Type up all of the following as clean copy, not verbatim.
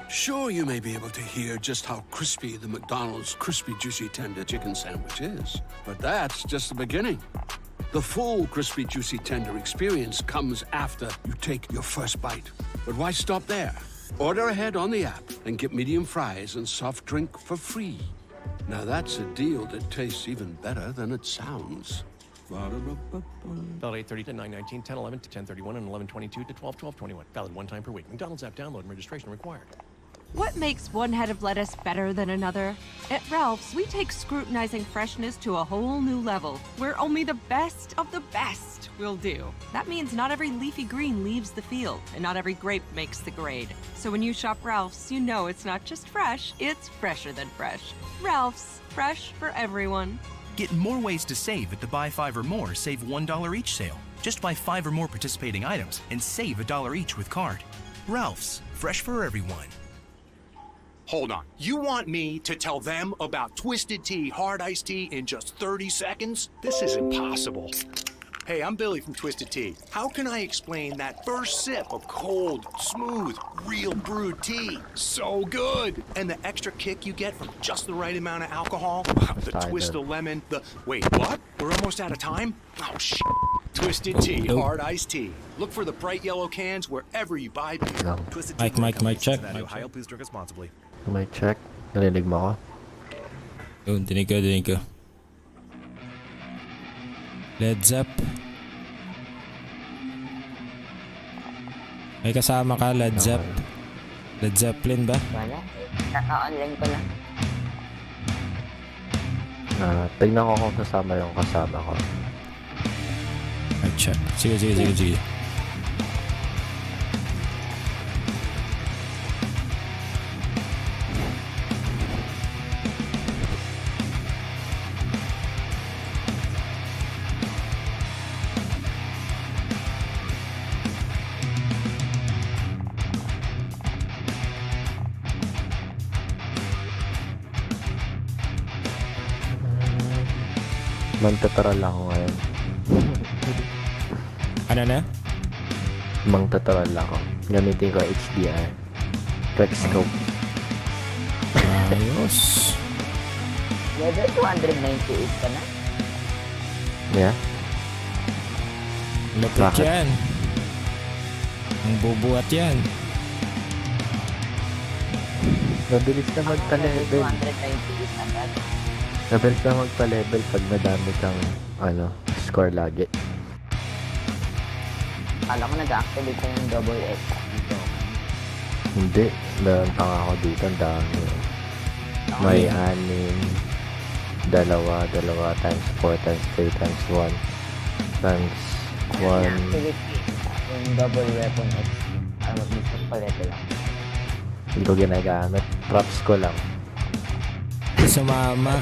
Sure, you may be able to hear just how crispy the McDonald's crispy, juicy, tender chicken sandwich is, but that's just the beginning. The full crispy, juicy, tender experience comes after you take your first bite. But why stop there? Order ahead on the app and get medium fries and soft drink for free. Now that's a deal that tastes even better than it sounds. Valid 8:30 to 9:19, 10:11 to 10:31, and 11:22 to 12:21. Valid one time per week. McDonald's app download and registration required. What makes one head of lettuce better than another? At Ralph's, we take scrutinizing freshness to a whole new level, where only the best of the best will do. That means not every leafy green leaves the field, and not every grape makes the grade. So when you shop Ralph's, you know it's not just fresh, it's fresher than fresh. Ralph's, fresh for everyone. Get more ways to save at the Buy 5 or More Save $1 each sale. Just buy 5 or more participating items and save $1 each with card. Ralph's, fresh for everyone. Hold on. You want me to tell them about Twisted Tea Hard Iced Tea in just 30 seconds? This is impossible. Hey, I'm Billy from Twisted Tea. How can I explain that first sip of cold, smooth, real brewed tea? So good! And the extra kick you get from just the right amount of alcohol? The twist of lemon, Wait, what? We're almost out of time? Oh, shit. Twisted Tea Hard Iced Tea. Look for the bright yellow cans wherever you buy beer. Twisted Tea Mic check. Ohio, please drink responsibly. Mic check. Narinig mo ako? Yun, dinig ko. Led Zepp. May kasama ka, Led Zepp. Led Zeppelin ba? Wala. Kaka-online ko lang. Tignan ko kung kasama yung kasama ko. Mic check. Sige. Mangtataral ako ngayon. Ano na? Mangtataral ako. Gamitin ko HDR. Rexscope. Ayos. Level 298 ka na? Yeah? Lapit Bakit? yan. Ang bubuhat yan. Mabilis na Level magpa-level. 298 agad. Mabilis na magpa-level pag madami kang score lagi. Kala ko nag-activate ko yung double X dito. Hindi. Meron pa nga ako dito. Ang dami. May 6, 2 times 4 times 3 times 1 times 1. Inactivate yung double weapon X. Ano, gusto ko level lang. Hindi ko ginagamit. Props ko lang. Sumama.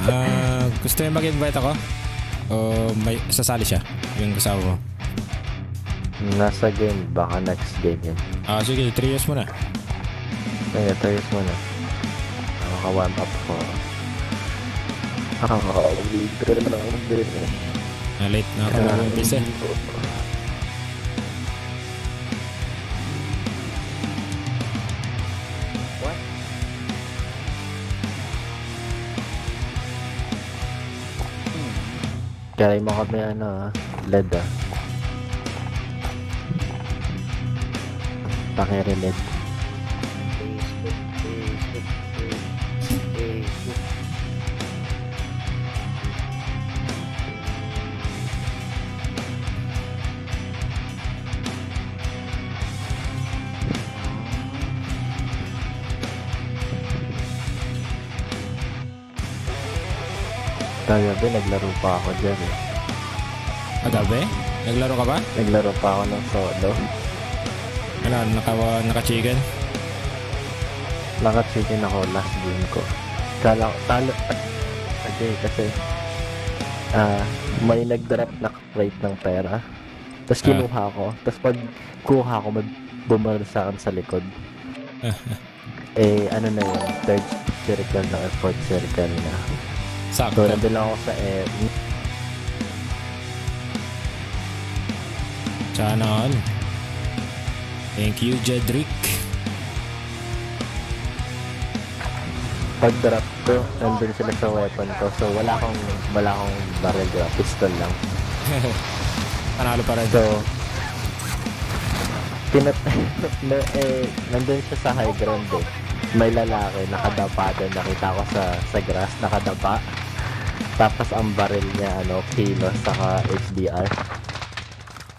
Gusto niyo mag-invite ako? O may sasali siya? Yung kasama mo? Nasa game. Baka next game yun. Sige. 3 years mo na. Kaya tayo mo na. Nakaka-warm up ko. Nakaka-libre naman ako din. Late na ako mag-umpisa. What? Kaya mo kami LED Paki-reled. Kagabi naglaro pa ako dyan eh. Kagabi? Naglaro ka ba? Naglaro pa ako ng solo. Ano, naka-chicken? Naka-chicken ako last game ko. Kala ko, talo. Kasi may nag-drop na rate ng pera. Tapos kinuha ko. Tapos pag kuha ko, bumaril sa akin sa likod. Ano na yun? Third circle na fourth circle na. Sakto. So, nandun lang ako sa Sana all. Thank you, Jedrick. Pag-drop ko, nandun sila sa weapon ko. So, wala akong barrel drop. Pistol lang. Panalo pa rin. So, nandun siya sa high ground eh. May lalaki, nakadapa doon. Nakita ko sa grass, nakadapa. Tapos ang barrel niya, kilo, saka HDR.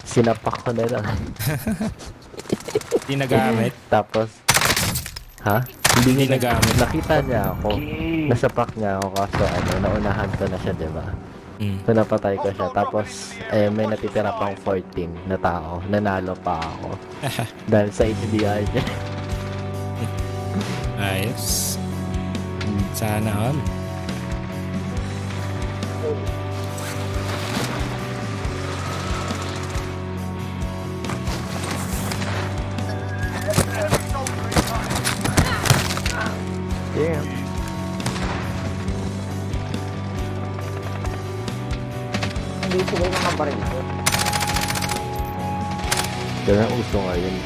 Sinapak ko na lang. Hindi nagamit. Tapos, ha? Hindi niya nagamit. Nakita niya ako. Nasapak niya ako kaso naunahan ko na siya, diba? So napatay ko siya. Tapos, may natitira pang 14 na tao. Nanalo pa ako. Dahil sa HDR niya. Ayos. Sana all. Damn. Hindi sila yung mga baril ko. Yan ang uso ngayon.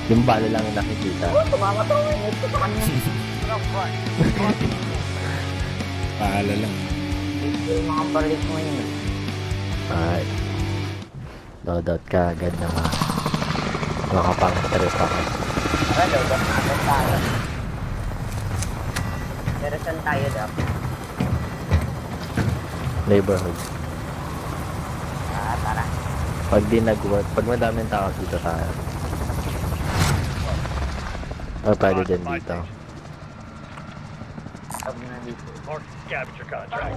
Yung bala lang yung nakikita. Tumamatong yun sa kanya. Paala lang. Hindi yung mga baril ko ngayon. Ay. Loadout ka agad na makapang-trip ako. Tara, load up na agad tayo. Pero saan tayo daw? Neighborhood. Tara. Pag di nag-work, pag madaming tao dito tayo. O pwede din dito. Pag na dito. Scavenger contract.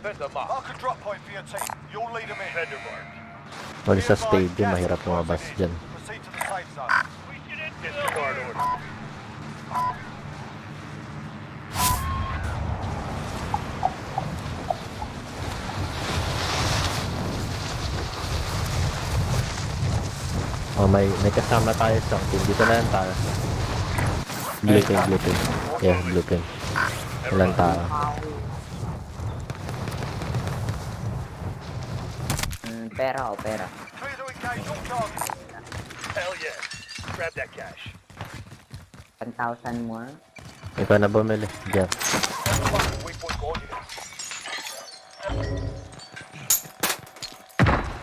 Vendor mark. Mark a drop point for your team. You'll lead them in. Vendor mark. Wag sa stadium, mahirap lumabas dyan. Proceed to the safe zone. Disregard order. Oh, may kasama tayo sa team. Dito na lang tayo. Blue pin. Yeah, blue pin. Ilan tao? Pera. Clear to engage all targets. Hell yeah. Grab that cash. 1,000 more. Ikaw na bumili. Diyan. Waypoint coordinates.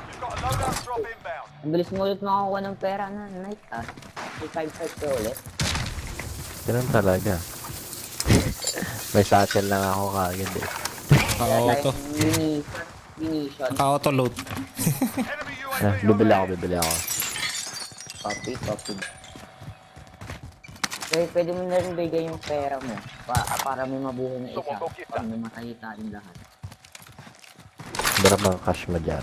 You've got a loadout drop inbound. Ang bilis mo ulit makakuha ng pera na. Nice ah. 255 ka ulit. Ganun talaga. May satchel lang ako kagad eh. Naka-auto. Munition. Naka-auto load. Enemy UAV Bibili ako. Copy. Okay, pwede mo na rin bigay yung pera mo para may mabuhay na isa. Para may matay tayong lahat. Darap mga cash mo dyan.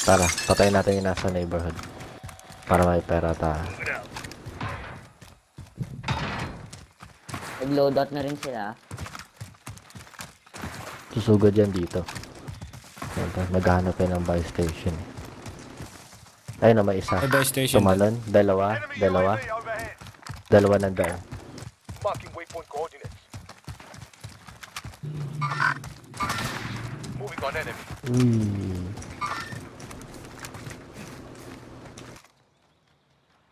Tara, patayin natin yung nasa neighborhood. Para may pera tayo. Nag-loadout na rin sila. Susugod yan dito. Naghahanap yan ng buy station. Ayun na, may isa. May buy station. Tumalon. Dalawa. Dalawa nandoon. marking waypoint coordinates. Moving on enemy.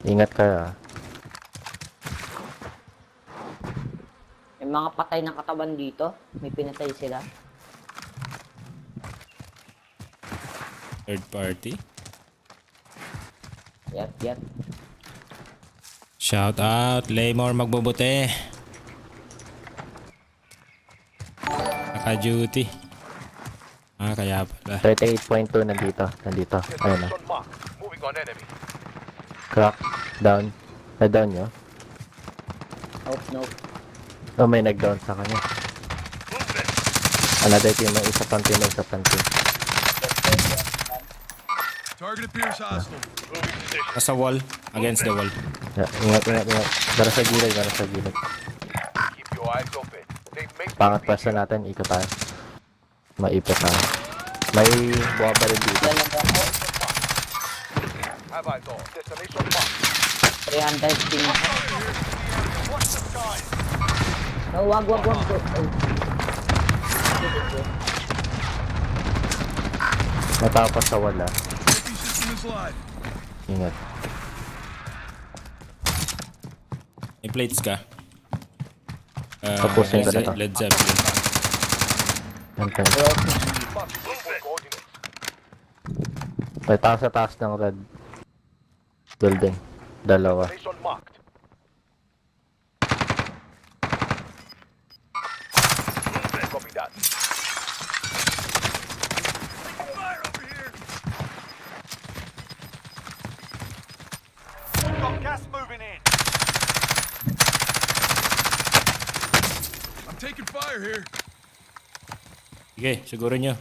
Ingat ka ah. May mga patay na katawan dito. May pinatay sila. Third party. Yep. Shout out. Laymore magbubuti. Naka-duty. Kaya pala. 38.2 nandito. Ayun na. On mark. Moving on enemy. Crack. Down. Na-down nyo? Nope. Oh, may nag-down sa kanya. Another team. May isa pang team. Target appears hostile. Moving position. Nasa wall. Against the wall. Yeah, ingat. Dara sa gilid. Keep your eyes open. They may Pangat pwesto natin. Ikot tayo. Maipit tayo. May buha pa rin dito. have eyes on. Destination mark. 300 ping. Watch the sky. No, wag. Matapos sa wala. Safety system is live. Ingat. May plates ka. Tapusin ko na to. Led Zeppelin. Yan tayo. Coordinates. May taas sa taas ng red building. Dalawa. Location marked. Copy that. Fire over here. Got gas moving in. I'm taking fire here. Sige, siguro nyo.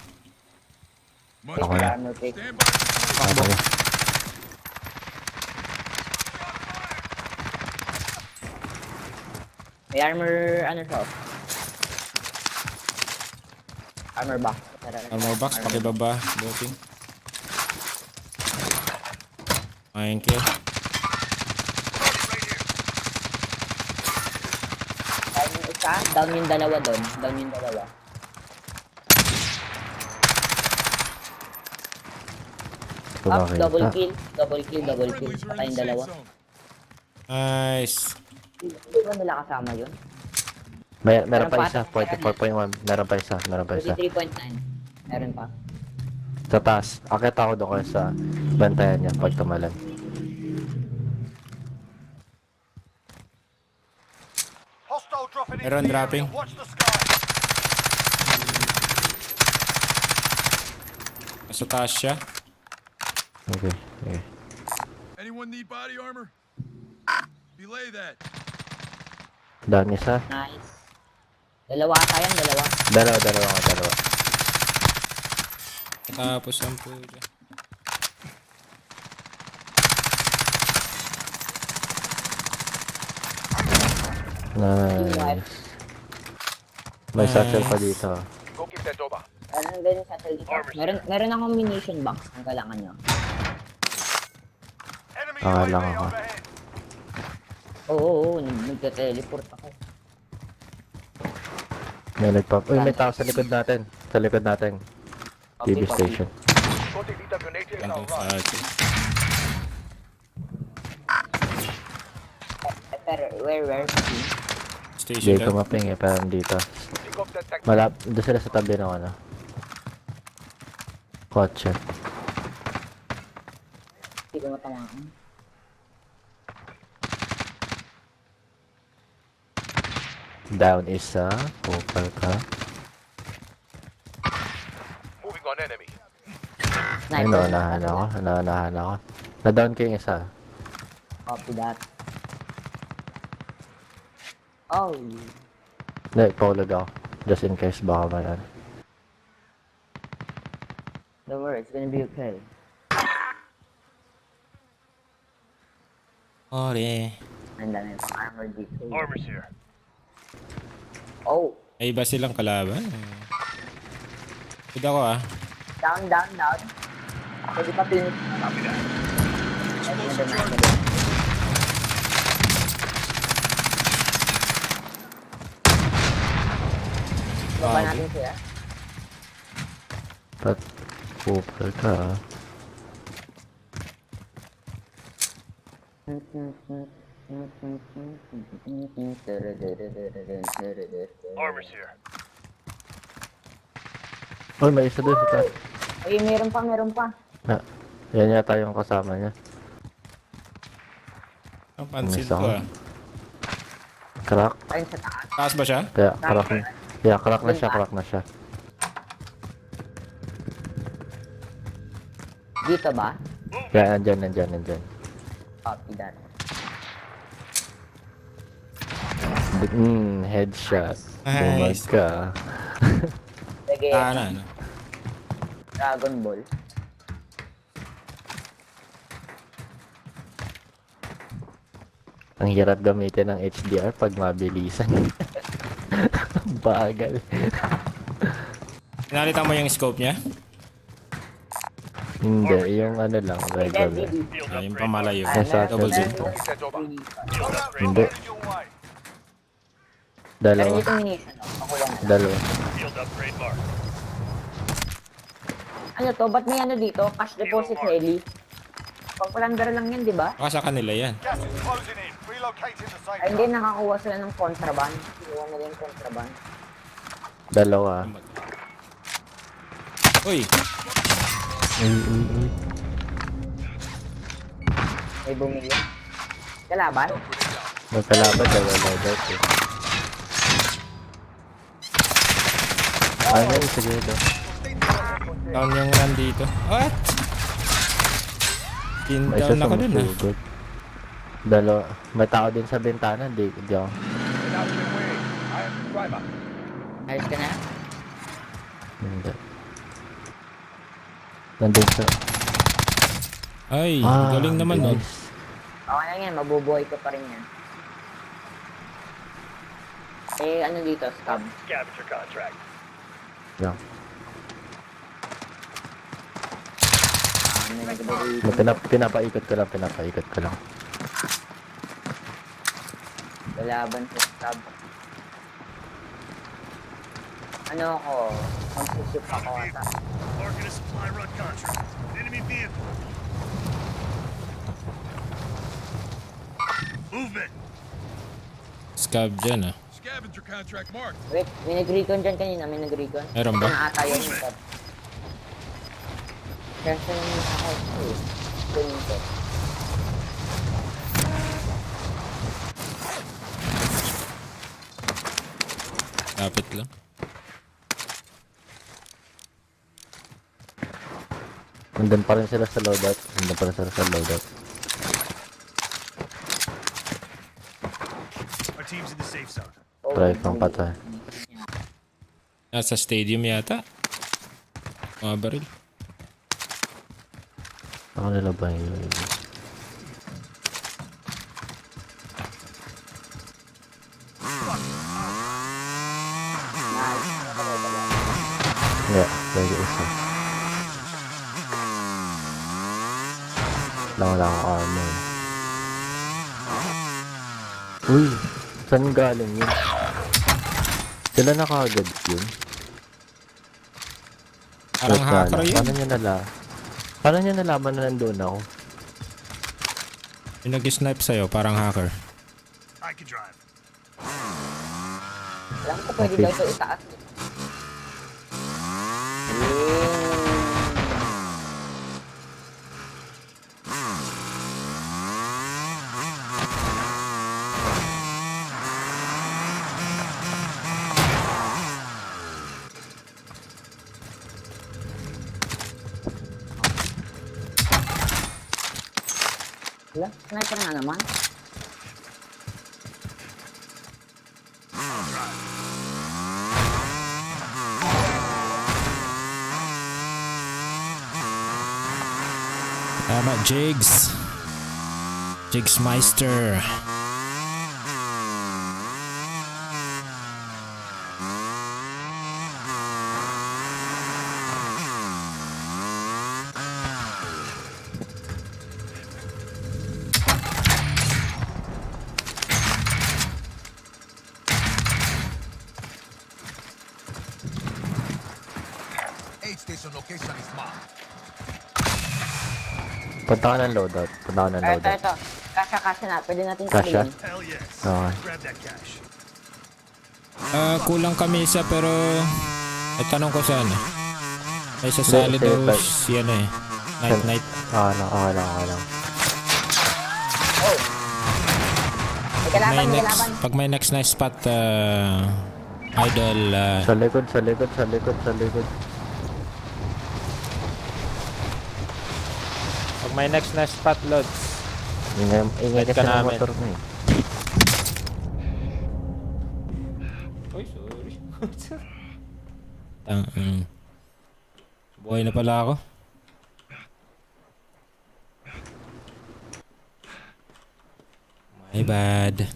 Ako na. Armor pick. Stand by. Ako na. May armor, ano siya? Armor box. Armor box, pakibaba. Boting. Mine kill. Down yung isa, down yung dalawa doon. Down yung dalawa. Up, double Tumakita. kill. Double kill, double kill. Patay yung dalawa. Nice. Hindi ba nila kasama yun? Meron pa isa. 44.1. Meron pa isa. Meron pa isa. 43.9. Meron pa. Sa taas. Akit ako doon kayo sa bantayan niya pag tumalan. Hostile dropping into Meron the dropping. area. Watch the sky. Nasa taas siya. Okay. Okay. Anyone need body armor? Belay that. Down isa. Nice. Dalawa ata yan, dalawa. Dalawa. Tapos ang puja. Nice. May satchel pa dito. Go keep that over. Meron din sa dito. Meron akong munition box kung kailangan nyo. Enemy Akala UAV ko. overhead. Oo, nagka-teleport ako. May nagpap... Uy, may tao sa likod natin. Sa likod natin. TV Copy. station. Got illegal grenade Ang out. satchel. Pero, where? Station Dito ka. maping eh, pero dito. Pick up that tech. Doon sila sa tabi ng ano. Kotse. Hindi ko matamaan. Down isa. Kupal ka. Moving on enemy. Ay, naunahan ako. Na-down ko yung isa. Copy that. Oh, Hindi, paulog ako. Just in case baka may ano. don't worry, it's gonna be okay. Ore. Ang dami pang armor dito. Armor's here. Oh, Ay, iba silang kalaban. Good ako ah. down. Pwede pa finish. Baba natin siya. But, kupal ka. Armor's here. Uy, may isa doon sa taas. Ay, meron pa. Na, yan yata yung kasama niya. Ang pansin Miss ako. ko ah. Crack. Ayun sa taas. Taas ba siya? Kaya, crack na. Yeah, crack na siya. Dito ba? Kaya, nandyan. Copy that. Headshot. Nice. Bumag ka. Lagay Ano? Dragon Ball. Ang hirap gamitin ng HDR pag mabilisan. Bagal. Pinalitan mo yung scope niya? Hindi, yung ano lang, regular. Ah, yung pamalayo. Nasa Double zoom. Go keep that over. Hindi. Headed your way. Meron Dalawa. dito munition. Ako lang. Dalawa. Field upgrade mark. Ano to? Ba't may ano dito? Cash deposit heli? Pag-plunder lang yan, di ba? Baka sa kanila yan. Gas is closing in. Relocating to safe Ay, hindi, zone. nakakuha sila ng contraband. Kinuha nila yung contraband. Dalawa. Uy! Uy. May bumili. Kalaban? May kalaban, dalawa loadout eh. Ano yun, sige ito. Down yung nandito. What? Pin May isa down ako dun ah. sumusugod. Dalawa. May tao din sa bintana, di ako. Without being weird. I am the driver. Ayos ka na? Hindi. Nandun sa... Ay, galing naman nun. nice. Okay lang yan, mabubuhay ka pa rin yan. Eh, ano dito, scab? Scavenger contract. Yan. May nagdari. Pinapaikot ko lang. Lalaban sa scab. Ano ako? Magsusip ako ata. Marking a supply run contract. Enemy vehicle. Movement. Scab dyan ah. Scavenger contract marked. Wait, may nag-recon dyan kanina, may nag-recon. Meron ba? Ito na ata yun yung scab. Kasi naman ako eh. Ganito. Kapit lang. Nandun pa rin sila sa loadout. Our team's in the safe zone. Try pang patay. Nasa stadium yata. Mga baril. Ako nila ba yun? Yeah, lagi isa. Wala akong armor. Uy, saan galing yun? Sila na kagad yun? Parang Wait, hacker wala. yun. Paano niya nalaman na nandun ako? Yung nag-snipe sa'yo, parang hacker. I can drive. Alam ko pwede daw ito itaas. Wala, sniper nga naman. Tama, Jigs. Jigs Meister. Aid station location is marked. Punta ka ng loadout. Ito. Kasya na. Pwede natin Kasya? sabihin. Hell yes. Okay. Grab that cash. Kulang kami isa pero ay tanong ko sana. Ay sasali Hindi, daw kasi- si ano eh. Night. Okay lang. May kalaban, may Next, kalaban. pag may next na spot, idol, Sa likod. pag may next na spot, Lods. Ingay Wait kasi ka ng namin. motor mo eh. Uy, sorry. Buhay na pala ako. My bad.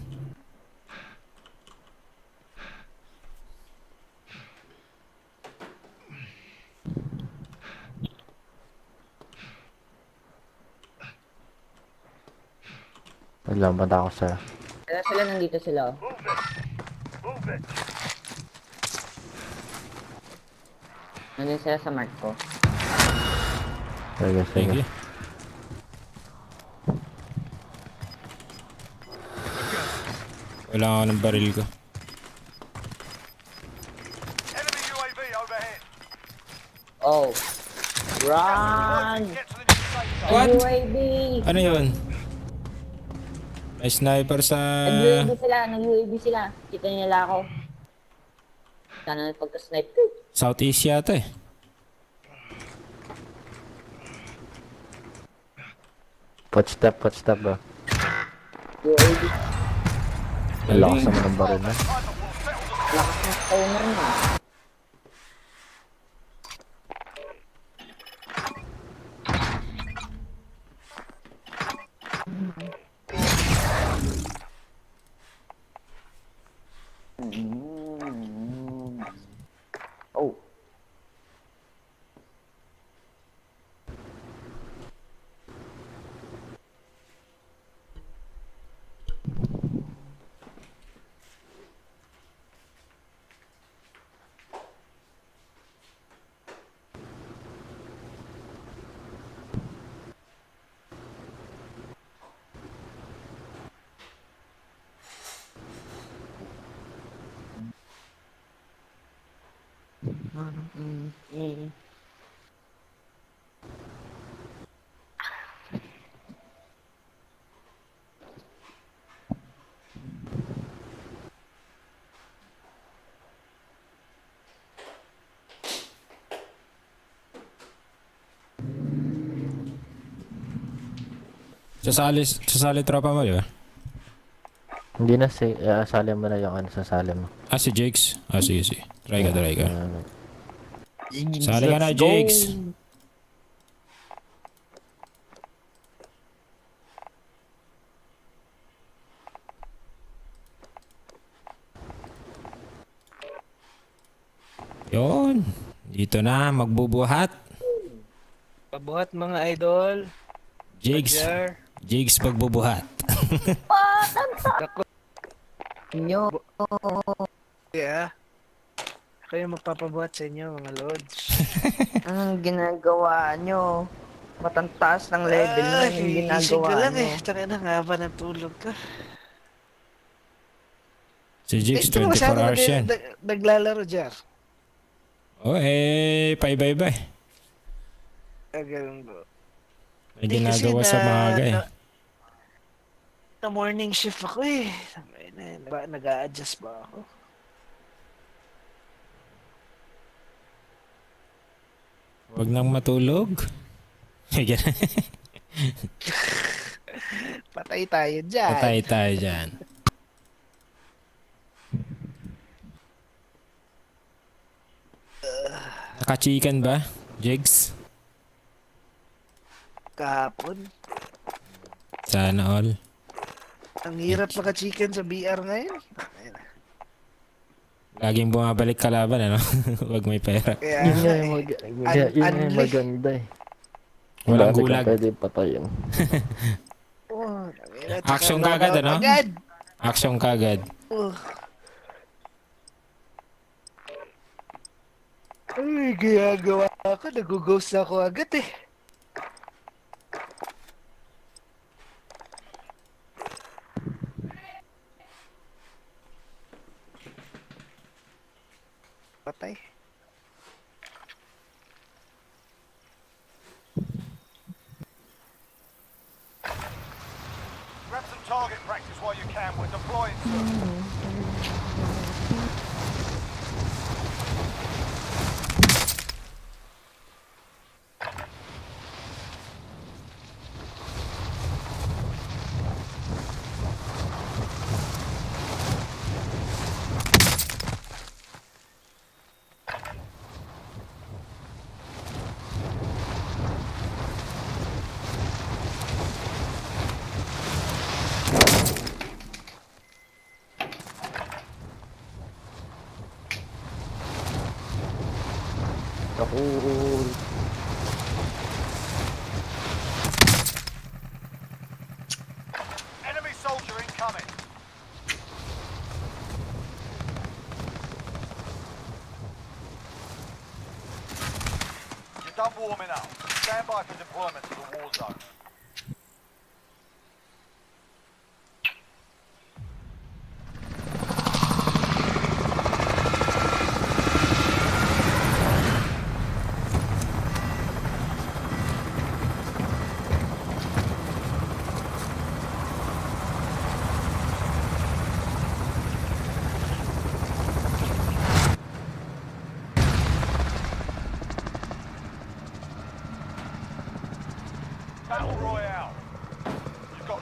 Naglamad ako sa... Nandito sila. Movement. Nandun sila sa mark ko. Sige. Sige. Wala ako ng baril ko. Enemy UAV overhead. Oh. Run! Get to the new safe zone. What? UAV! Ano yun? May sniper sa... Nag-UAV sila. Kita nila ako. Sana pagka-snipe ko. Southeast yata eh. Footstep ba? UAV. Ang lakas naman ng baril na. Lakas ng owner na. Oh. Sasali tropa mo, di ba? Hindi na sali mo na yung ano sasali mo. Ah, si Jakes. Ah, sige. Try ka. Sali ka na, Jakes. Yun. Dito na, magbubuhat. Pabuhat mga idol. Jakes. Roger. Jakes pagbubuhat. Inyo. Yeah. Kayo magpapabuhat sa inyo mga lords. Anong ginagawa nyo? Matantaas ng level na yung gising ginagawa ka lang nyo. Taka na nga ba ng tulog ka? Si Jakes, Ito 24 masyado hours yan. naglalaro dyan. Oh, paibay-bay. Ganun ba? May ginagawa sa maaga eh. Na morning shift ako eh. Nag-a-adjust ba ako? Huwag nang matulog. Patay tayo dyan. Patay tayo dyan. Naka-chicken ba, Jigs? Kahapon. Sana all. Ang hirap maka-chicken sa BR ngayon. Laging bumabalik kalaban, ano? Huwag may pera. Kaya, Yun nga yung maganda eh. Walang Dami ka gulag. pwede patayin. Action kagad, ano? Agad. Action kagad. Ay, ginagawa ako. Nag-ghost ako agad eh. Patay. Grab some target practice while you can. We're deploying soon. Cool. Enemy soldier incoming. You're done warming up. Stand by for deployment to the war zone.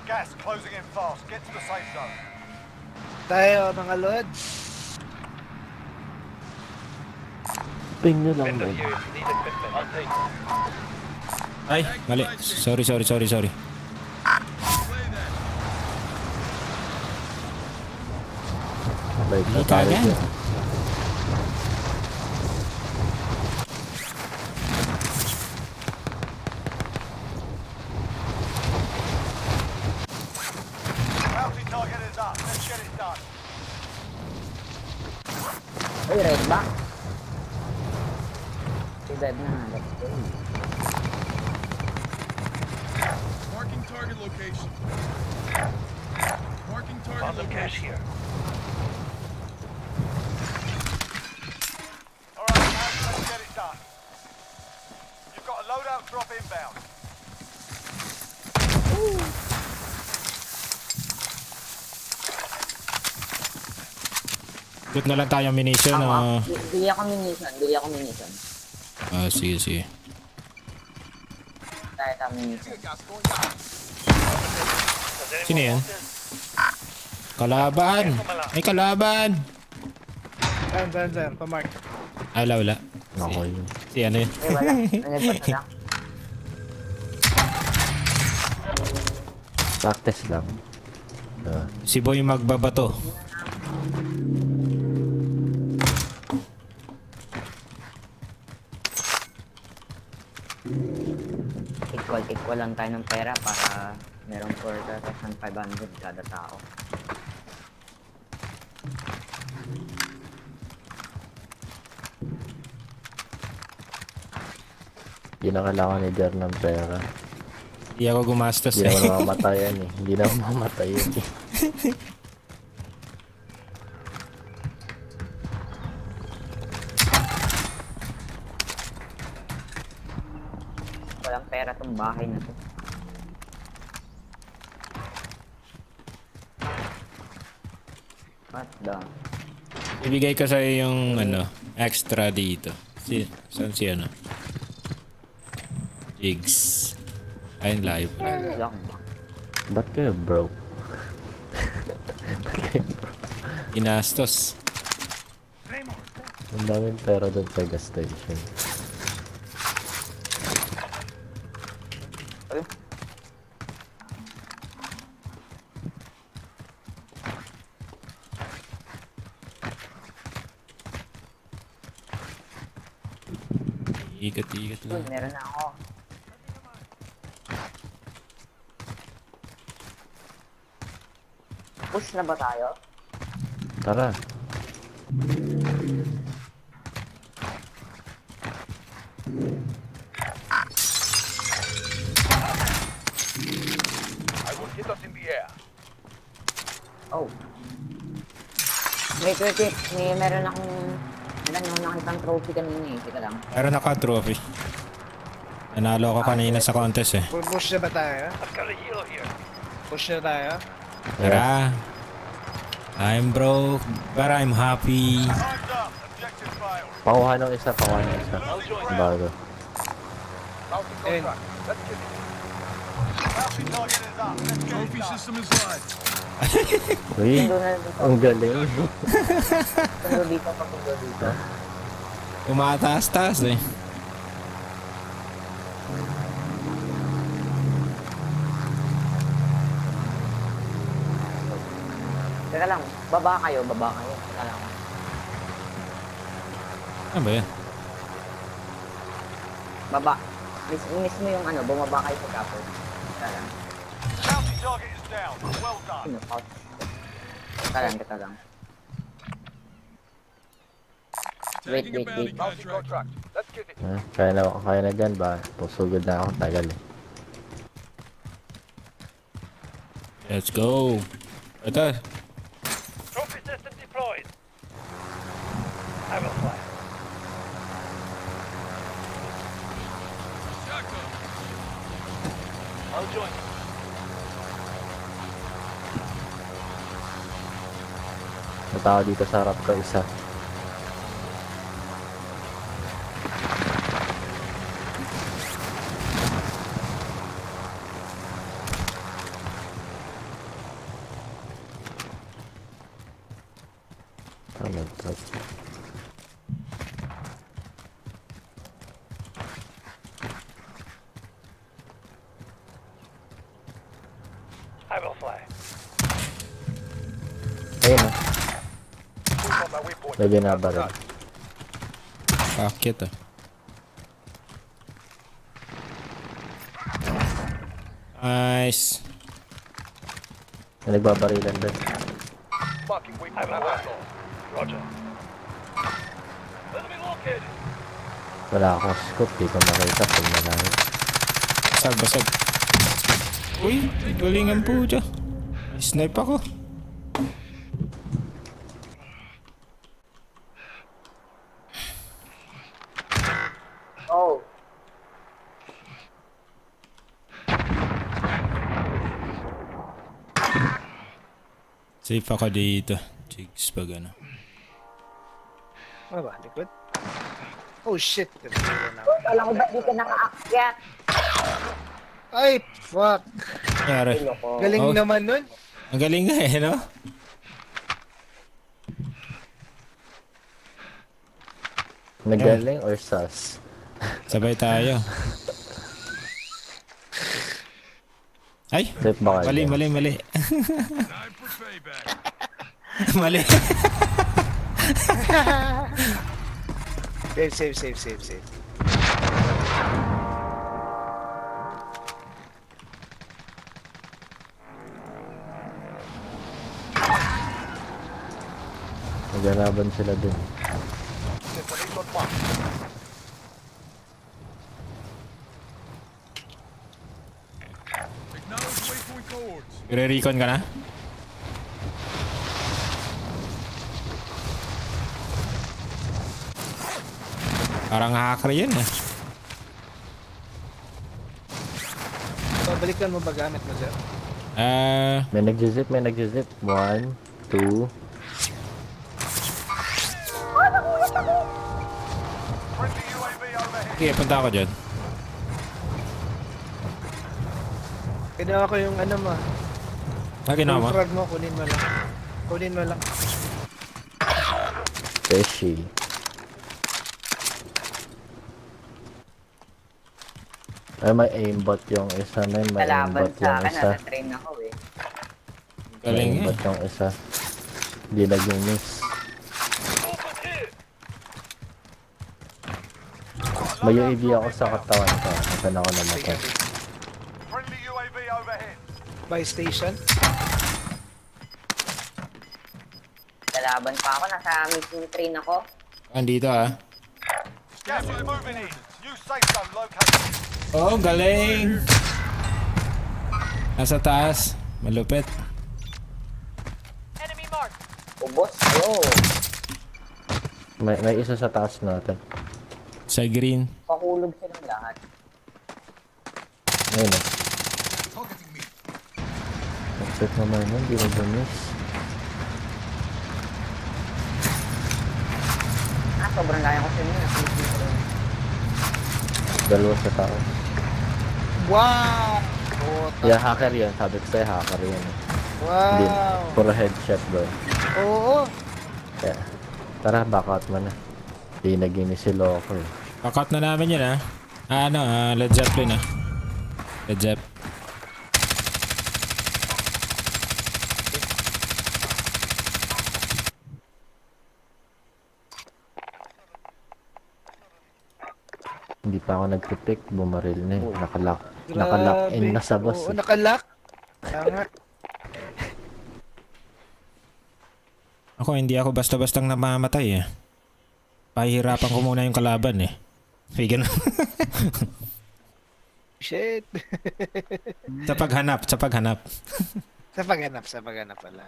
Gas closing in fast. Get to the safe zone. Tayo mga lods. Ping nyo lang mo. Ay, mali. Sorry. Balik na Hindi tayo kagad. dyan. Bounty target is up. Let's get it done. Uy, red back. Si Dead na. Let's go. Marking target location. Marking target location. All right, now let's get it done. You've got a loadout drop inbound. Shoot na lang tayo munition. Bili ako munition. Sige. Tayo munition. Sino yan? Kalaban! May kalaban! Saan, pamark. Wala. Ako yun. Si ano yun? Eh, wala. Nagpat na lang. Practice lang. Si Boy magbabato. Equal lang tayo ng pera para merong 4,500 kada tao. Hindi na kailangan ni Jer ng pera. Hindi ako gumastos Hindi naman mamamatay yan eh. Hindi na mamamatay yan eh. Walang pera tong bahay na to. What the? Ibigay ko sa'yo yung extra dito. Saan si ano? Jigs. Ayun, live. Lock. Ba't kayo broke? Inastos. Ang daming pera doon sa gas station. Ikat Uy, lang. meron na ako. Push na ba tayo? Tara. I will hit us in the air. Oh. Wait. Meron akong nakitang trophy kanina eh. Teka lang. Meron ako trophy. Nanalo ako kanina sa contest eh. Push na ba tayo? I've got a helo here. Push na tayo? Tara. I'm broke, but I'm happy. Time's up. Objective failed. Pakuha ng isa. Bago. Bounty contract. Let's get it. Bounty target is up. Let's get it done. System is live. Uy, Pundo na dito. ang galing. Pundo dito. Tumataas-taas eh. Teka lang. Baba kayo. Teka lang. Ano ba yan? Baba. Mismo yung bumaba kayo sa kapot. Teka lang. Bounty target is down. Well done. Pause. Teka lang. Wait. Bounty contract. Let's get it. Kaya na dyan ba? Pusugod na ako. Tagal eh. Let's go. Ito. Trophy system deployed. I will fire. I'll join you. May tao dito sa harap ko isa. nag-drop. I will fly. Ayun na. Move on my waypoint. May binabaril. Pakit ah. Nice. May nagbabarilan doon. Marking waypoint. Roger. Enemy located. Wala akong scope. Di ko makita pag malayo. Basag. Uy, galingan po dyan. Snipe ako. Oh, Safe ako dito. Jigs pag ano. Ano ba? Likod? Oh shit. alam ko ba di ka nakaakyat? Ay, fuck. Nangyari. Loko. Galing Oh. naman nun. Ang galing nga eh, no? Nagaling or sus? Sabay tayo. Ay! Safe ba kayo? Mali. Mali. Save. Nagalaban sila dun. Police on mark. Acknowledge waypoint codes. Re-recon ka na? Parang hacker yan eh. Babalikan mo ba gamit mo, sir? May nag-zip. 1, 2. Friendly UAV overhead. Sige, punta ako dyan. Ginawa ko yung ano mo. Ginawa mo? Yung frag mo, kunin mo lang. Fishy. Ay, may aimbot yung isa na yun. May Kalaban aimbot sa yung akin, isa. nasa-train ako eh. May Galing eh. aimbot yung isa. Di naging miss. May UAV ako sa katawan ko. Nasaan ako namatay. Friendly UAV overhead. By station. Kalaban pa ako, nasa missing train ako. Andito ah. Gas is moving in. New safe zone located. Oh, galing! Nasa taas. Malupit. Ubos, ayo. May isa sa taas natin. Sa green. Pakulog silang lahat. Ayun eh. Exit naman yun. Di nag-miss. Sobrang laya ko sa inyo. Dalawa sa taas. Wow! Yeah, hacker yun. Sabi ko sa'yo, hacker yun. Hindi, Wow! puro headshot bro. Oo! Kaya, tara, back out mo na. Di naging si Loco eh. Pakout na namin yun ah. Led Zeppelin ah. Led Zepp. Hindi pa ako nag-pick, bumaril na eh. Nakalock in na sa boss Oo, eh. nakalock. Tama. Ako, hindi ako basta-bastang namamatay eh. Pahihirapan ko muna yung kalaban eh. Sige na. Shit. Sa paghanap. Sa paghanap pala.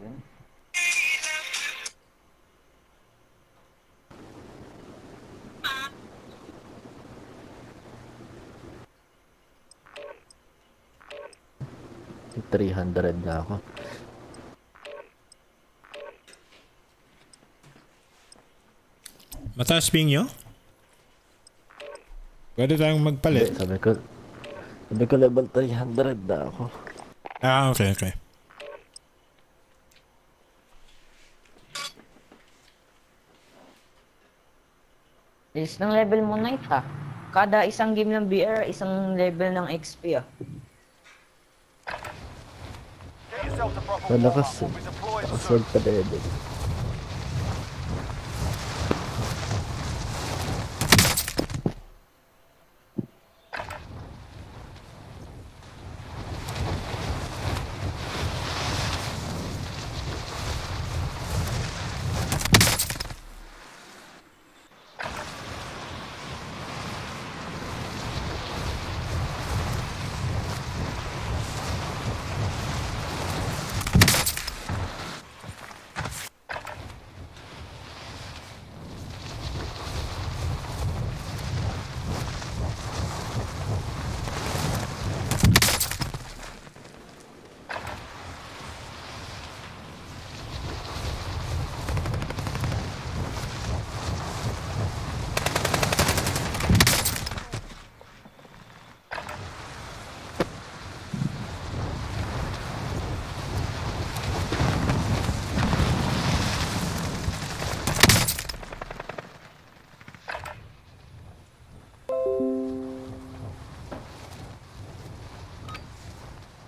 Yun. $300 na ako. Mataas ping nyo? Pwede tayong magpalit. Hindi, sabi ko level 300 na ako. Ah, okay, okay. Is ng level mo Knight ha. Kada isang game ng BR, isang level ng XP ah. Get yourself to proper Malakas warm-up. We'll be deploying soon. assault pa level.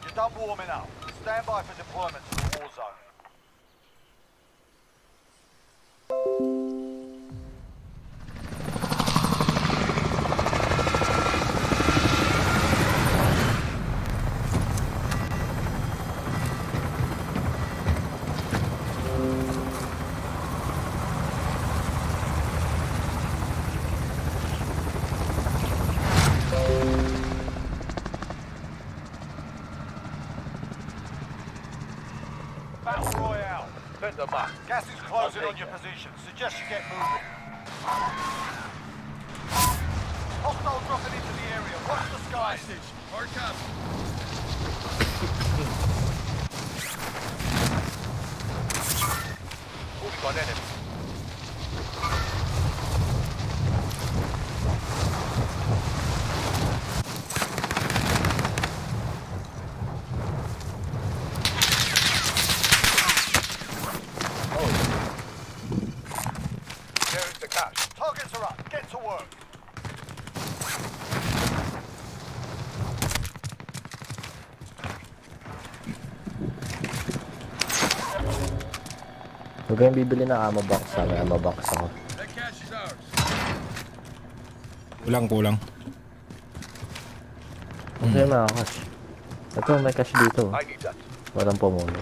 You're done warming up. Stand by for deployment to the war zone. Battle Royale. Vendor mark. Gas is closing on your position. Suggest you get moving. Hostile dropping into the area. Watch the skies. Hard copy. We've got enemy. There's the cash. Targets are up. Get to work. Huwag kayong bibili ng ammo box. May ammo box ako. That cash is ours. Kulang. Kasi mga cash. Ito, may cash dito. I need that. Walang pumuno.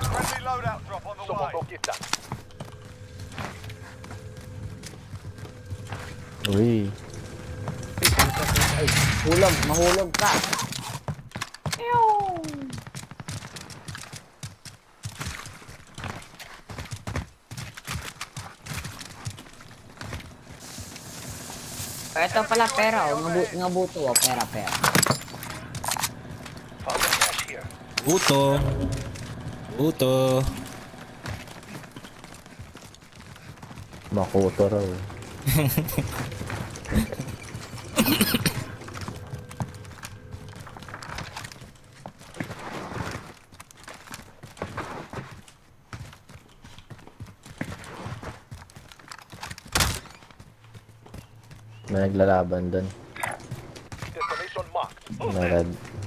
Friendly loadout drop on the way. Get that. Uy. Ay, mahulog ka. Ito pala pera oh, ngabuto oh, pera. Found the cash here. Uto. Makuto raw. May naglalaban dun. Destination marked.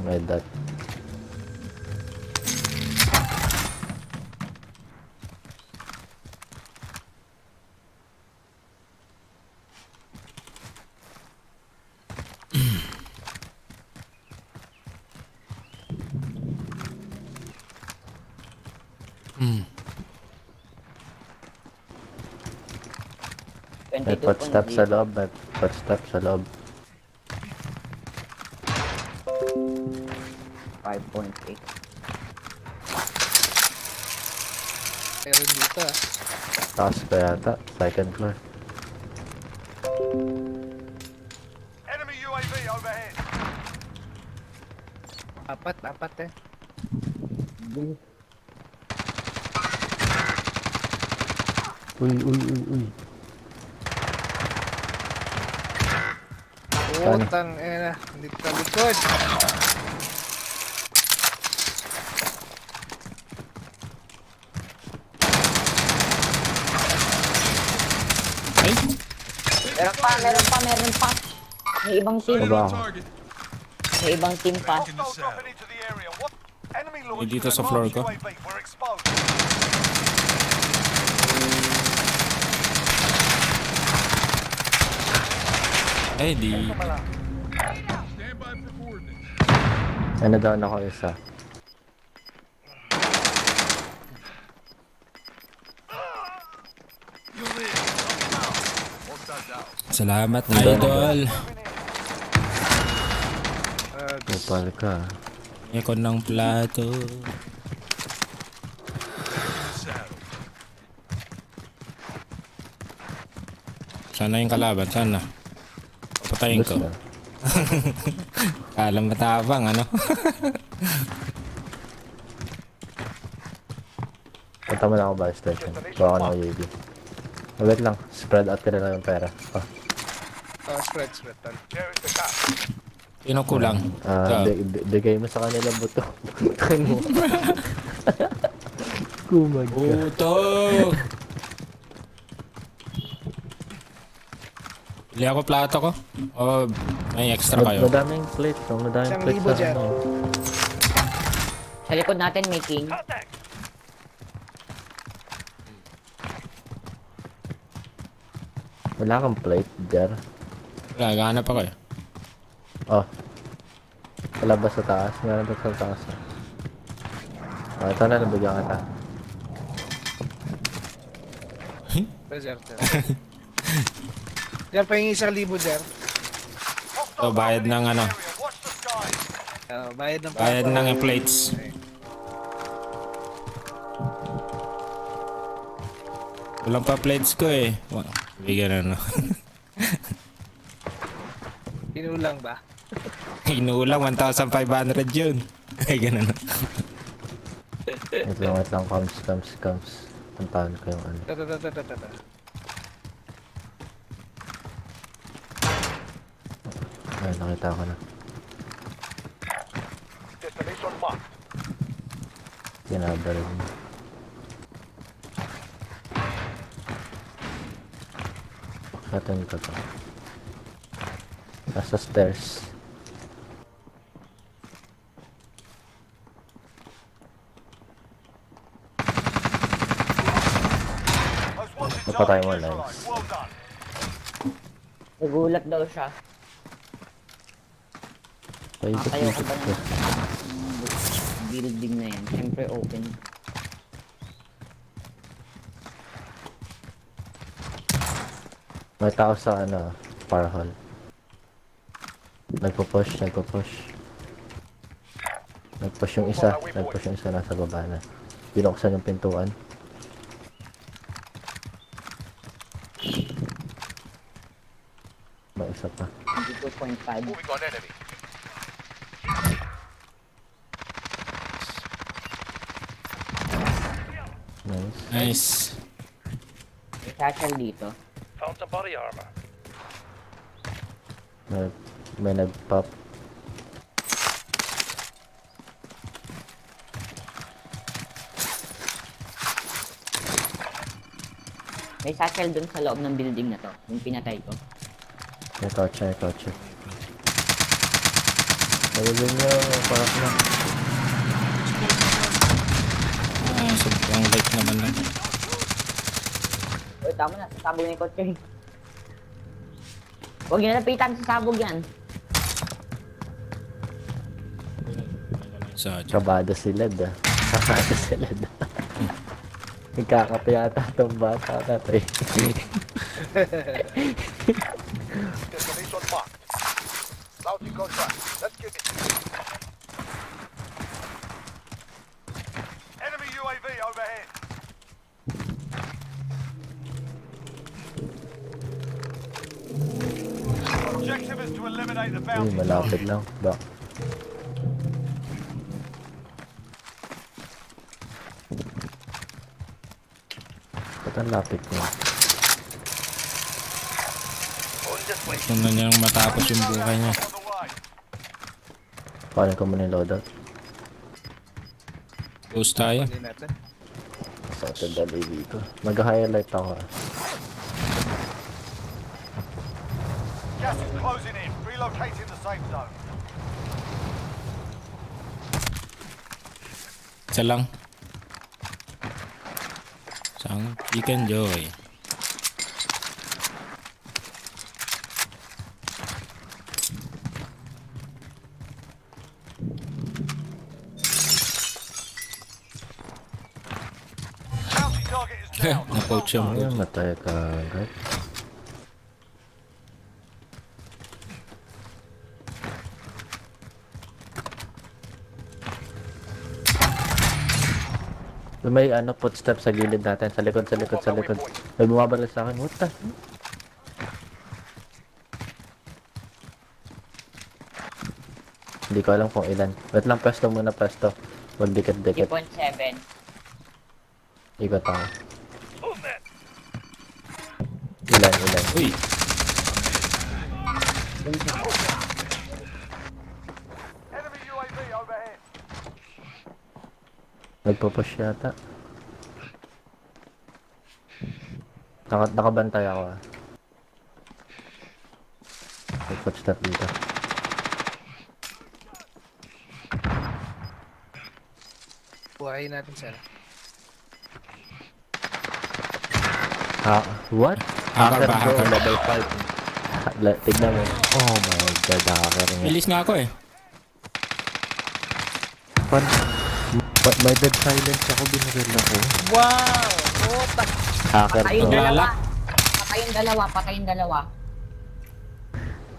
May dot. May footstep sa loob. 5.8. Meron dito ah. Taas pa yata. Second floor. Enemy UAV overhead. Apat eh. Uy. Saan? Putang ina. Hindi ka likod. Ay, Meron pa. May ibang team. Baba. May ibang team pa. Hostile dropping into the area. What? Enemy launched dito an sa floor advanced ko. UAV. We're exposed. ay di. Ano down ako isa. Salamat, idol. Upal ka. Ekon ng plato. Sana yung kalaban, sana. Patayin ko. Gusto. Kala matapang, ano? Punta mo na ako buy station. Bawa ko ng UAV. Wait lang. Spread out ka na lang yung pera. Oh. Spread tol. There is the cap. Sino kulang? Bigay mo sa kanila buto. Takin mo. Kumag ka. Puto! Bili ako plato ko? O may extra kayo? Madaming plate. So, madaming Isang plate libo sa dyan. ano. Sa likod natin may king. Contact. Wala kang plate, Jar. Wala, gahanap ako eh. Oh. Palabas sa taas. Meron doon sa taas. Oh, ito na. Nabigyan kita. Jar. Jar, pahingi 1,000 Jar. So, bayad ng ano? Watch the skies. Bayad ng Bayad ng plates. Walang pa plates ko eh. Bigyan ano. Pinulang ba? Inuulang 1,500 yun. Ay, ganun. Wait lang. Comes. Puntahan ko yung ano. Tata. Ay, nakita ko na. Destination marked. Ginabaril mo. Pakatin ko to. Nasa stairs. Most wanted Napatay target mo, neutralized. Lance. Well done. Nagulat daw siya. Nakatayo ka Paikot-ikot pa ko. ng building na yan. Siyempre open. May tao sa ano, far hall. Nagpo-push. Nagpush yung isa nasa baba na. Binuksan yung pintuan. May isa pa. 22.5. Moving on enemy. Nice. Nice. May satchel dito. Found some body armor. May nag-pop. May satchel dun sa loob ng building na to. Yung pinatay ko. May kotse. Nagagawin nyo, parang na. Sobrang light naman lang. Uy, tama na. Sasabog na yung kotse. Huwag nyo lapitan, sasabog yan. So, Kabado si Led ah. Kabado si Led. Nagkakape yata itong bata na to eh. Destination marked. Bounty contract. Let's get it. objective is to eliminate the Uy, bounty malapit lang. Ba? Ba't ang lapit niya? Gusto na niyang matapos yung buhay niya. on the way. Paano ko muna yung loadout? Close tayo. Hindi natin. Sa atin dali dito. Mag-highlight ako ah. Gas is closing in. Relocating the safe zone. Isa lang. Isang chicken joy. Bounty target is down. Na-coach yung Ayun, matay ka agad. May ano, footsteps sa gilid natin. Sa likod, sa likod, sa likod. May bumabalik sa akin. What the? Hindi ko alam kung ilan. Wait lang, pwesto muna, pwesto. Magdikit-dikit. 3.7. Ikot ako. Ilan, ilan. Uy! Enemy UAV overhead. Nagpo-push yata. Nakabantay ako ah. May footstep dito. Buhayin natin sir. Ha? What? Hacker ba, bro, hacker? level 5. Tignan mo. Oh my god, hacker nga. Release nga ako eh. May dead silence ako, binaril ako. Wow! Puta! Hacker Patay yung to. dalawa. Lalak. Patay yung dalawa. Patay yung dalawa.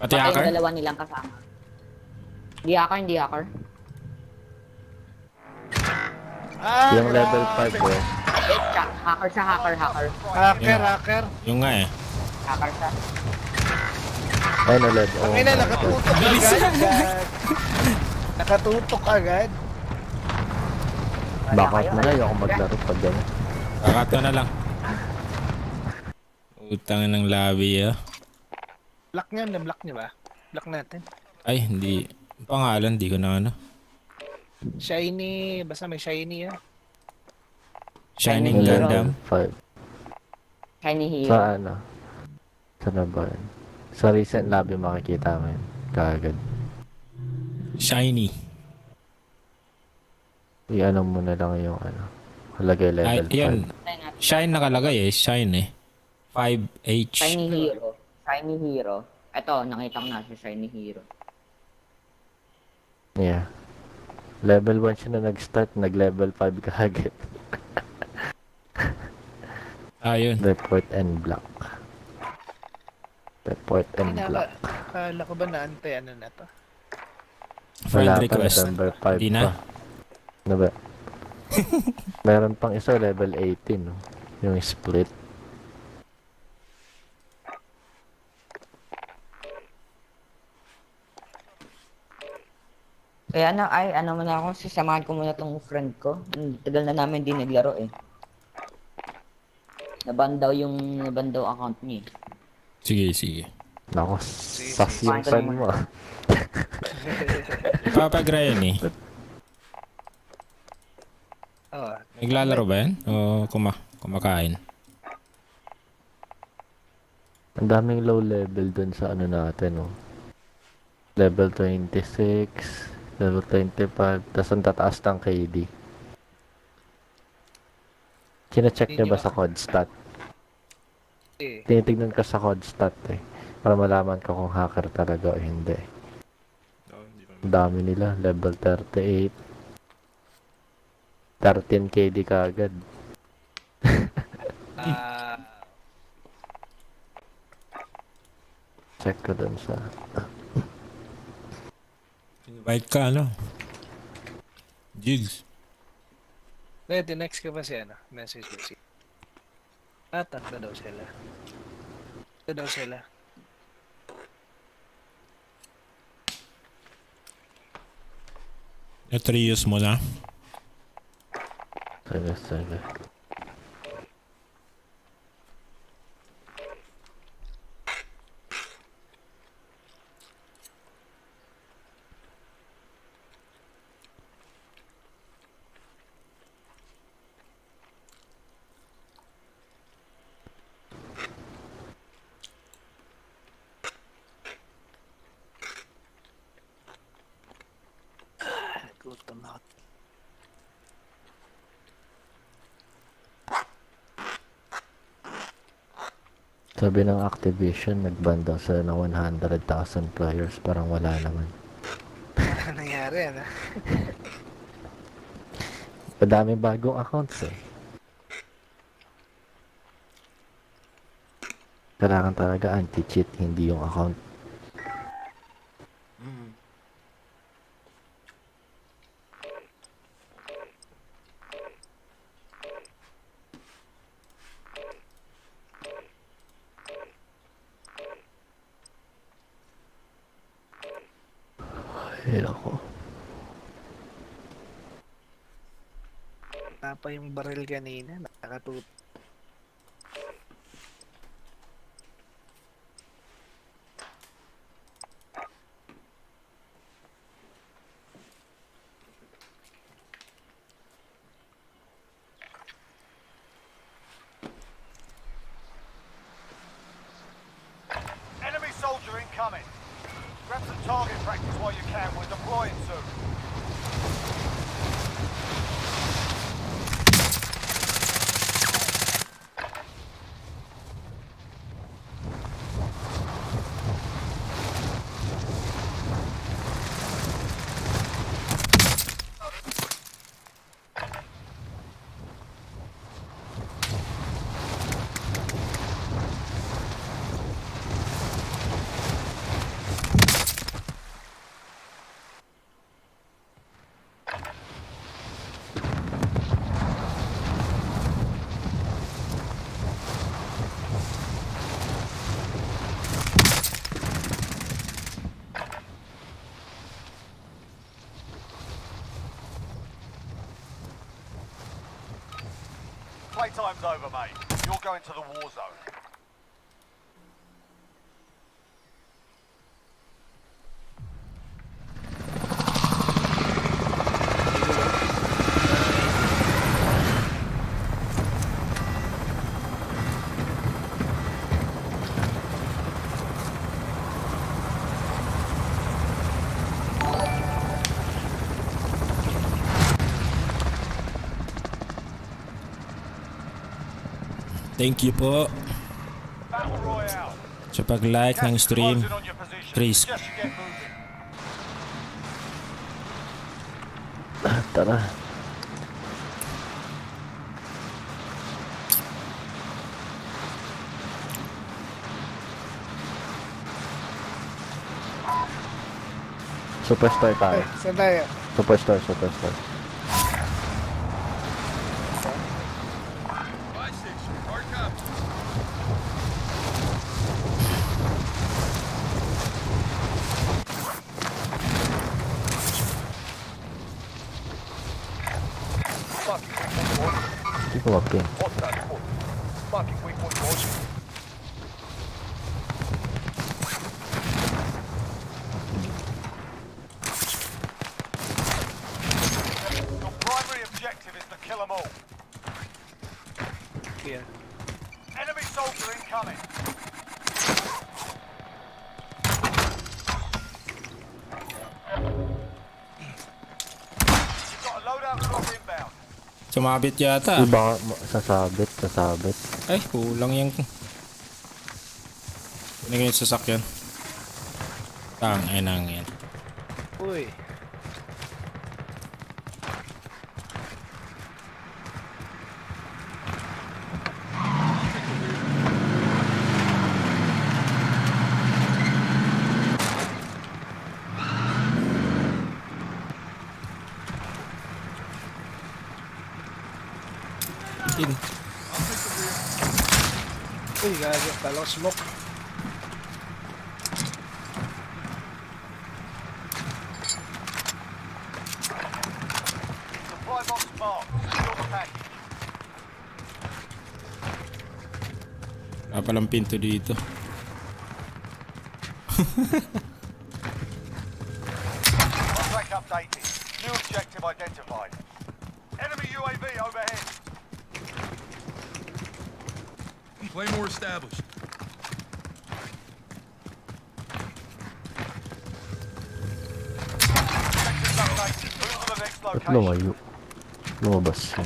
Pati Patay hacker? yung dalawa nilang kasama. Hindi hacker, hindi hacker. Ah, Yung level 5 bro. Hacker siya, hacker, hacker. Hacker, hacker. Yung nga eh. Hacker siya. Ay, na-led. Oh, Ang ina, nakatutok agad. Nakatutok agad. Backup mo na, ayoko maglaro pag gano'n. Kakat ka na lang. Utang ng labi ah. Block niya, na-block niya ba? Block natin. Ay, hindi. Ang pangalan, di ko na ano. Shiny, basta may shiny ah. Shining Shining Gundam. 5. Shiny hero. Sa ano? Sa na ba yun? Sa recent lobby makikita mo yun. Kaagad. Shiny. I-ano mo na lang yung ano. Halagay Ay, level 5. yun. Shine nakalagay eh. Shine eh. 5H. Shiny hero. Shiny hero. Ito, nakita ko na si shiny hero. Yeah. Level 1 siya na nag-start, nag-level 5 kaagad. Ayun. Report and block. Report and block. Akala ko ba naantay ano na to? Friend Wala pa, request. November 5 Di na. pa. Ano ba? Meron pang isa, level 18, no? Yung split. Kaya na, ay, ano mo na ako, sisamahan ko muna tong friend ko. Tagal na namin din naglaro eh. Nabandaw account niya eh. Sige, sige. Nako, sas yung friend mo. Papagrayan eh. Oh, Naglalaro ba yan? O kumakain? Ang daming low level dun sa ano natin, no? Level 26, level 25, tas ang tataas ng KD. Kina-check niya ba sa CODStat? eh. Tinitignan ka sa CODStat eh. Para malaman ka kung hacker talaga o hindi. Ang dami nila, level 38. 13 KD kaagad. Check ko dun sa... Invite ka ano? Jigs. Next ka ba si ano? Message mo si... tatlo daw sila. Ito daw sila. Atrius mo na. Sige. Gutom na ako. Sabi ng Activision, nag-ban daw sila ng 100,000 players. Parang wala naman. Ano nangyari, ano? Madami bagong accounts eh. Kailangan talaga anti-cheat, hindi yung account. Ay, ako. Pa yung baril kanina, nakatut. Enemy soldier incoming. Grab some target practice while you can. We're deploying soon. Playtime's over, mate. You're going to the war zone. Thank you po Battle Royale. sa pag-like ng stream. Closing on your position. Chris. Suggest you get moving. Tara. Superstar tayo. Saan tayo? Superstar. Hindi ko mapin. Fucking weak point boys. Your primary objective is to kill them all. Yeah. Enemy soldier incoming. You've got a loadout drop inbound. Sumabit yata. Iba sasabit. Ay, kulang yung... Ano yung sasakyan? Tangin yan. Uy. Uy, gago. Kala ko smoke. palang pinto dito. Contract updated. New objective identified. Enemy UAV overhead. Claymore established. Objectives updated. Move to the next Ba't location. lumayo? Lumabas siya.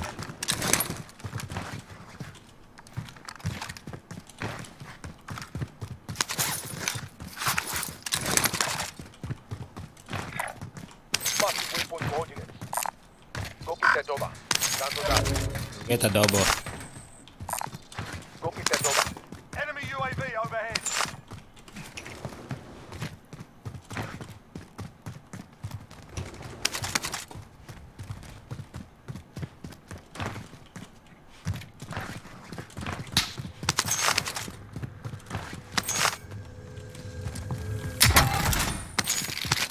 Get adobo. Enemy UAV overhead.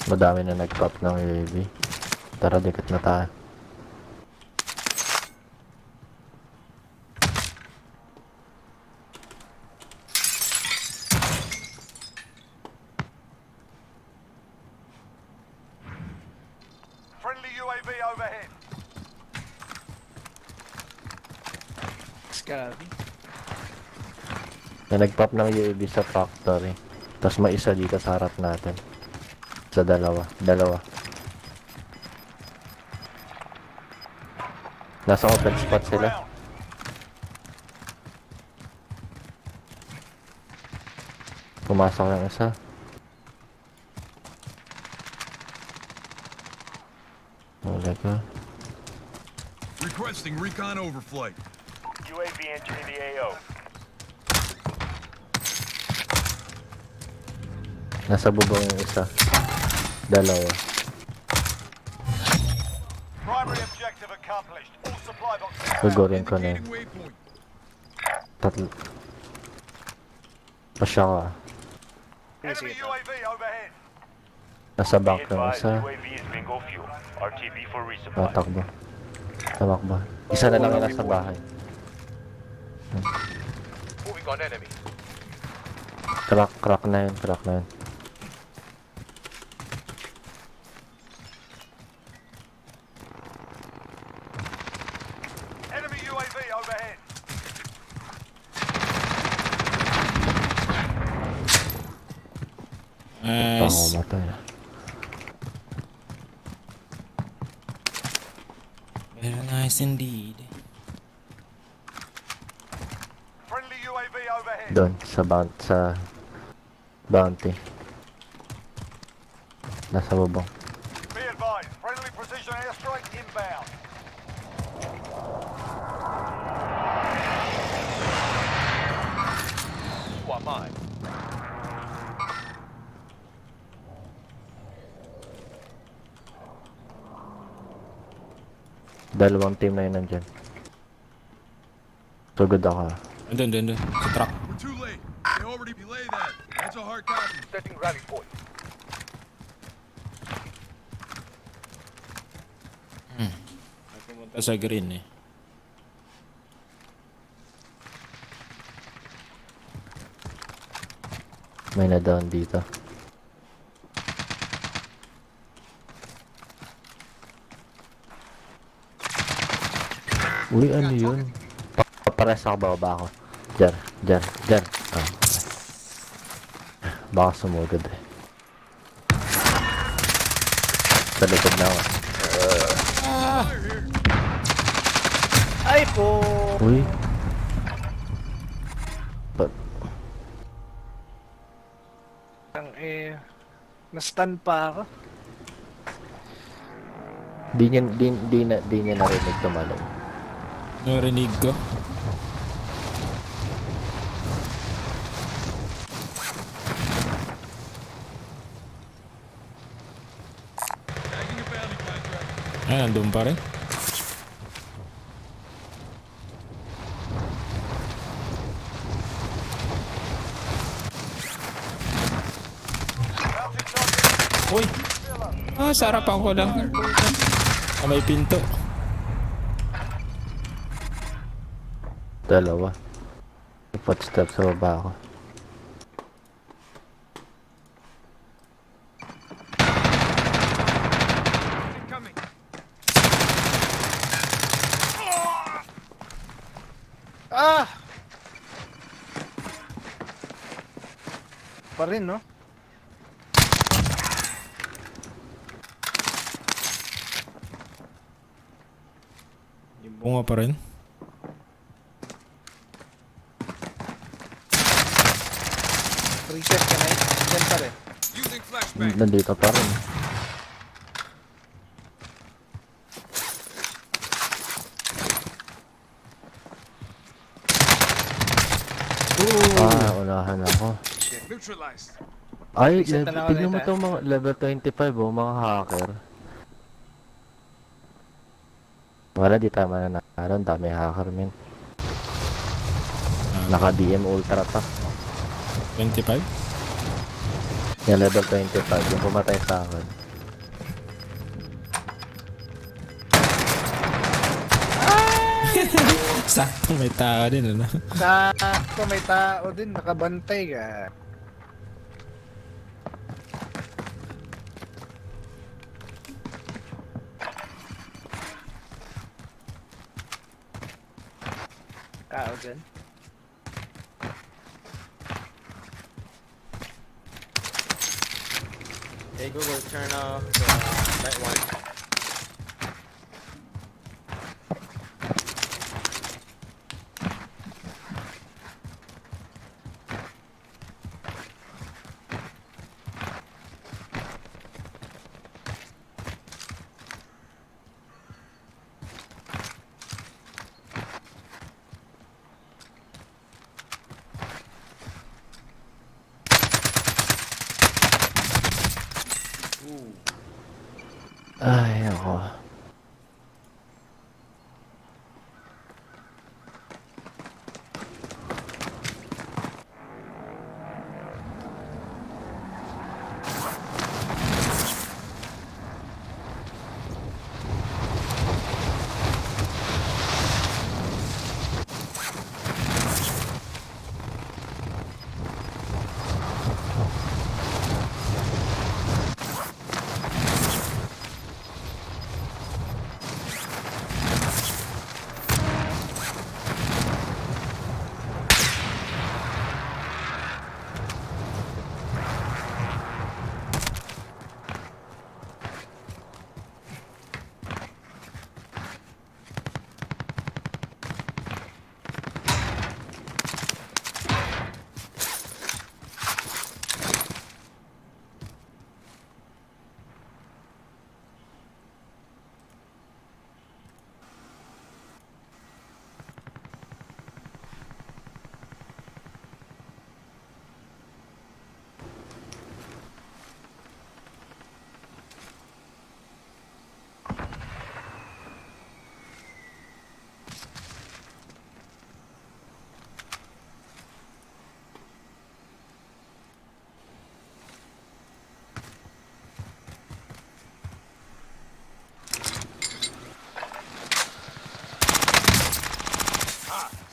Madami na nag-pop ng UAV. Tara, dikit na tayo. Friendly UAV overhead. Scary. May nag-pop ng UAV sa factory. Tapos may isa dito sa harap natin. Sa dalawa. Nasa open spot sila. Ground. Pumasok yung isa. Wala ka. Requesting recon overflight. UAV entering the AO. Nasa bubong yung isa. Dalawa. Primary objective accomplished. All supply boxes. Gugurin ko na yun. Indicating waypoint. Tatlo. Pasya ka. Enemy UAV overhead. Nasa back ng isa. is bingo fuel. RTB for Tatakbo. Tamakbo. Isa na lang yung nasa bahay. Moving on enemy. Crack na yun. Enemy UAV overhead. Nice. Matay na. Very nice indeed. Friendly UAV overhead. Doon, sa bounty. Nasa bubong. Be advised. Friendly precision airstrike inbound. What mine? Dalawang team na yun nandyan. So good ako. Doon. Sa truck. We're too late. They already belay that. That's a hard copy. Setting rally point. Pumunta sa green eh. May na-down dito. Uy, ano yun? Papares ako, bababa ako. Diyan. Ah. Baka sumugod eh. Sa likod na ako. Ay po! Uy. But, Na-stun pa ako. di niya narinig tumalon. Narinig ko. Tagging a bounty contract. Ay, nandun pa rin. Mounting target. Uy! Sa harapan ko lang. May pinto. Dalawa. footsteps sa baba ako. Incoming. Ah! Pa rin, no? Bunga pa rin. Reset ka na eh. Diyan pa rin. Using flashbang. Nandito pa rin. Unahan ako. Neutralized. Ay, Reset na lang tignan mo ulit, to mga level 25 oh, mga hacker. Wala, di tayo mananalo. Ang dami hacker, men. Naka DM Ultra pa. 25? Yung level 25, yung pumatay sa akin. Sakto may tao din, ano? Sakto may tao din, nakabantay ka. Tao dyan. Hey Google, turn off the night one. Ay, ako.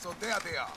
So there they are.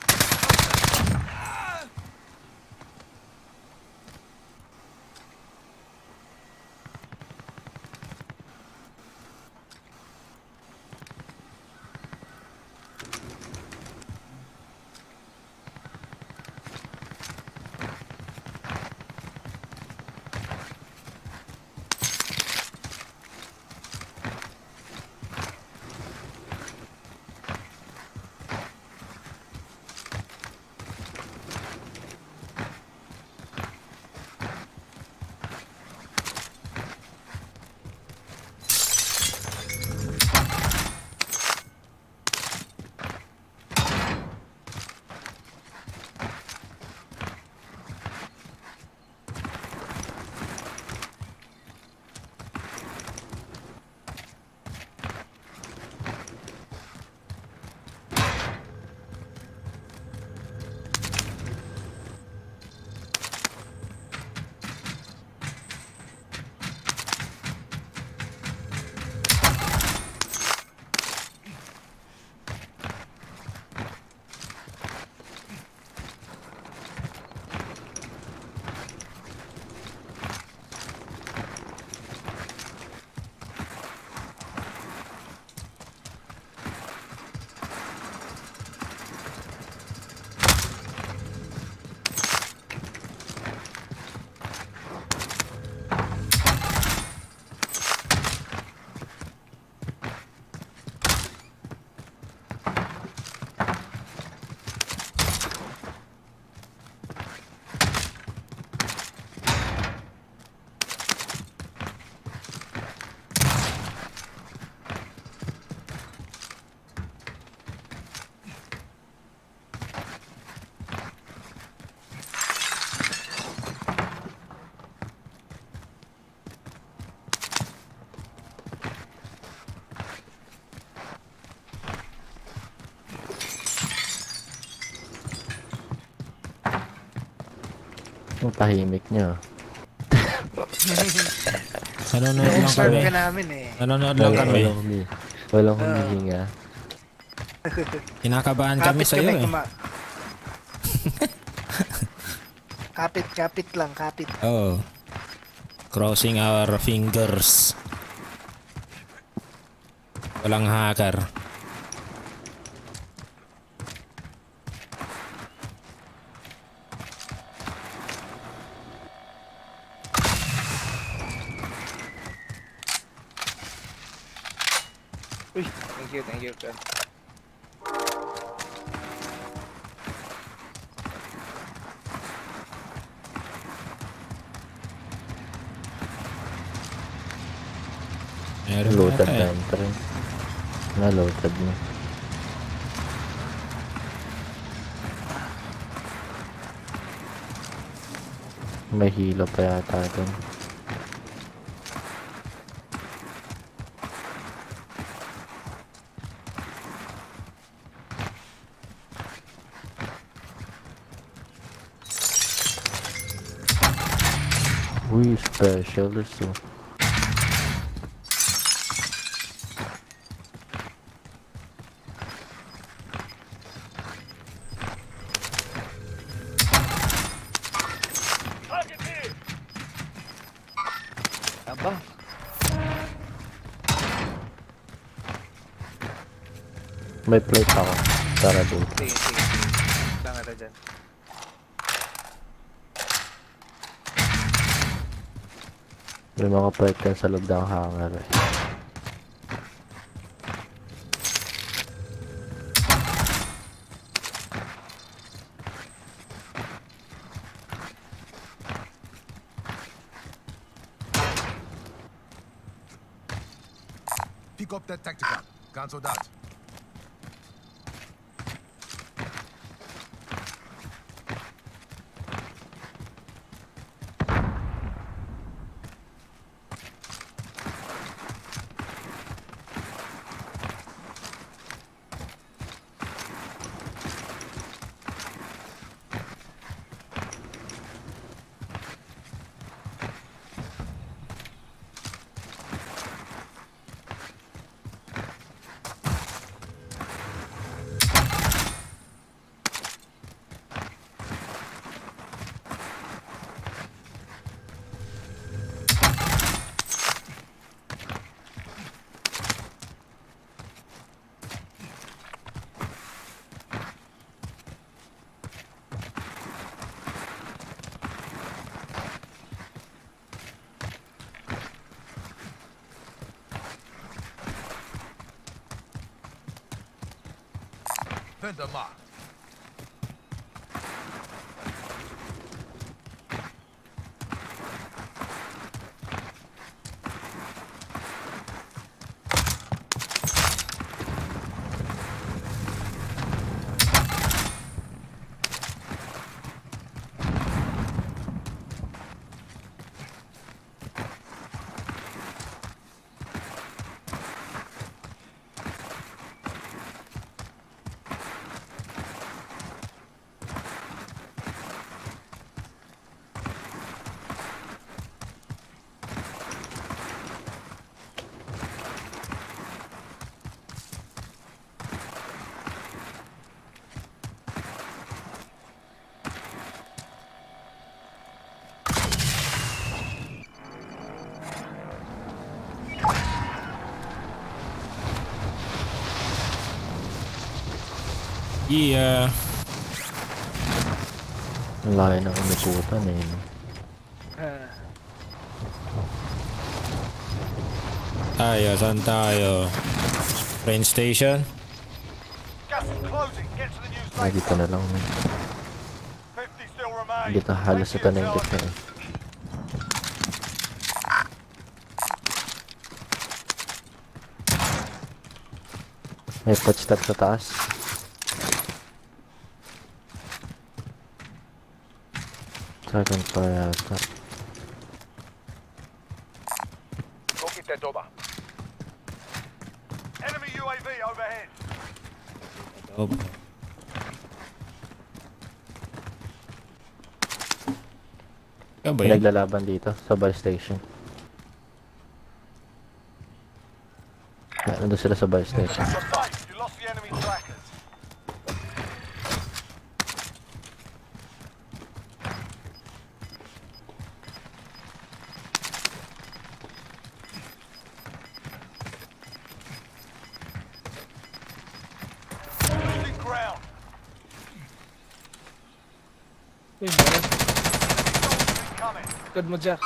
Ang tahimik niya. Nanonood lang Na-observe kami. ka namin eh. Nanonood lang kami. Walang humihinga. Kinakabahan kami Kapit sa'yo eh. Kapit lang, kapit. Oh. Crossing our fingers. Walang hacker. Uy, thank you, friend. Meron Loaded ata na eh. yung train. Na-loaded na. May hilo pa yata dun. Uy, specialist oh. Aba. May plate ako. Tara dito. Sige. Lang ata dyan. May mga plate yan sa loob ng hangar eh. Pick up that tactical. Cancel that. Vendor marked. Yeah. Ang layo ng umikutan eh. No? Tayo, saan tayo? Train station? Gas is closing. Get to the new Ay, safe dito na lang. 50 still remain. Dito halos ito na yung gitna eh. May footstep sa taas. Second floor yata. Go get that over. Enemy UAV overhead. Ano ba yan? Naglalaban dito sa buy station. Nandun sila sa buy station. You're safe. You lost the enemy trackers. Losing ground. Incoming. Good mo, Jack.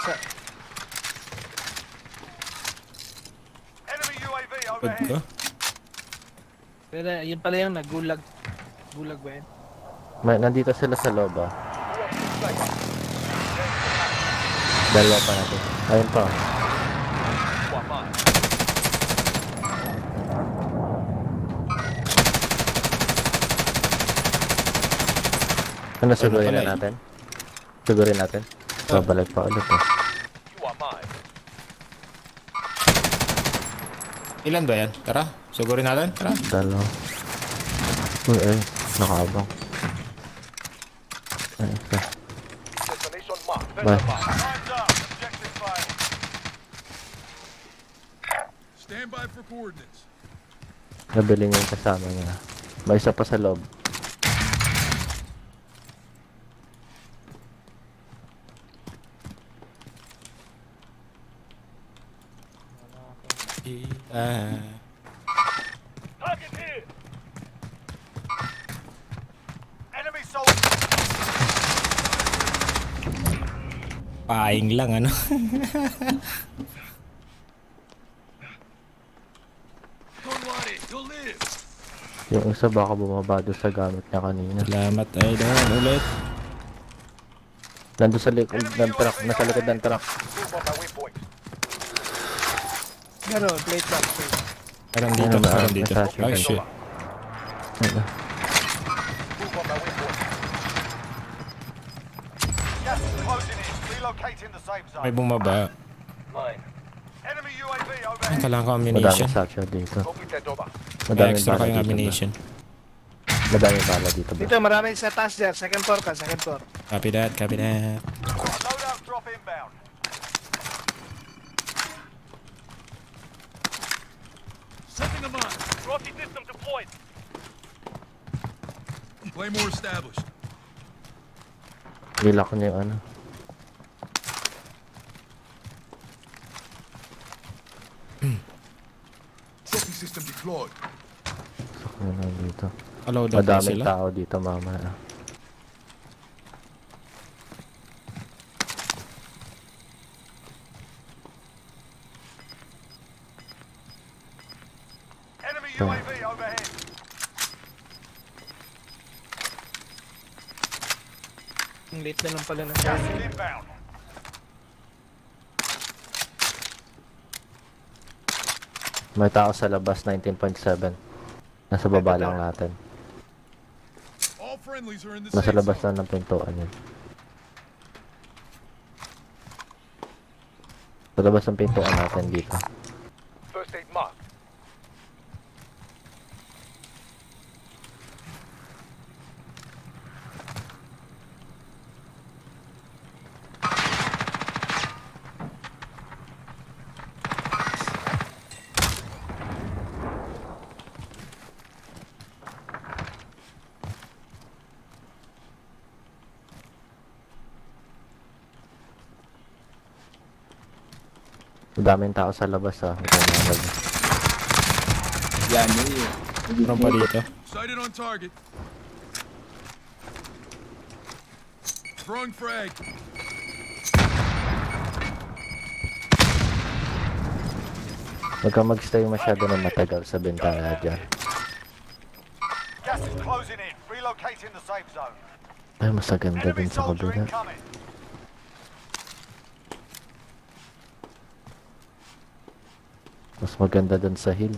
Enemy UAV Good overhead. ka? Pero yun pala yung nagulag. Gulag ba yun? Nandito sila sa loob ah. Dalawa pa natin. Ayun pa. Ano, sigurin na natin? Sigurin natin? Babalik pa ulit eh. Ilan ba yan? Tara, sugurin natin. Tara. Dalawa. Uy, nakaabang. Ay, isa. Bye. Time's up. Objective failed. Stand by for coordinates. Nabili niya yung kasama niya. May isa pa sa loob. Target here. Enemy soldier. Paing lang, ano? Don't worry, you'll live. Yung isa baka bumaba doon sa gamit niya kanina. Salamat, idol. Ulit. Nandun sa likod ng truck. Nasa likod ng truck. Pero, plate back. Parang dito, Ano ba? parang dito. Nasa akin. Ay, shit. Ano? Gas is closing in. Relocating the safe May zone. bumaba. Enemy UAV Ay, overhead. kailangan ko Madaming ammunition. satchel dito. May Madaming extra bala kayong dito. ammunition. Madaming bala dito ba? Dito, maraming sa taas dyan. Second floor ka, second floor. Copy that, copy that. Loadout drop inbound. Setting them on. Rocky system deployed. Claymore established. Nilak niya yung ano. Trophy system deployed. Ano na dito. Hello, daw ba Madaming sila? tao dito mamaya. Enemy UAV overhead. Ang late na lang pala na. Gas is inbound. May tao sa labas, 19.7. Nasa baba lang natin. All friendlies are in the Nasa safe labas zone. lang ng pintuan yun. Sa labas ng pintuan natin dito. First aid mark. Madaming tao sa labas ah. Meron pa dito. Sighted on target. Throwing frag. Huwag ka mag-stay masyado na matagal sa bintana dyan. Gas is closing in. Relocating the safe zone. Ay, mas maganda Enemy din sa soldier kabila. incoming. Mas maganda dun sa hill.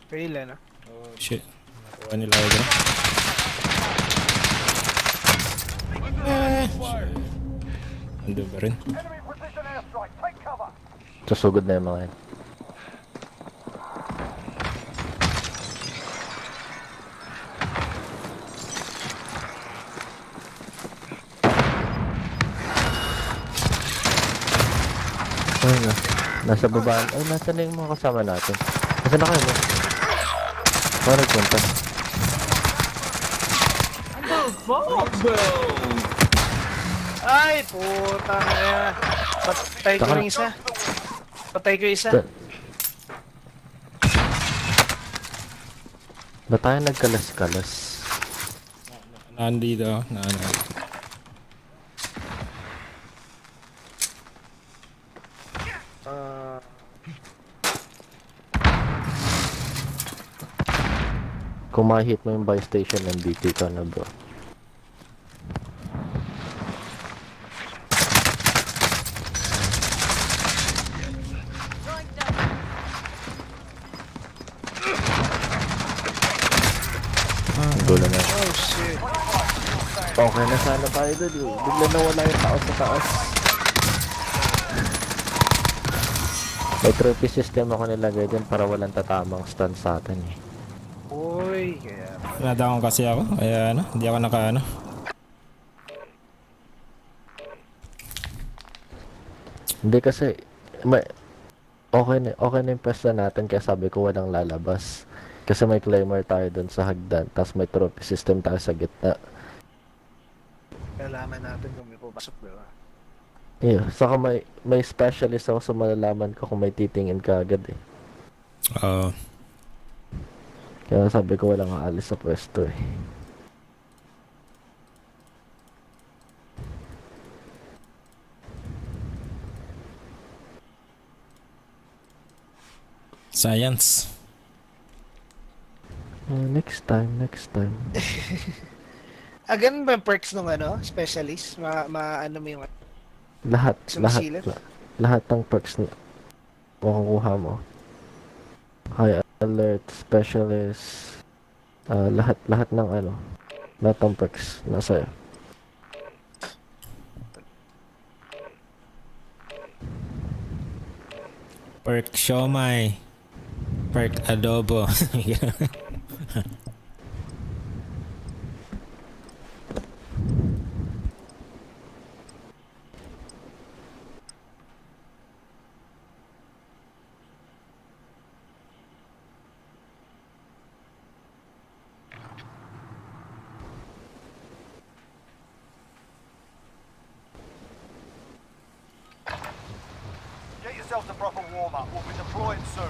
Fail, ano? Shit. Nakuha nila ako dyan. Andun ba rin? Enemy precision airstrike. Take cover. Susugod na yung mga yan. Ay na. Nasa babaan. Ay, nasa na yung mga kasama natin. Nasa na kayo, no? Para nagpunta. Ay, putang ina. Patay ko yung isa. Patay ko yung isa. Ba tayo nagkalas-kalas? Nandito. Kung ma-hit mo yung buy station, MVP ka na, bro. Gulo na. Oh shit. Okay na sana tayo doon. Bigla nawala yung tao sa taas. May trophy system ako nilagay dyan para walang tatamang stun sa atin eh. Uy, kaya... Nadaon kasi ako. Kaya ano, hindi ako nakaano. Hindi kasi okay na yung pwesto natin kaya sabi ko walang lalabas. Kasi may claimer tayo dun sa hagdan, tapos may trophy system tayo sa gitna. Kailangan natin kung may pupasok, diba? Yeah, saka may specialist ako sa malalaman ko kung may titingin ka agad eh. Oo. Kaya sabi ko walang aalis sa pwesto eh. Science. Next time. Ganun ba yung perks nung ano, specialist? Ano mo yung... Lahat Sumisilip? lahat ng perks na makukuha mo. High alert, specialist, lahat ng ano, lahat ng perks nasa iyo. Perk siomai. Perk adobo. Get yourselves a proper warm-up. We'll be deploying soon.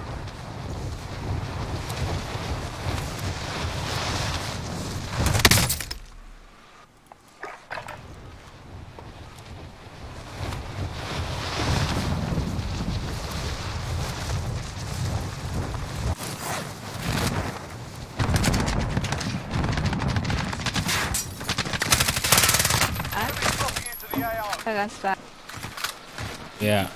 Enemies dropping into the AO. Yeah.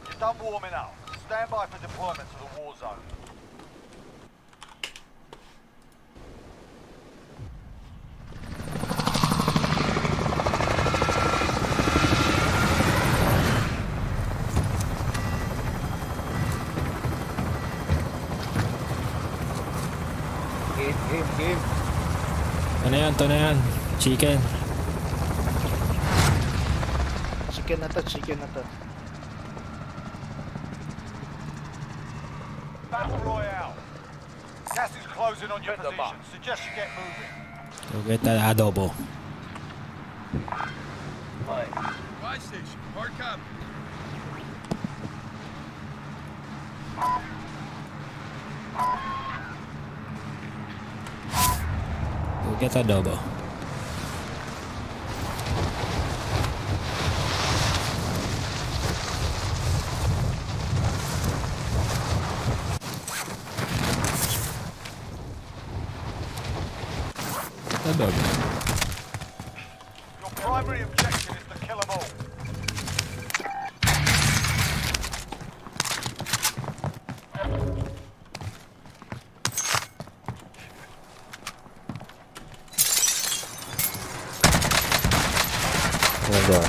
You're done warming up. Stand by for deployment to the war zone. Game. Ito na yan. Chicken. Chicken na to. Battle Royale. Gas is closing on your position. Suggest you get moving. So get that adobo. Buy station. Hard copy. So get adobo. Adobo. Your primary objective is to kill them all. Nagawa.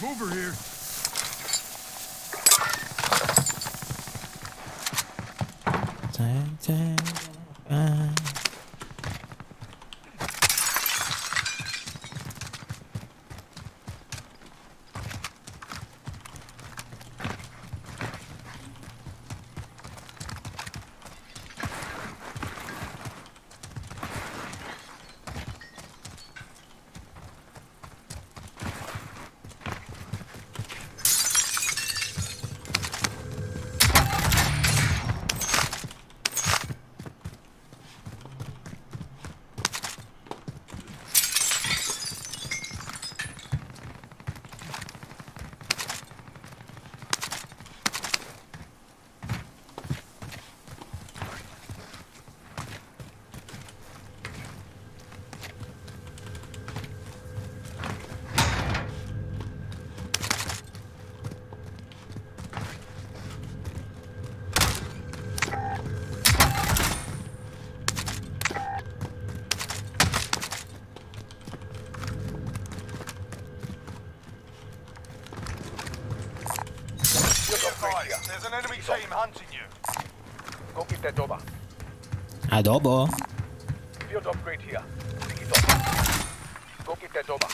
Mover here. There's an enemy team hunting you. Go get that over. Adobo. Field upgrade here. Pick it up. Go get that over.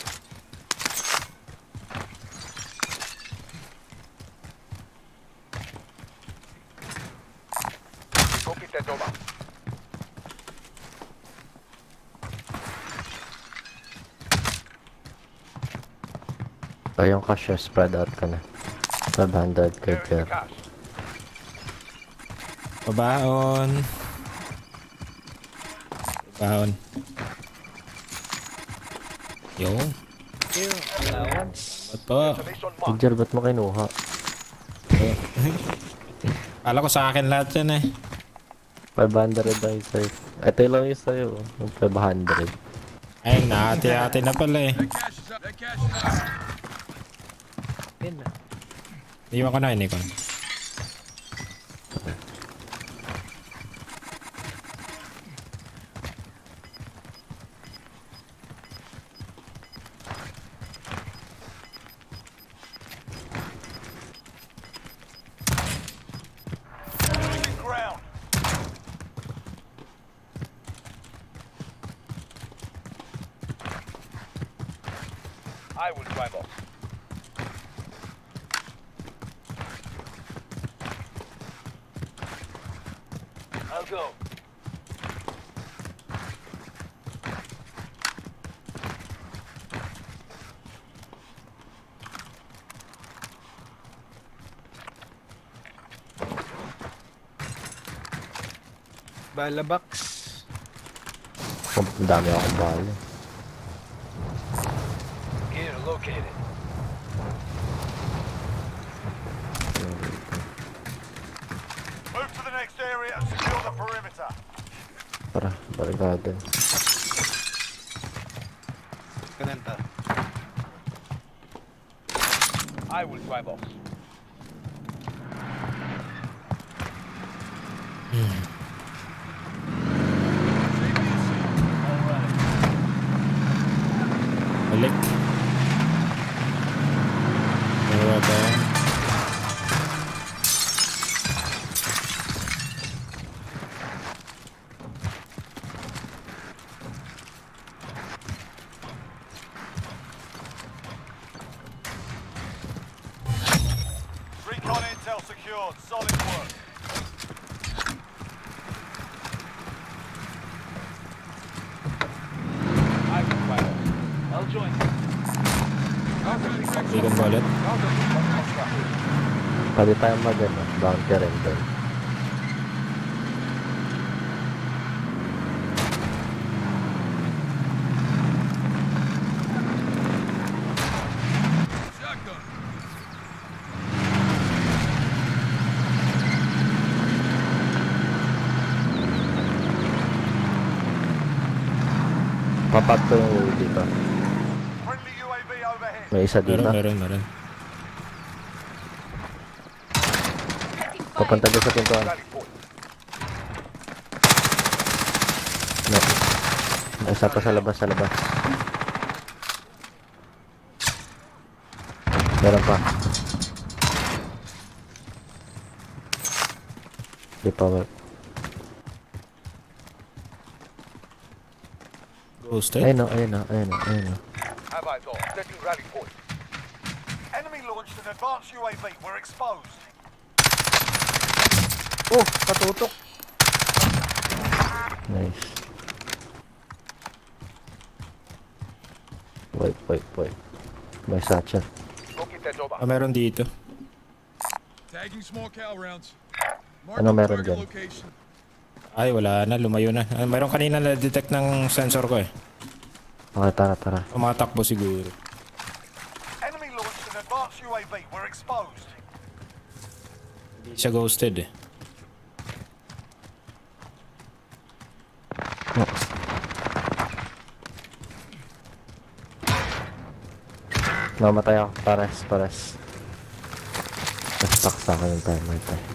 Go get that over. Ayun ka siya, spread out ka na. 500 kay Here's the Jeff. cash. Babaon. Baon. Yo. Ba't po? Destination Si marked. Jer, ba't mo kinuha? Kala ko sa akin lahat yan eh. 500 ay sa'yo. Ito lang yung sa'yo. Yung 500. Ay, nahati-hati na pala eh. That cash is up. That cash is up. Yun na. Iwan ko na yun, Nikon. Losing ground. I will drive off. I'll go. Balabox. Ang dami akong bala. Gear located. Move to the next area and secure the perimeter. Tara, barikada. Ganun to. I will drive off. Balik. Dalawa ba yan? Recon intel secured. Solid work. I will drive off. I'll join you. Bacon wallet. Pwede tayo mag-ano, bounty rin doon. Shotgun. Papat ko yung ulo dito. Friendly UAV overhead. May isa dito. Meron. Papunta doon sa pintuan. No. Isa pa sa labas, Meron pa. Di pa work. Ghosted? Ayun o. Have I thought? Setting rally point. Enemy launched an advanced UAV. We're exposed. Oh, katutok. Nice. Wait. May satchel. Meron dito. Tagging small cal rounds. Ano meron dyan? Ay, wala na. Lumayo na. Meron kanina na-detect ng sensor ko eh. Okay, tara. Tumatakbo siguro. Enemy launched an advanced UAV. We're exposed. Hindi siya ghosted eh. Namatay ako. Pares. Stuck sa akin yung timer tayo.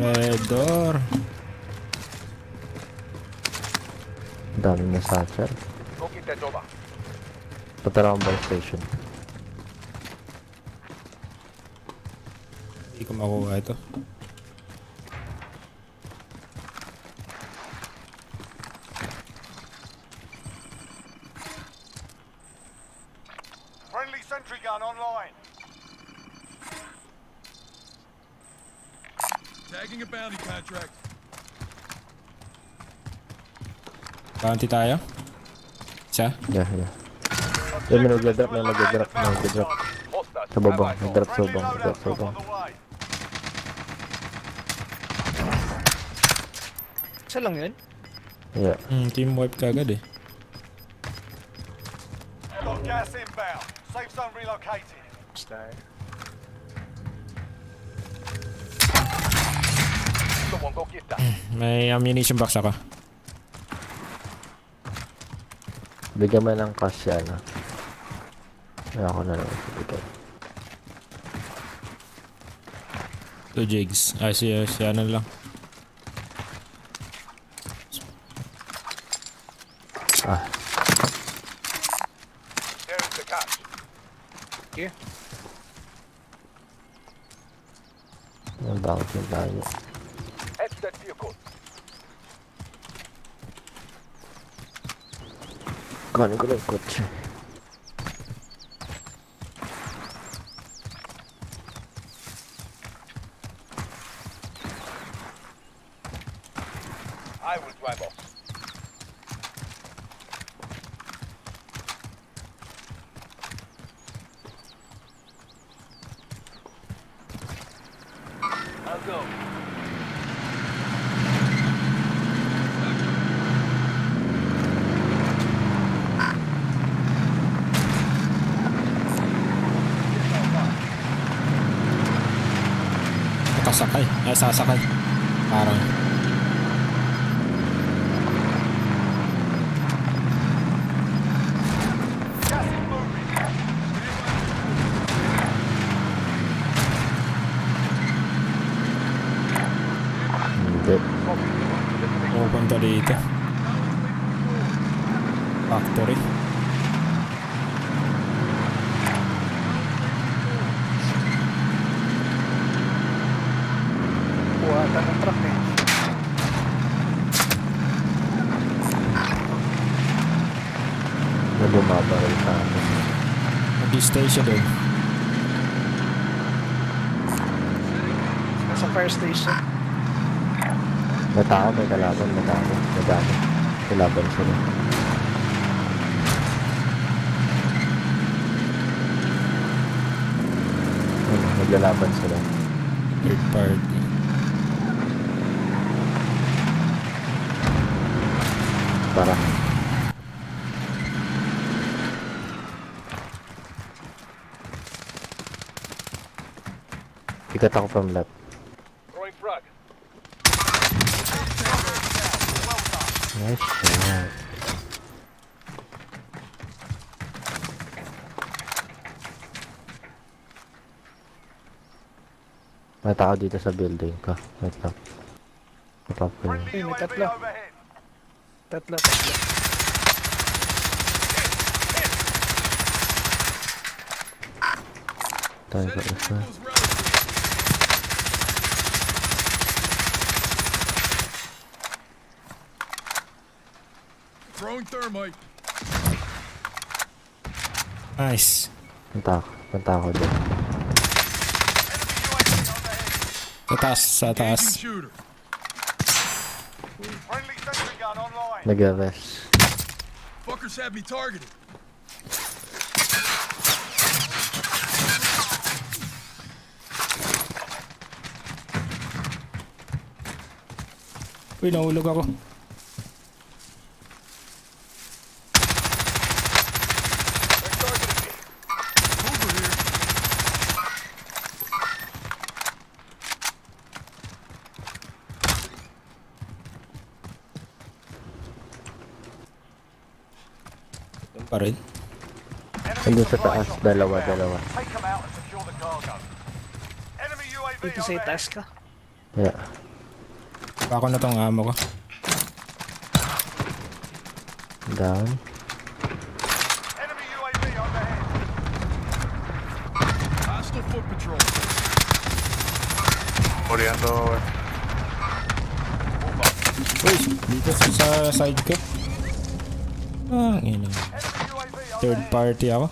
Red door. Dami na satchel. Punta lang ang buy station. Hindi ko makuha ito. Friendly sentry gun online. Tagging a bounty contract. Bounty tayo? Isa? Yeah. Yun, may nag-drop. Sa baba. Nag-drop sa baba. Isa lang yun? Yeah. Team wipe kagad eh. Got gas inbound. Safe zone relocated. Star. May ammunition box ako. Bigyan mo ng cash yan. Ay, ako na lang. Bigyan. 2 jigs. Ay, si ano lang. There is the cash. Here. Ang bakit yung tayo. Head to that vehicle. Kanin ko lang yung kotse. I will drive off. I'll go. Nakasakay. Ay, sasakay. Parang. Gas is moving. Hindi. Pupunta dito. Factory. Buhatan ng truck eh. Na bumabaril sa akin. Mag-station doon. Nasa fire station. May tao, may kalaban, madami. Kalaban sila. Naglalaban sila. Third party. Tara. Ikat ako from left. Throwing frag. Nice shot. May tao dito sa building ko. Wait lang. Matap ko yun. May UAV tatlo. overhead. Tatlo. Tayo ko isa. Throwing thermite. Nice. Punta ako dun. Sa taas. Shooter. Friendly sentry gun online. Nag-rest. Fuckers have me targeted. Uy, nahulog ako. Doon pa rin. Nandun sa taas. Dalawa. Take them out and secure the cargo. Enemy UAV Dito sa overhead. itaas ka. Yeah. Bako na tong amo ko. Down. Enemy UAV overhead. Hostile foot patrol. Uy, dito sa side ko. Ah, ina. Enemy UAV Third overhead. party ako.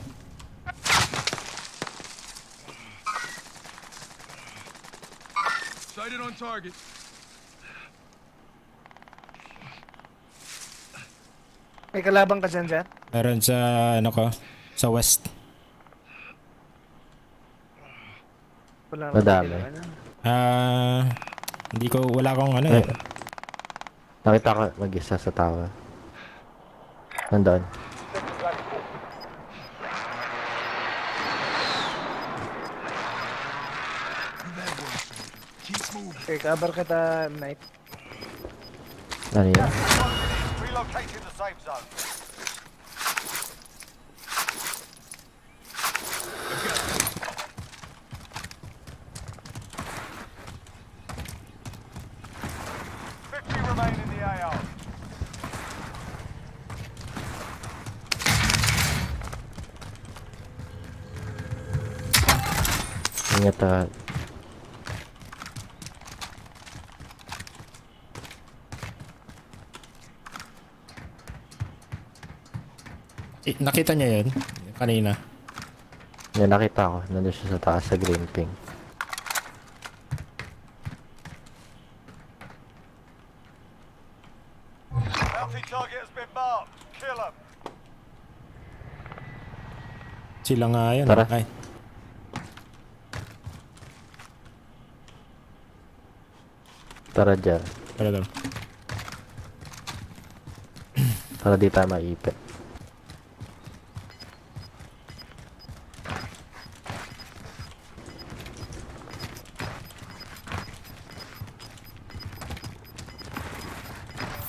Sighted on target. May kalabang ka dyan. Meron sa ano ko, sa west. Wala Madami. Hindi ko, wala akong ano Ay. eh. Nakita ko mag-isa sa tower. Nandun. Okay, cover kita, Knight. Ano yun? Relocating the safe zone. Remain in the AR. Ingat Nakita niya yun kanina. Yan, nakita ko. Nandun siya sa taas sa green ping. Bounty target has been marked. Kill him. Sila nga yun. Tara. Ay, Tara dyan. tara daw. Para di tayo maipit.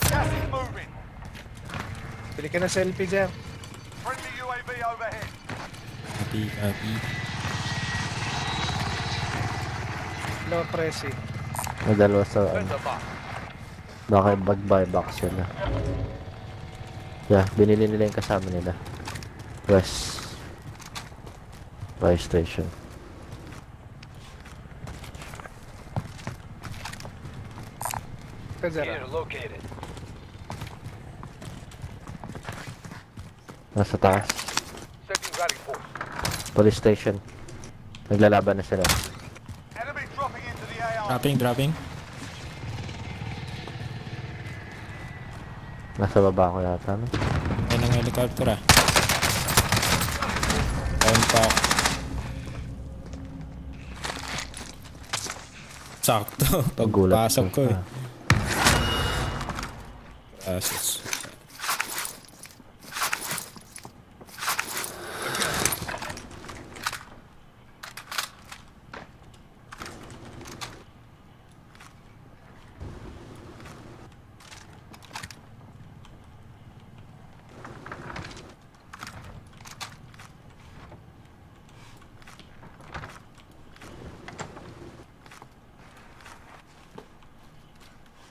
Gas is moving. Bili ka na selfie dyan. Friendly UAV overhead. Copy. Low pressing. May dalawa sa baka mag-buyback sila. Yeah, binili nila yung kasama nila. West Buy Station. Kajara. located. Nasa taas. Setting rally force. Police Station. Naglalaban na sila. Enemy dropping into the AR. Dropping. Nasa baba ko yata, no? Ay, ng helicopter ah. Ayun pa. Sakto. Nagulat Pagpasok ko eh. Ah. Process.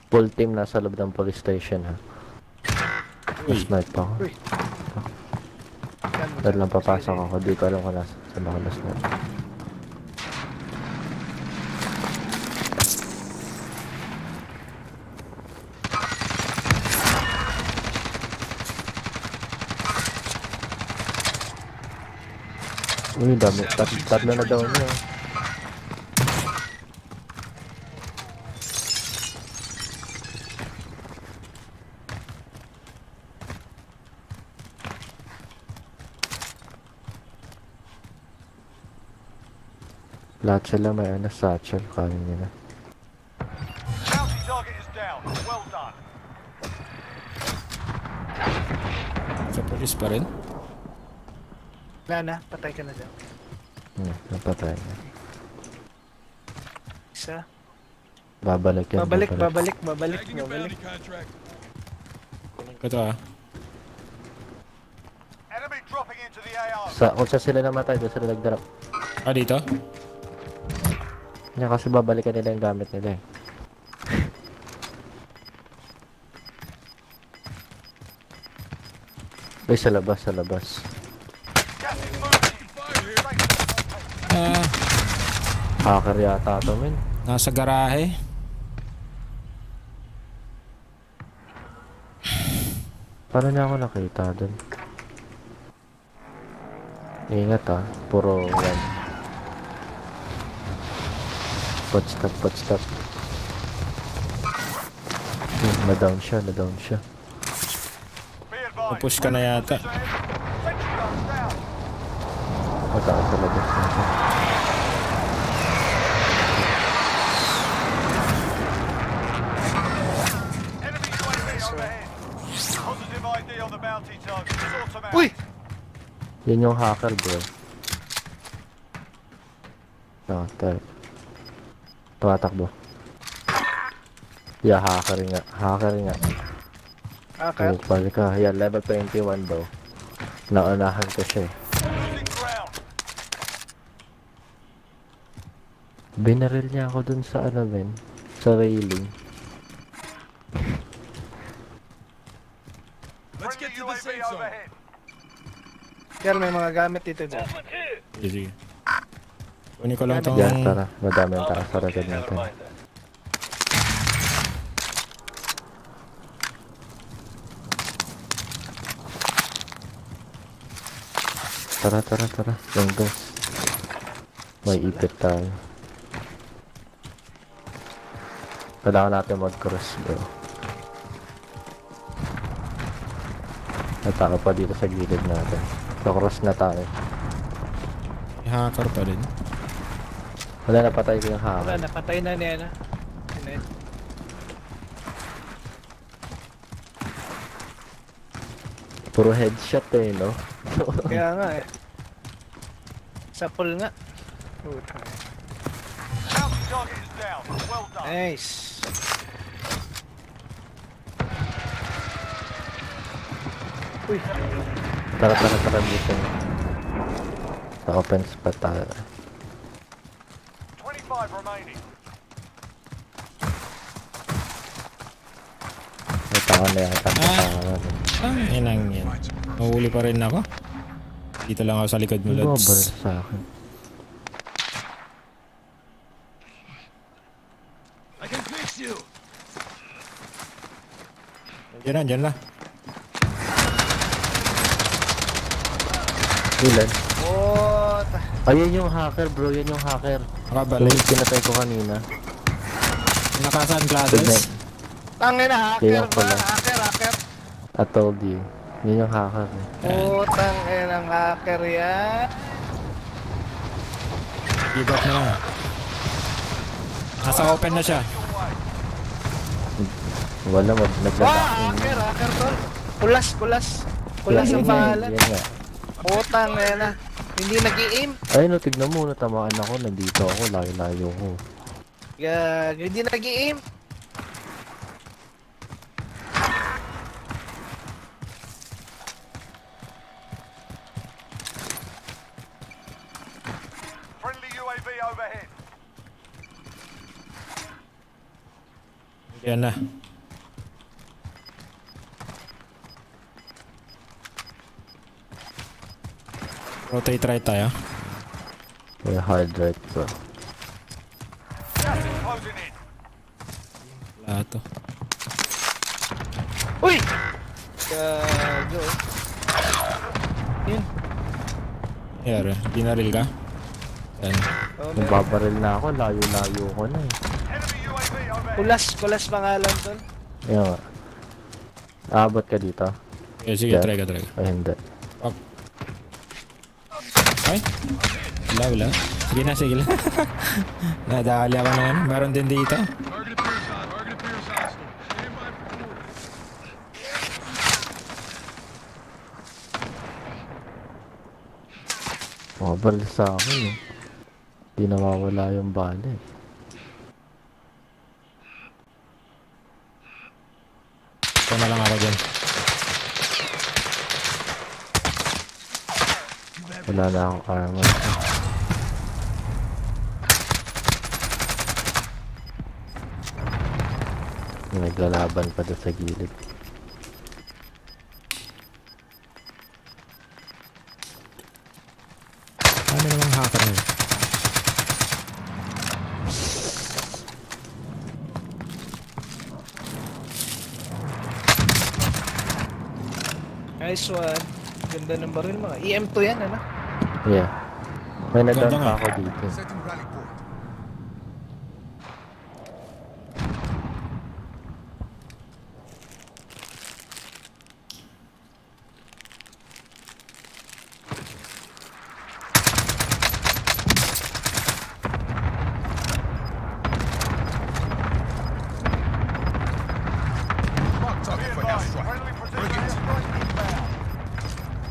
Full team nasa loob ng police station ha. Snipe ako. Uy. Yan, Dahil lang papasok ako. Di ko alam kung nasa sa mga snipe. Uy, dami. Tatlo na daw niya. Lahat sila may satchel. Kaya nila. Bounty target is down. Well done. Sa police pa rin. Wala na, patay ka na daw. Napatay na. Isa. Babalik yan. Babalik. Ko to ah. Enemy dropping into the AO. Kung saan sila namatay, doon sila nag-drop. Ah, dito? Yan kasi babalikan nila yung gamit nila eh. Ay, sa labas. Gas is moving. Ah, Hacker yata ito, men. nasa garahe. Paano niya ako nakita dun? Ingat ah, puro one. Footstep. Na-down siya. Be advised. Push ka na yata. Sentry guns down. Mataas sa labas na siya. Enemy UAV overhead. Positive ID on the bounty target. Sort them out. Uy! Yun yung hacker, bro. Tayo. Tumatakbo. Yeah, hacker nga. Okay. Balik ka. Yeah, level 21 daw. Naunahan ko siya eh. Losing ground. Binaril niya ako dun sa ano, men. Sa railing. Friendly UAV overhead. Pero may mga gamit dito dyan. Sige. Kunin ko lang tong... Yan, tara. Madami ang taas sa record natin. Tara. Yung gas. May ipit tayo. Kailangan natin mag-cross, bro. Nataka pa dito sa gilid natin. So, cross na tayo. May hacker pa rin. Wala, napatay ko yung hacker. Wala, napatay na niya na. Puro headshot eh, no? Kaya nga eh. Sa pool nga. Puta. Bounty target is down. Well done. Nice. Uy. Tara dito. Sa open spot tayo. 25 remaining. May tao na yata. Inang yan. Mahuli pa rin ako. Dito lang ako sa likod mo, Ano ba Lods. sa akin? I can fix you. Diyan na. Ilan? Puta. Ayun yung hacker, bro. Yan yung hacker. Nakabalik. Yung pinatay ko kanina. Naka-sunglasses. Tangina, hacker Kaya ba? pala. Hacker. I told you. Yun yung hacker. Putang inang hacker yan. Give up na lang. Nasa open na siya. Wala, naglalaki. Hacker tol. Kulas ang pangalan. Yan nga. Putang ina. Hindi nag-i-aim. Ay, no, tignan mo. Natamaan ako. Nandito ako. Layo-layo ko. Hindi nag-i-aim. Friendly UAV overhead. Yan na. Rotate right tayo. May hard right bro. Gas is closing in. Wala to. Uy! Gago. Yun. Here, binaril ka? Yan. Oh, Nagbabaril na ako, layo-layo ko na eh. Enemy UAV overhead. Kulas pangalan tol. Yan nga. Aabot ka dito? Okay, sige, Yeah. try ka. Ay hindi. Ay? Wala. Sige lang. Nadali ako naman. Meron din dito. Mabaril sa akin eh. Di nawawala yung bala eh. Ito na lang ako dyan. Wala na akong armor. May naglalaban pa doon sa gilid. Ano namang hacker na yun? Nice one. Ganda ng baril mga. EM2 yan, ano? Yeah. May Ganda nadaan nga. pa ako dito. Setting rally point. Mark target for airstrike. Friendly precision Bring it. airstrike inbound.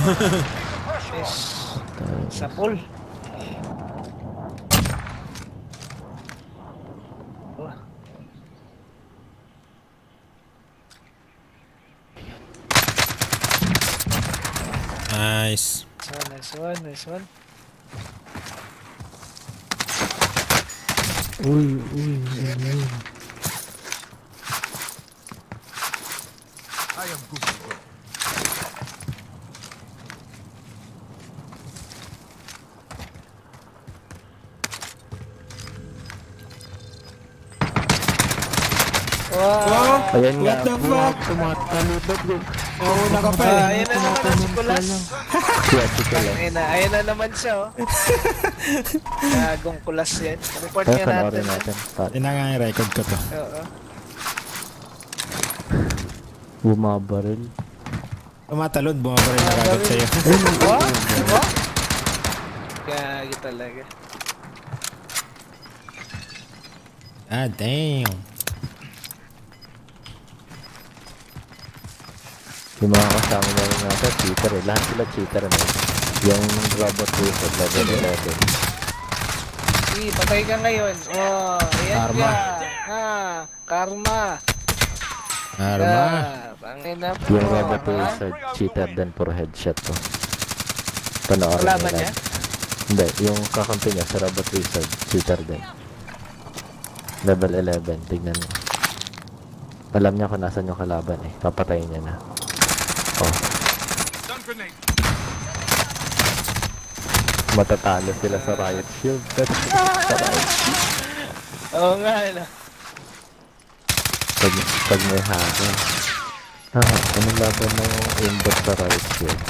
Keep the pressure on. Sa pool. Oh. Nice. Nice one. Uy. I am good to go. Wow! Ayan nga. What the fuck? Tumatalibot yung... Oo, naka pa eh. Ayan na naman ang kulas. Theatrical lang. Ayan na naman siya, oh. Gagong kulas yan. Report Kaya nga natin. panoorin natin. Yun na nga yung record ko to. Oo. Bumabaril. Tumatalon, bumabaril na kagad sa'yo. What? Diba? Gagi talaga. Ah, damn. Yung mga kasama na rin natin, cheater eh. Lahat sila cheater na. Yung robot wizard, level 11. Sige, patay ka ngayon. Oh, ayan Karma. ka. Ha, karma. Arma. Pangina po. Yung robot wizard, cheater din for headshot to. Panoorin Kalaban nila. niya? Hindi, yung kakampi niya sa robot wizard, cheater din. Level 11, tignan mo. Alam niya kung nasan yung kalaban eh. Papatayin niya na. Oh. Stun grenade. Matatalo sila sa riot shield. Sa riot shield. Oo nga, ano. Pag may hacker. Anong laban na yung aimbot sa riot shield?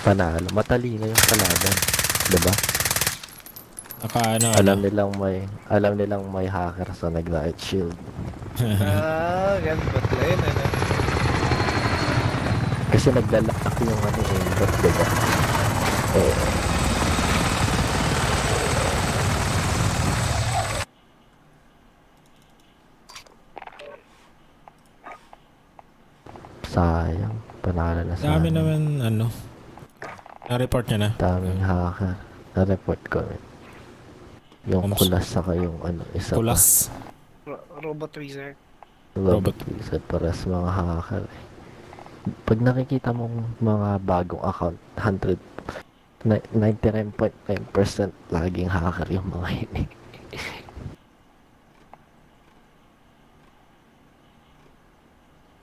Panalo. Matalino yung kalaban. Diba? Naka ano, Alam nilang may hacker sa nag-riot shield. Ganun ba pala yun, ano? Kasi naglalak yung aimbot, diba? Sayang. Panalo na sa dami naman, ano. Na-report niya na. daming hacker. Na-report ko rin. Yung Mas- kulas saka yung isa Kulas. Robot wizard. pa. Robot wizard. Pares mga hacker eh. pag nakikita mong mga bagong account, 99.9% laging hacker yung mga yun eh.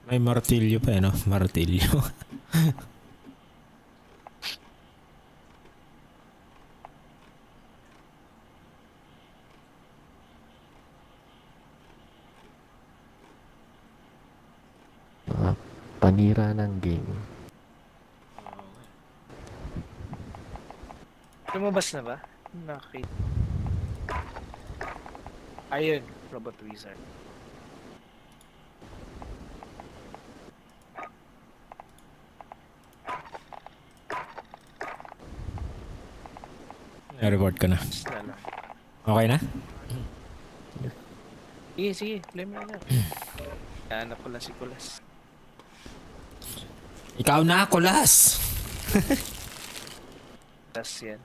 May martilyo pa eh, no? Martilyo. Mga panira ng game. Lumabas na ba? Nakita. Ayun, Robot Wizard. Na-report ko na. Basta lang. Okay na? Sige, sige. Play mo na. Hanap ko lang si Kulas. Ikaw na, Kulas! Tas yan.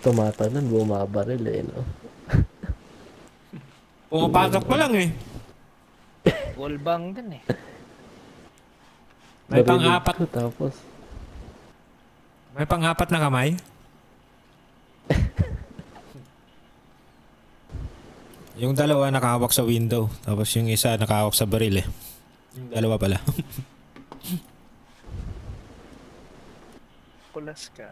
Tumatanan, bumabaril eh, no? Pumapasok pa lang eh. Wallbang din eh. May Narinig pang-apat. ko, tapos, May pang-apat na kamay. Yung dalawa nakahawak sa window. Tapos yung isa nakahawak sa baril eh. Yung dalawa pala. Kulas ka.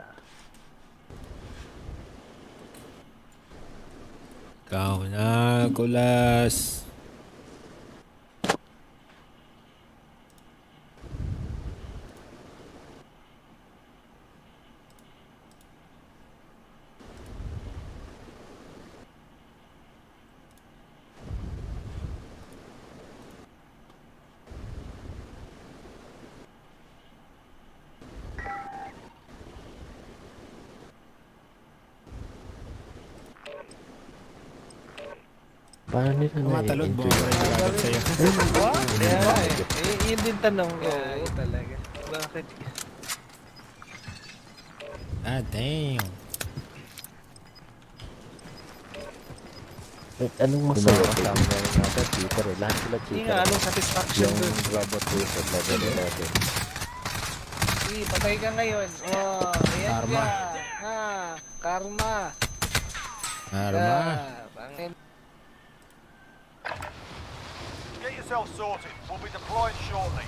Ikaw na, Kulas. paano nila Tumatalon, na-enjoy? bumabalik agad sa'yo. Yun din tanong ko. Talaga. Bakit? Ah, damn. Anong masaya sa amin na nasa cheater eh? Lahat sila Hindi cheater. nga, anong satisfaction Yung dun? Robot Wizard level 11. Sige, patay ka ngayon. Oh, ayan Karma. ka. Karma. Arma. Pangin. Get yourself sorted. We'll be deploying shortly.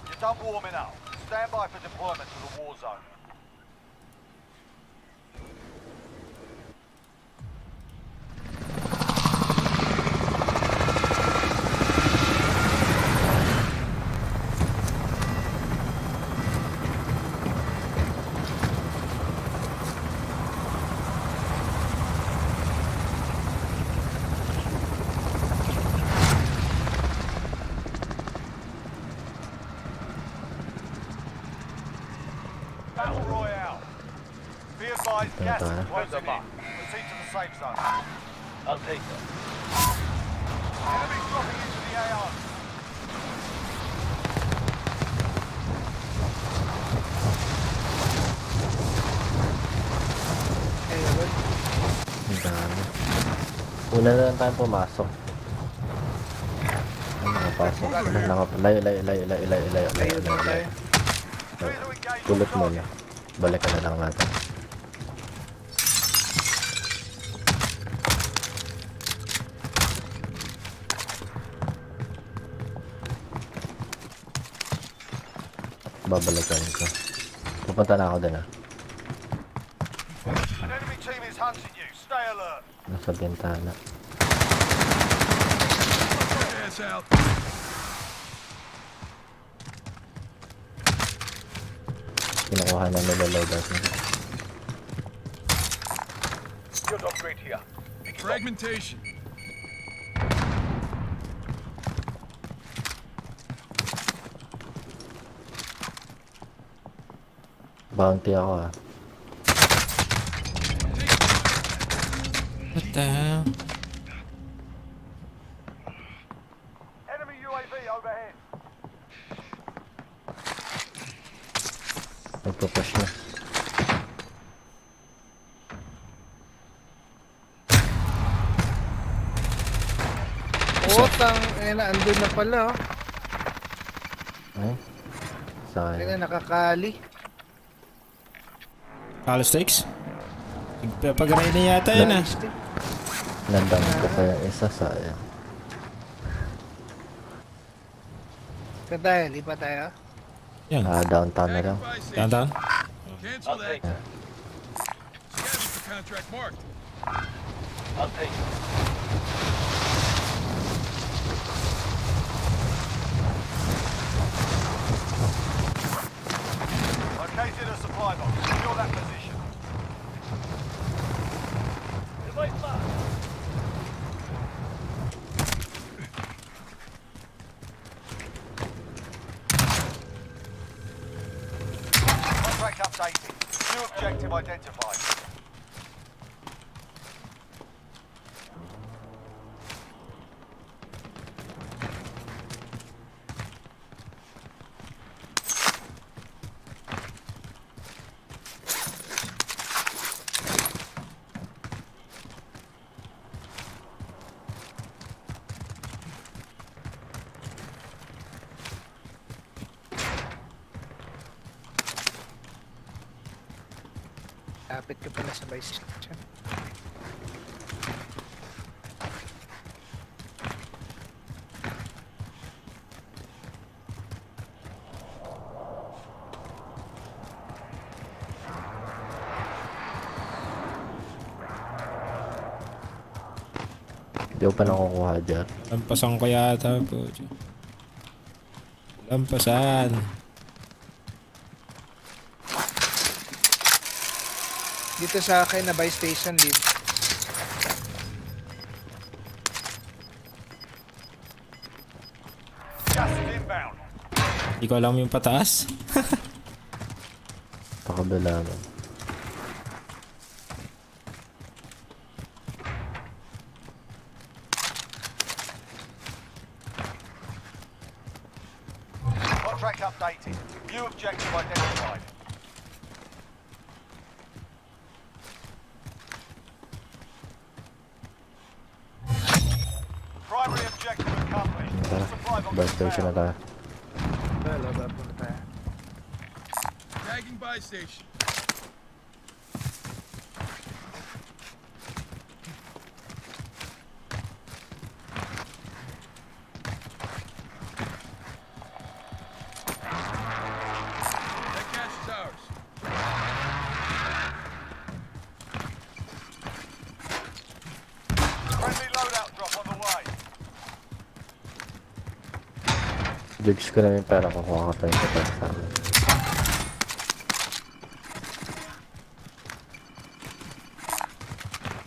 You're done warming up. Stand by for deployment to the war zone. Battle Royale. Be advised, gas is closing in. Proceed to the safe zone. I'll take that. Enemies dropping into the AO. Ang dami. Una na lang tayo pumasok. Ano nakapasok? Layo. Ayun na tayo. Tulot mo na. Balikan na lang natin. Babalikan ko. Pupunta na ako din ah. An enemy team is hunting you. Stay alert. Nasa bintana. Ass out. Kinukuha na nila loadout nila. Field upgrade here. Fragmentation. Bounty ako ah. What the hell? Enemy UAV overhead. Nagpupush na. Putang ina, andun na pala oh. Ay? Kaya Sayang. nakakali. Hollow sticks? Pag-ray na yata yun ah. Nandang ko pa yung isa, sayang. Kaya tayo, lipat tayo. Yan. Downtown na lang. Downtown? Cancel that. Scavenger contract marked. I'll take it. Located a supply box. Secure that position. Device marked. Contract updated. New objective identified. Lapit ka pala sa base station. Hindi ko pa nakukuha dyan. Lampasan ko yata po. Lampasan. Dito sa akin na buy station lead. Gas is inbound. Hindi ko alam yung pataas. Pakabila naman. Contract updated. New objective identified. Primary objective accomplished. Tara, Supply box buy is station na found. tayo. Wala ba po na tayo? Tagging buy station. That cash is ours. Friendly loadout drop on the way. Judge ko namin para kukuha ka pa yung kapag sa amin.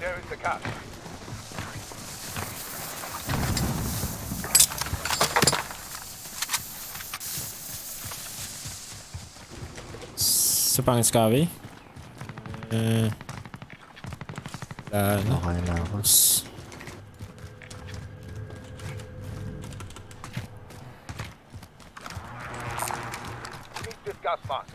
There is the cash. Sa pang Scavi. Ano? Okay na ako. Need this gas mask.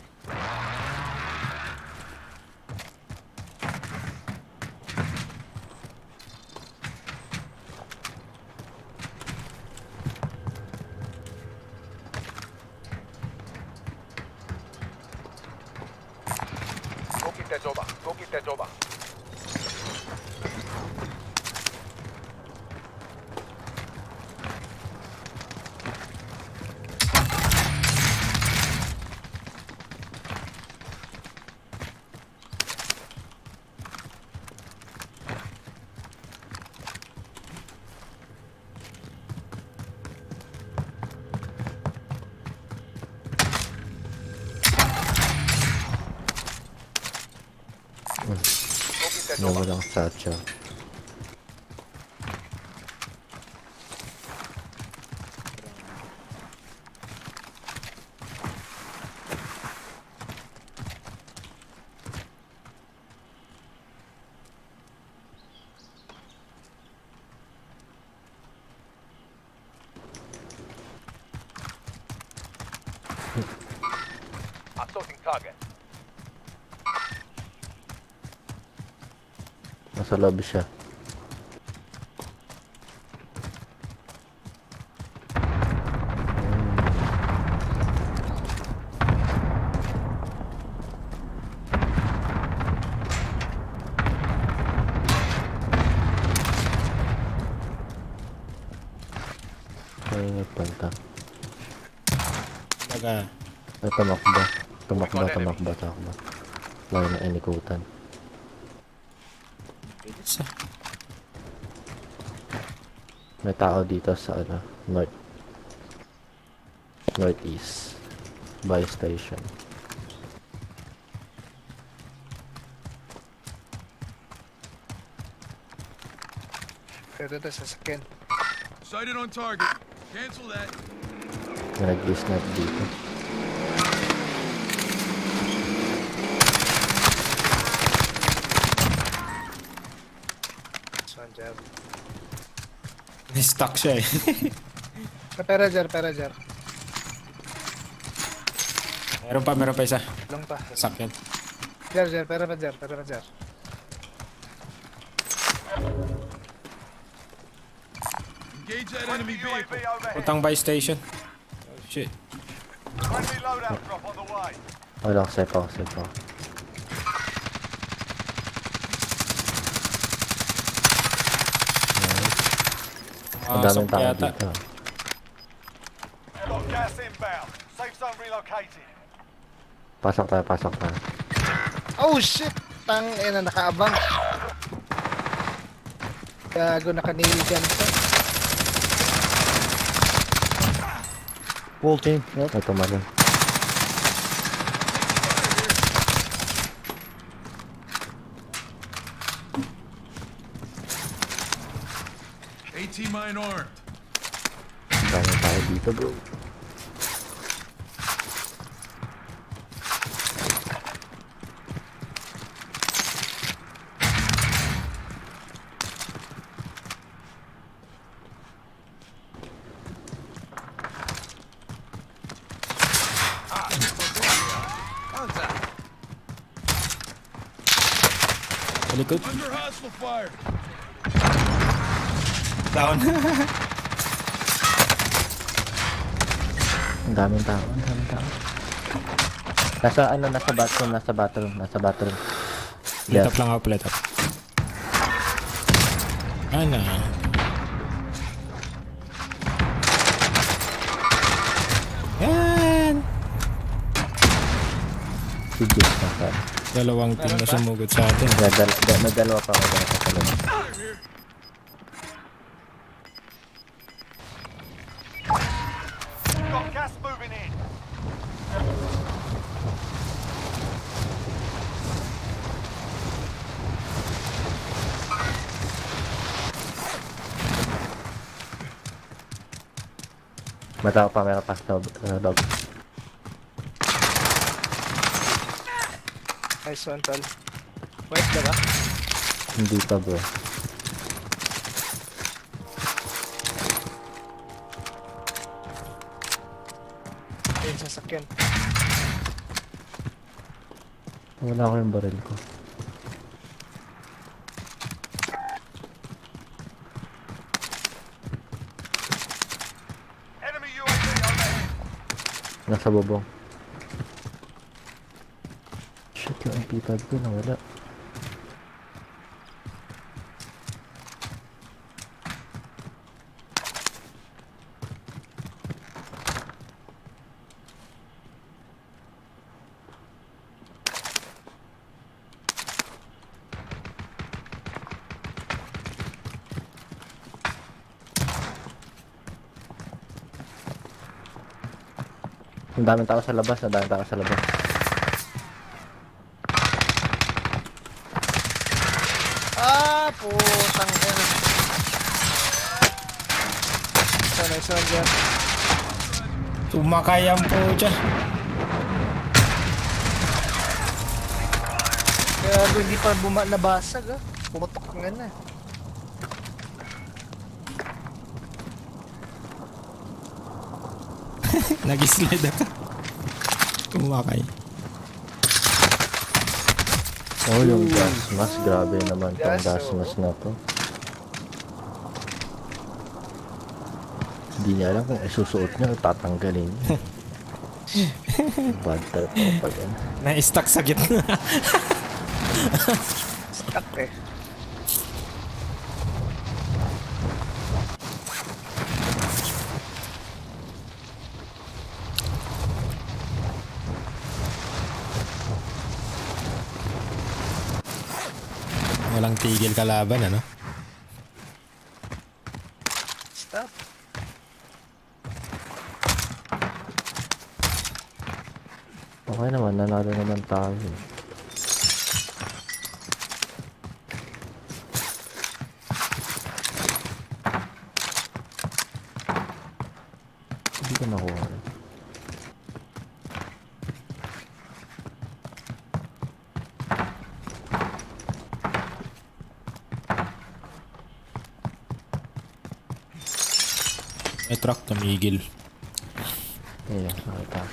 Go get that over. Go get that over. na walang satchel. Assaulting target. Nasa lobby siya. Ay, nagpunta. Taga. Ay, tumakbo. Tumakbo. Lagi na inikutan. Bilis ah. May tao dito sa northeast by station. Pero ito sasakyan. Sighted on target. Cancel that. May nag-snipe dito. Saan dyan? Stuck siya eh. Pera jar. meron pa isa. Lang pa. Sakyan. Jar, pera pa jar. Engage that Enemy enemy vehicle. UAV overhead. Putang by station. Oh shit. Friendly loadout drop on the way. Wala ko, safe ako. Ang daming tao yata. dito. Got gas inbound. Safe zone relocated. Pasok tayo. Oh shit! Tang ina, nakaabang. Gago, nakanili dyan sa. Full team. Ay, tumalon. AT mine armed. Ang daming tao dito, bro. Sa likod. Under hostile fire. Down. Ang daming tao. Nasa bathroom. Plate up lang ako, plate up. Ana. Yan! Sige, nasa. Dalawang team na sumugod sa atin. May dalawa pa ako sa loob. Got gas moving in. Meron pa sa loob. Nice one, tol. White ba ba? Hindi pa, bro. Ayun, sasakyan. Wala ko yung baril ko. Enemy UAV overhead. Nasa bubong. Shit, yung MP5 ko nawala. Ang daming tao sa labas. Putang ina. Nice one dyan. Sumakay ang pucha. Kaya hindi pa nabasag ah. Pumutok nga na. Nag-slide ako. Sumakay. Oh, yung gas mask. Grabe naman tong Gas, gas oh. mask na to. Hindi niya alam kung isusuot niya o tatanggalin niya. Bad trip ako pag yan. Na-stuck sa gitna. Stuck eh. Walang tigil kalaban, ano? Stop. Okay naman, nanalo naman tayo. Hindi ko nakuha. May truck tumigil. Ayun, nakita.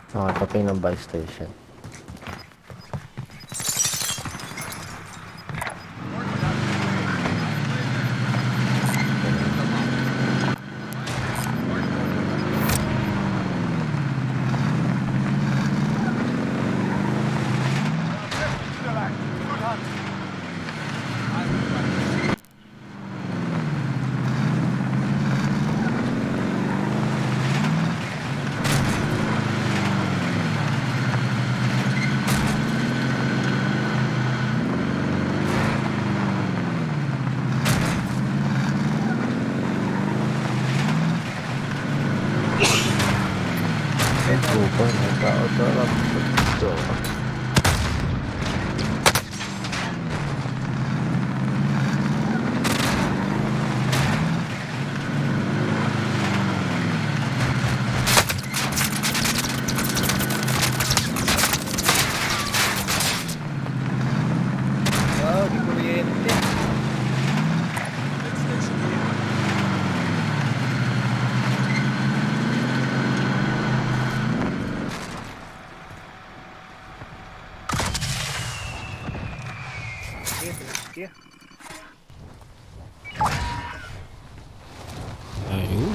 Nakatating ng buy station. Still active. Good hunt. Ang super, may tao sa laptop dito. Wow, di kuryente. Sige. Ayun.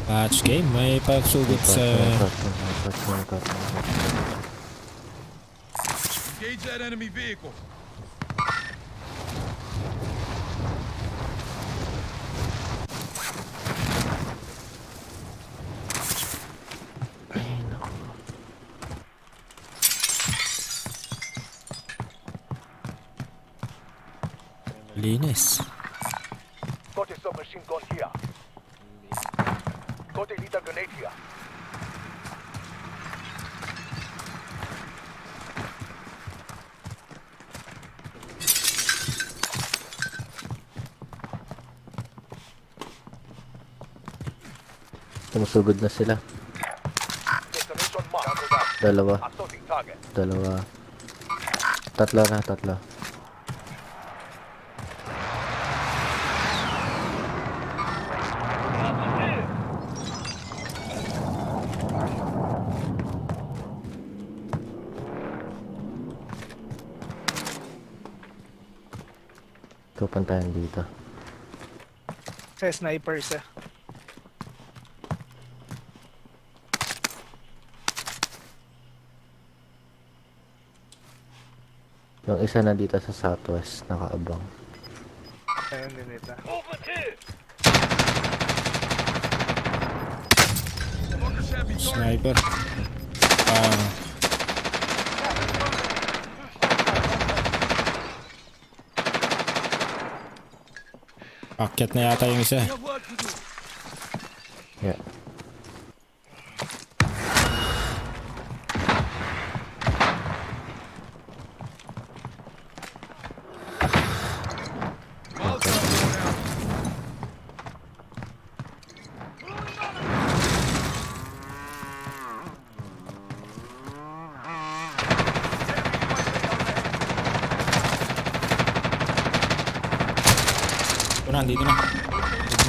Patch game. May pagsugod sa... Engage that enemy vehicle. Linis. Got a submachine gun here. Got a lethal grenade here. Sumusugod na sila. Destination marked. Dalawa. Assaulting target. Dalawa. Tatlo na, tatlo. Ikaw pantayan dito. Sa sniper siya. Yung isa na dito sa southwest, nakaabang. Ayun din ito. Sniper. Ah. Akyat na yata yung isa. Yeah. Ito na, dito na.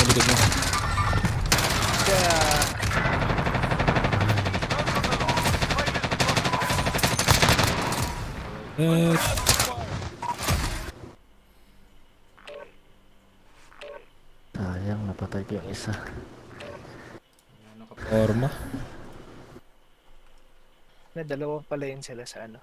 Likod mo. Sayang, napatay ko yung isa. Forma. Na dalawa pala yun sila sa ano.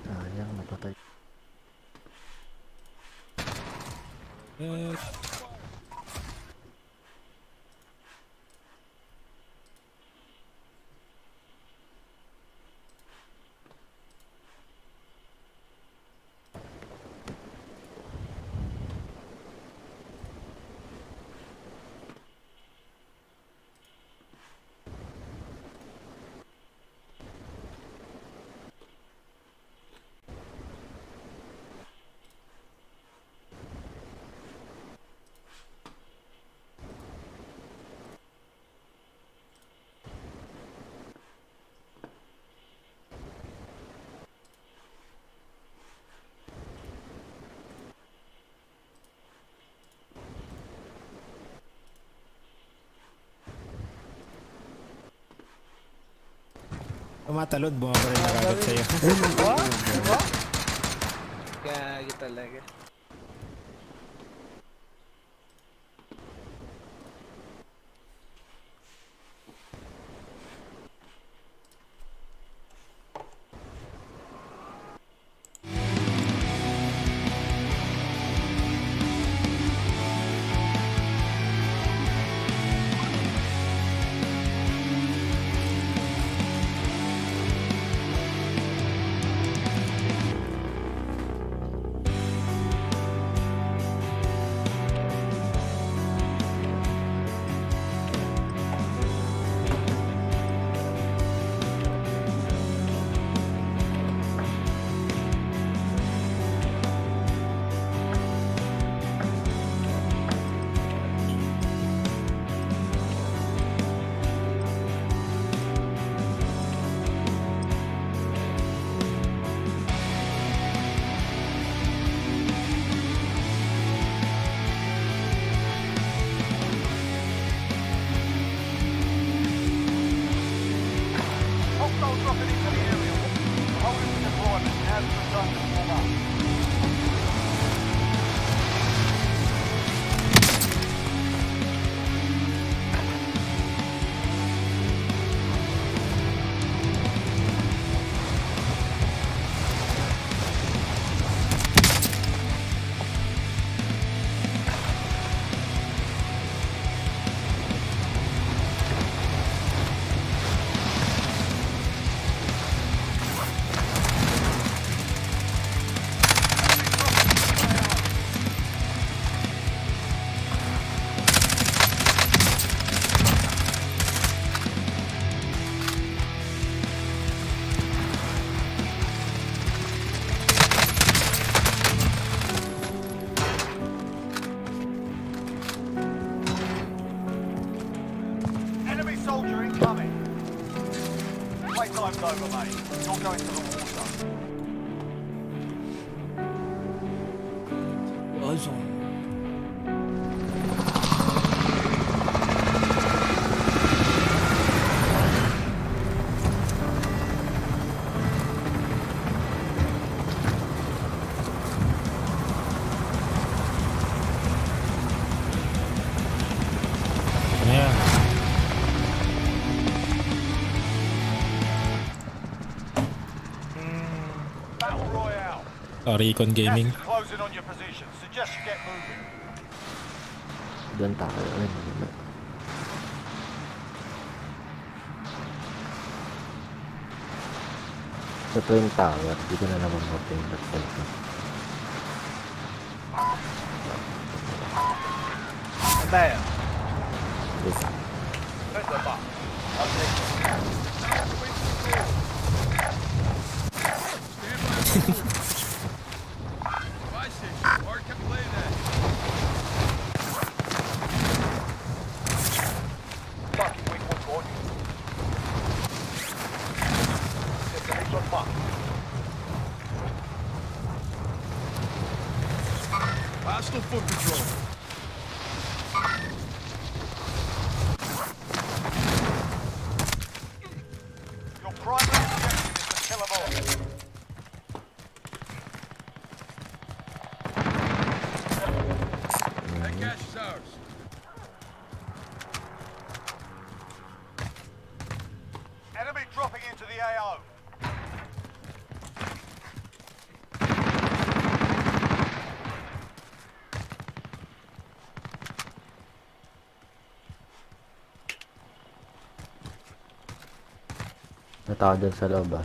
Sayang, napatay. Tumatalon, bumabaril na kagad sa'yo. Gagi talaga. Playtime's over, mate. You're going to the war zone. Ano yan? Battle Royale. Recon Gaming. Gas is closing on your position. Suggest you get moving. Doon tayo. Ay, wala. Sa Twin Tower, di ko na naman mapindat ko. Saan tayo? Yes. Send them up. I'll take it. Fucking weak one coordinates. Destination on mark. Hostile foot patrol. Your primary objective is to kill them all. That cash is ours. Enemy dropping into the AO. Natao dun sa loob ah.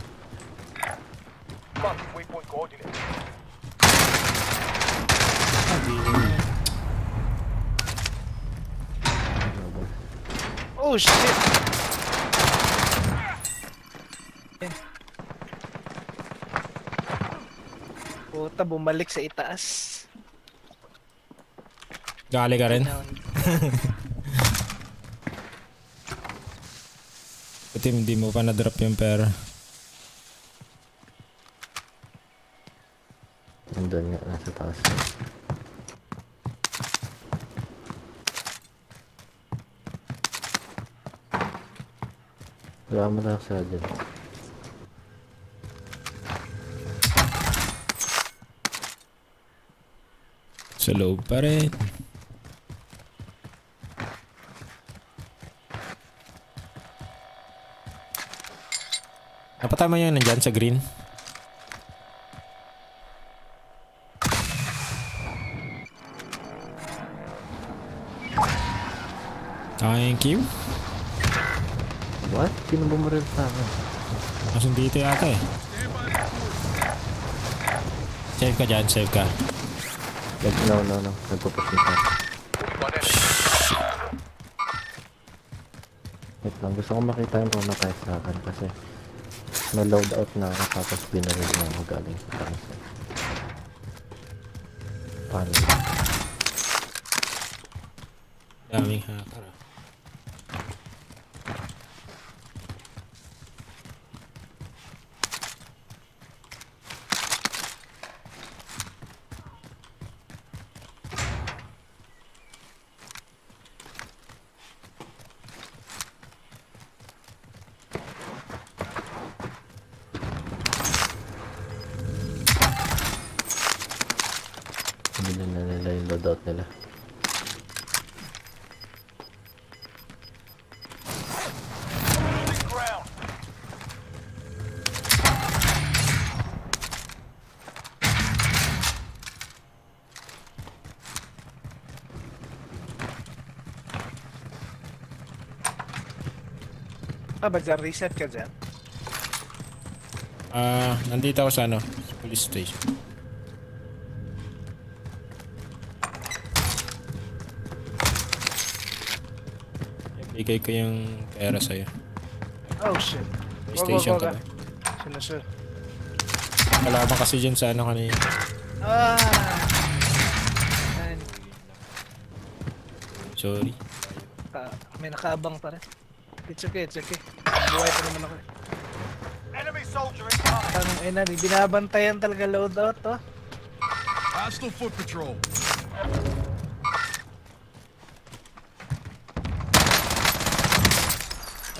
Fucking weak point coordinates. Oh shit! Puta, bumalik sa itaas. Gali ka rin. Buti hindi mo pa na-drop yung pera. Nandun nga, nasa taas. Wala mo na sa dyan. Sa loob pa rin. Napatay mo yun nandyan sa green. Thank you. What? Sino bumaril sa akin? Asun dito yata eh. Save ka dyan, save ka. No. Nagpupusin ka. Wait lang, gusto ko makita yung pumatay sa akin kasi na-load out na ako tapos binaril na ako galing sa taas. Paano? Daming hacker ah. Hindi na nila yung loadout nila. Losing ground. Ba't dyan? Reset ka dyan? Nandito ako sa ano, sa police station. Ibigay ko yung pera sa'yo. Oh shit. Police station ka ba? Sinusunod. Kalaban kasi dyan sa ano kanina. Ah! Ayan. Sorry. May nakaabang pa rin. It's okay. Buhay pa naman ako eh. soldier incoming. Ang ina, binabantayan talaga loadout to. Hostile foot patrol.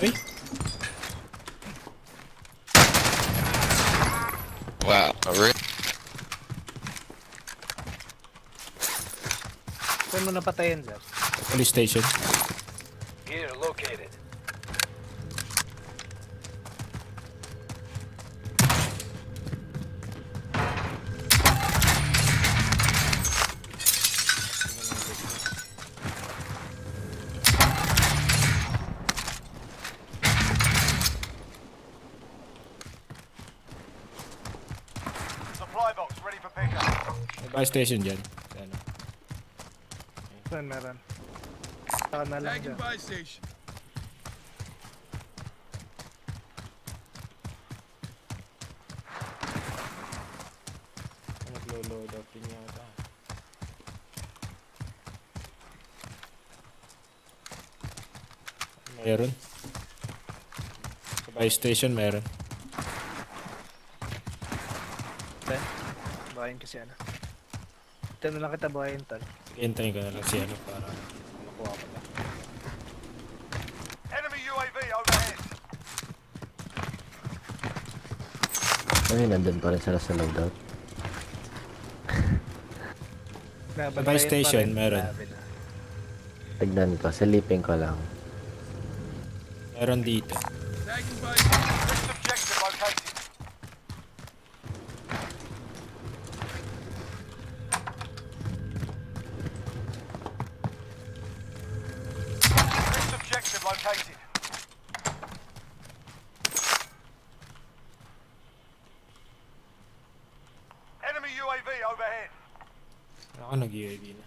Ay! Wow, really? Saan mo napatayan, sir? Police station. Gear located. Supply box ready for pickup. May buy station dyan. Ano? Saan meron? Saan na lang dyan. buy station. Naglo-load out din yata. Meron. Sa buy station meron. Bahayin kasi ano. Ito na lang kita bahayin, tol. Hintayin ko na lang si ano para makuha ko lang. Enemy UAV overhead. Ay, nandun pa rin sila sa loadout. Sa buy station meron. Tignan ko, silipin ko lang. Meron dito. Next objective located. Next objective located. Enemy UAV overhead. Ako nag-UAV na.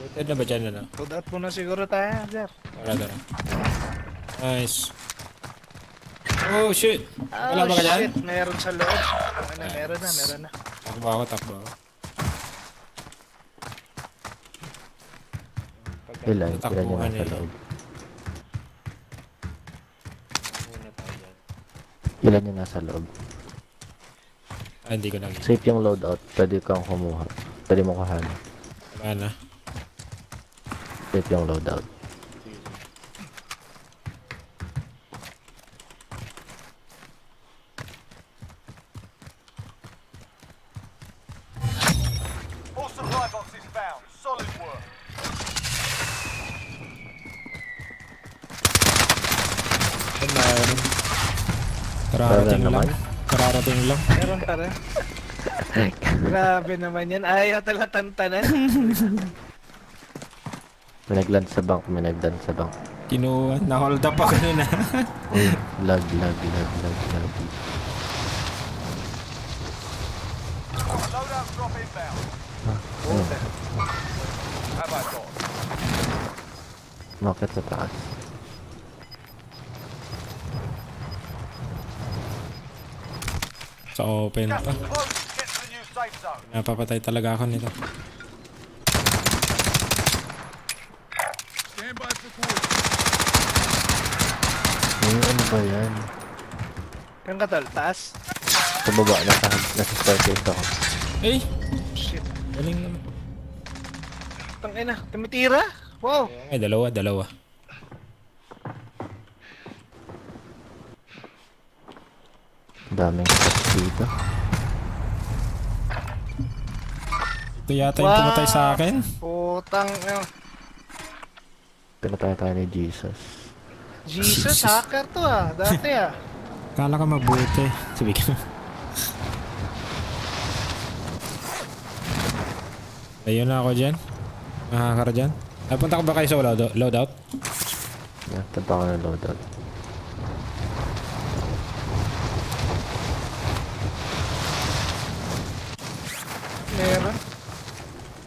Looted na ba dyan na? Loadout muna siguro tayo, sir. Tara. Nice. Oh shit! Wala ba ka dyan? Shit, meron sa loob. Ano, meron na. Takbo ako. Ilan nyo Takbuhan nasa eh. loob? Muna tayo dyan. Ilan nyo nasa loob? Hindi ko nag- Safe yung loadout, pwede kang kumuha. Pwede mo kuhanin. Wala na. Safe yung loadout. All supply boxes found. Solid work. Meron. Kararating naman. lang. Kararating lang. Meron pa rin. Grabe naman yan. Ayaw talaga tantanan. May nag-land sa bank, Kinuha. Na-hold up ako nun ah. Uy, lag. Loadout drop inbound. Have I got? Market sa taas. Sa open Gas pa. is closing. Get to the new safe zone. Napapatay talaga ako nito. Stand by for call. Ano ba yan? Yung katol, taas. Sa baba, nasa staircase ako. Eh! Shit. Galing naman. Tangina, tumitira. Wow. Ay, dalawa. Daming shots dito. Ito yata yung pumatay sa akin. Putang. Pinatay tayo ni Jesus. Jesus, hacker to ah. Dati ah. Kala ka mabuti. Sabi ka. Ayun na ako dyan. Mahakar dyan. Napunta ka ba kayo sa loadout? Yeah, punta ko ng loadout. Meron.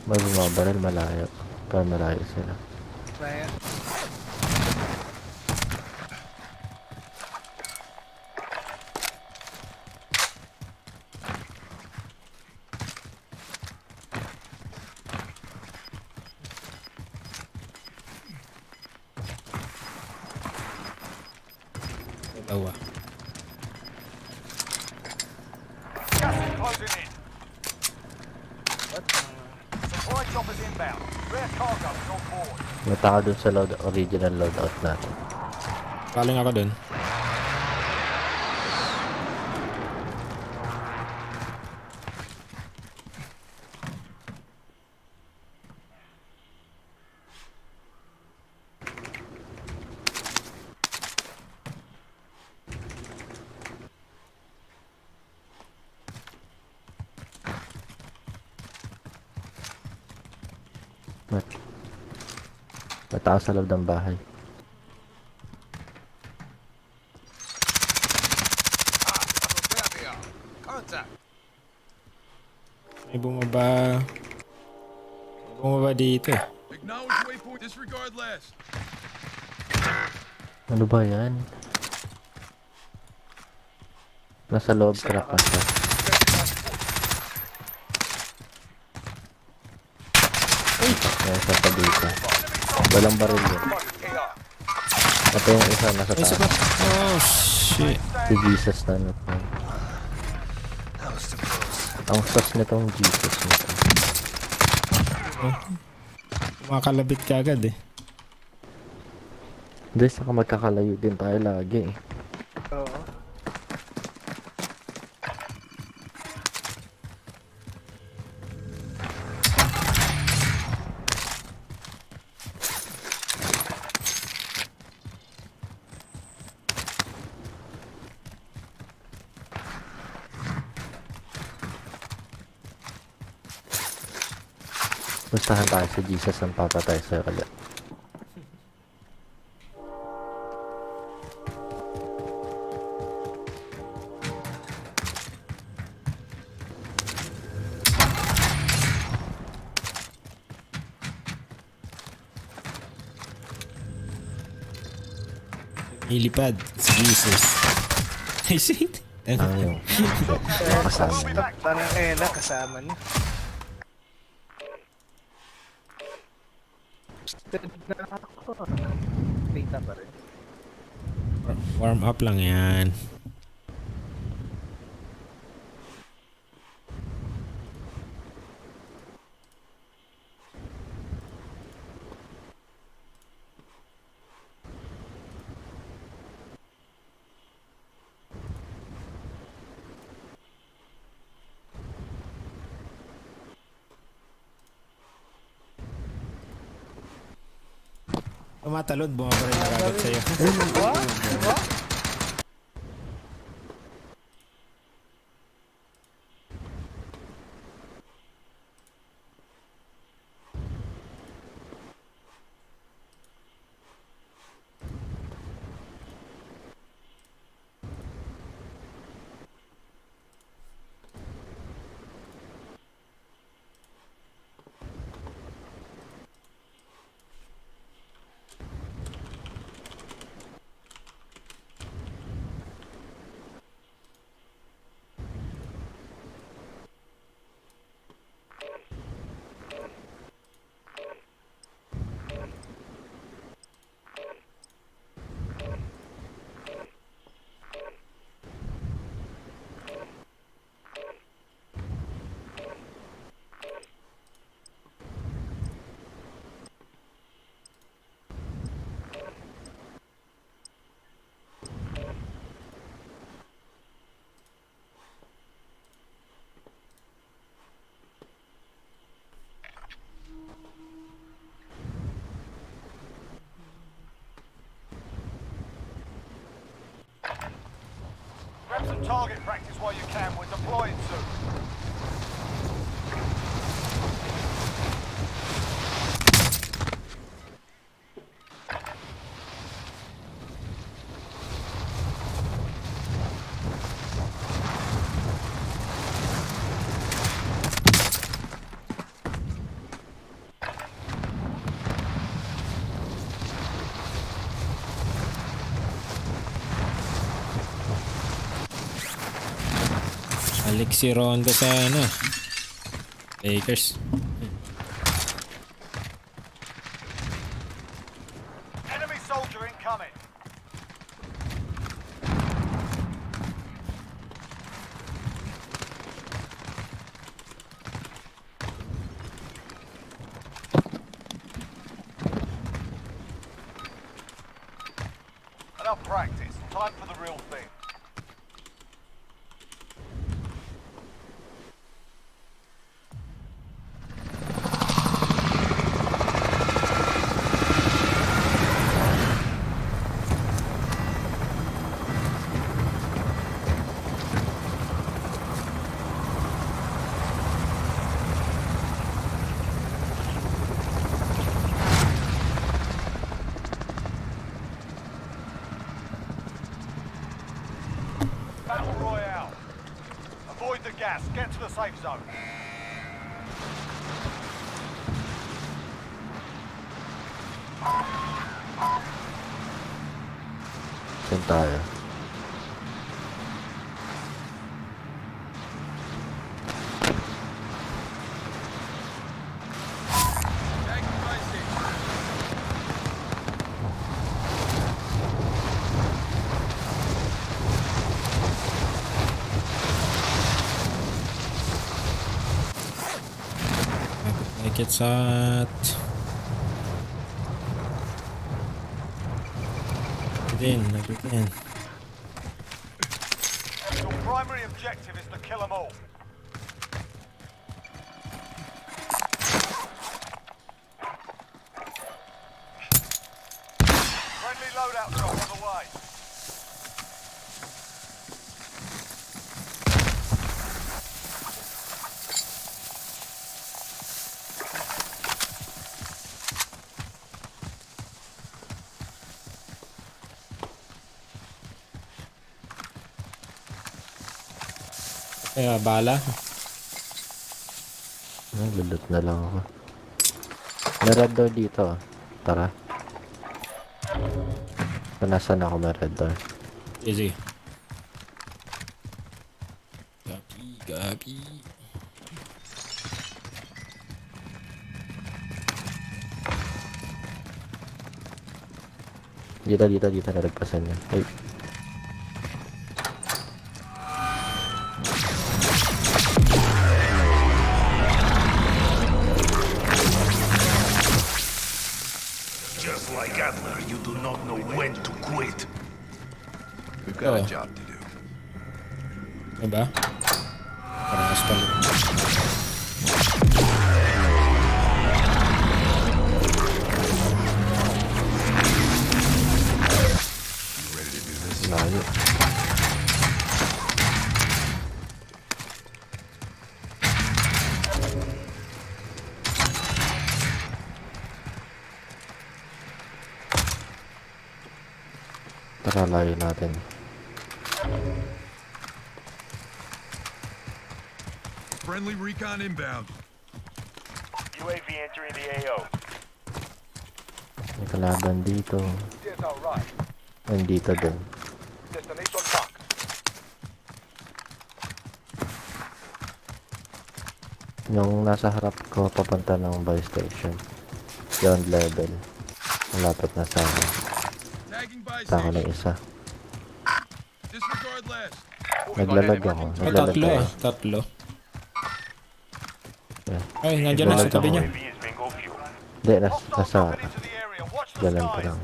May bumabaril malayo. Pero malayo sila. Kaya. Tawa. Gas is closing in. Supply choppers inbound. Rare cargo is on board. Mata ka dun sa original loadout natin. Kaling ako dun. Mataas sa loob ng bahay. May bumaba. Bumaba dito. Ano ba yan? Nasa loob crack pa siya. Nasa pa dito. Walang baril yun. Ito yung isa nasa Ay, taas. sapat. Oh, shit. Si Jesus na ano pa. Ang sus nitong Jesus nito. Makalabit ka agad eh. Hindi, saka magkakalayo din tayo lagi eh. Oo. Pustahan tayo si Jesus ang papatay sa'yo ulit. Ilipad si Jesus. I see. Ang kasama. Tanang na kasama niya. Na ako. Data pa rin. Warm up lang yan. Tumatalon, bumabaril na agad sa'yo. Grab some target practice while you can. We're deploying soon. Alexi Rondo sa ano Lakers. Enemy soldier incoming. real thing. Battle Royale. Avoid the gas. Get to the safe zone. Saan tayo? Like it's at... Again. Your primary objective is to kill them all. Friendly loadout drop on the way. Kaya bala. Lulot na lang ako. May red door dito. Tara. Nasaan ako may red door? Easy. Gabi. Dito. Nalagpasan niya. Ay. Just like Adler, you do not know when to quit. We've got a job to do. Diba? Parehas pala. Layo. Tara, layo natin. Friendly recon inbound. UAV entering the AO. May kalaban dito. Yes, all right. Nandito din. Destination marked. Yung nasa harap ko, papunta ng buy station. Ground level. Malapit na sa akin. Tagging by Tako na isa. Disregard last. Naglalag ako. Ay, Naglalag tatlo tayo. ah. Tatlo. Yeah. Ay, nandiyan na sa tabi niya. UAV is bingo fuel. Hindi, Hostiles nasa dropping into the area. Watch the ganun pa skies. lang.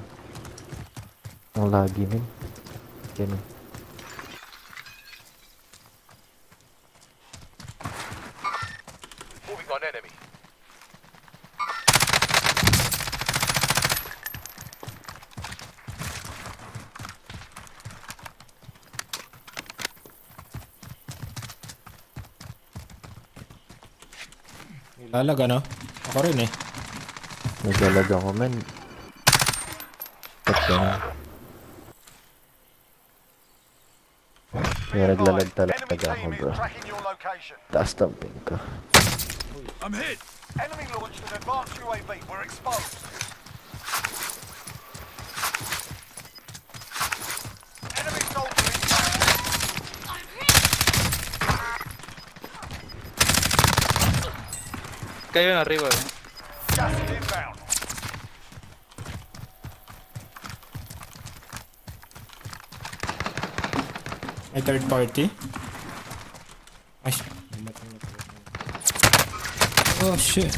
Ang lagi min. Ganun. Moving on enemy. Lalag ano? Ako rin eh. Naglalag ako man. Ba't ganun? Kaya naglalag Enemy talaga ako team bro. is tracking your location. Taas ng ping ko. I'm hit. Enemy launched an advanced UAV. We're exposed. Enemy soldier incoming. Kayo na arriba. Gas is inbound. May third party. Ay. Oh shit.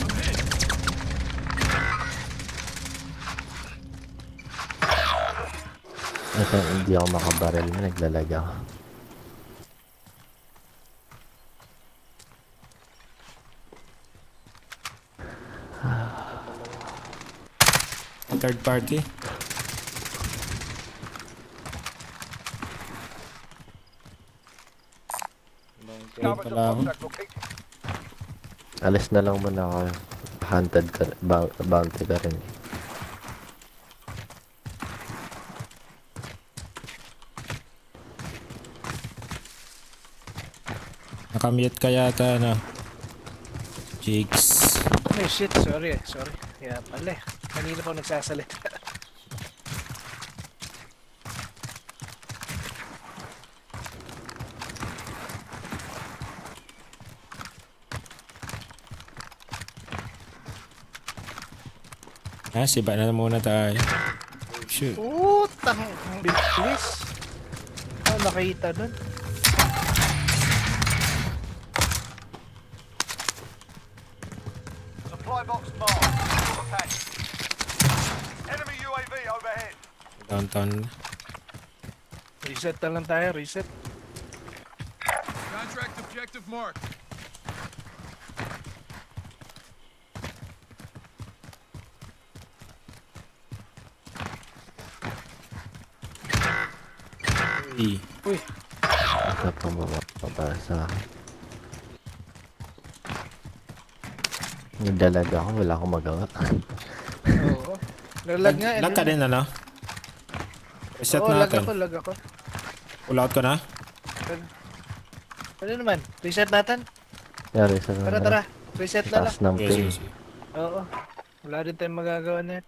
Ito, hindi ako makabaril na naglalag ako. Third party. Ayun pala ako. Alis na lang muna ako. Hunted ka, bounty ka rin. Nakamute ka yata, ano? Jigs. Ay, shit. Sorry. Kaya pala eh. Kanina pa ako nagsasalita. Siba na muna tayo. Shoot. Putang bilis. Oh, nakita dun. Supply box marked. Attached. Enemy UAV overhead. Downtown. Reset na lang tayo, reset. Contract objective marked. Uy. Uy, Ito pang mababasa. Nagdalag ako, wala akong magawa. oo. Lalag nga. Lag ka din, ano? Reset Oo, lag natin. ako. Pull out ka na? Ano naman? Reset natin? Yari sa Tara. Reset na lang. taas ng Yes, ping. yes. Oo. Wala din tayong magagawa na yan.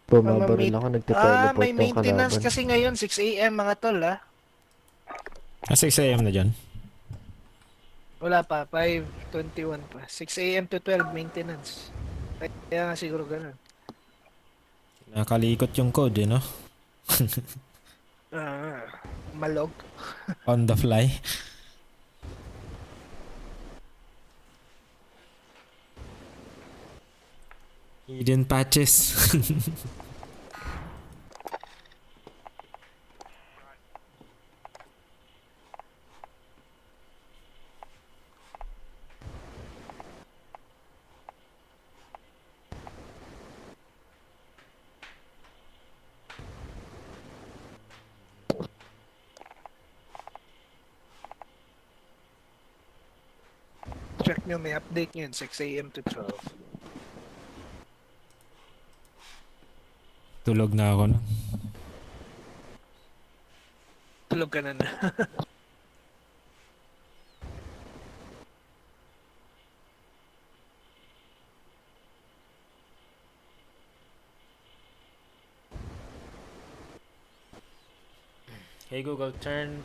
Bumabaril ako, nagte-teleport may yung maintenance kalaban. kasi ngayon, 6 AM mga tol ah. 6 AM na dyan. Wala pa, 5:21 pa. 6 AM to 12 maintenance. Kaya nga siguro ganun. Nakalikot yung code, no? Malog. On the fly. Hidden patches. Check nyo, may update yun, 6 AM to 12. Tulog na ako, no? Tulog ka na na. Hey Google, turn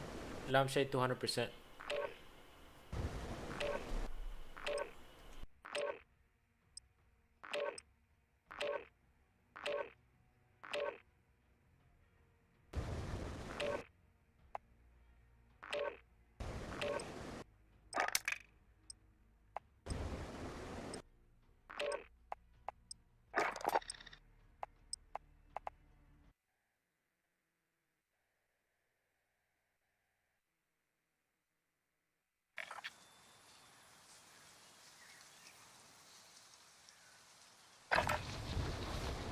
lampshade to 100%.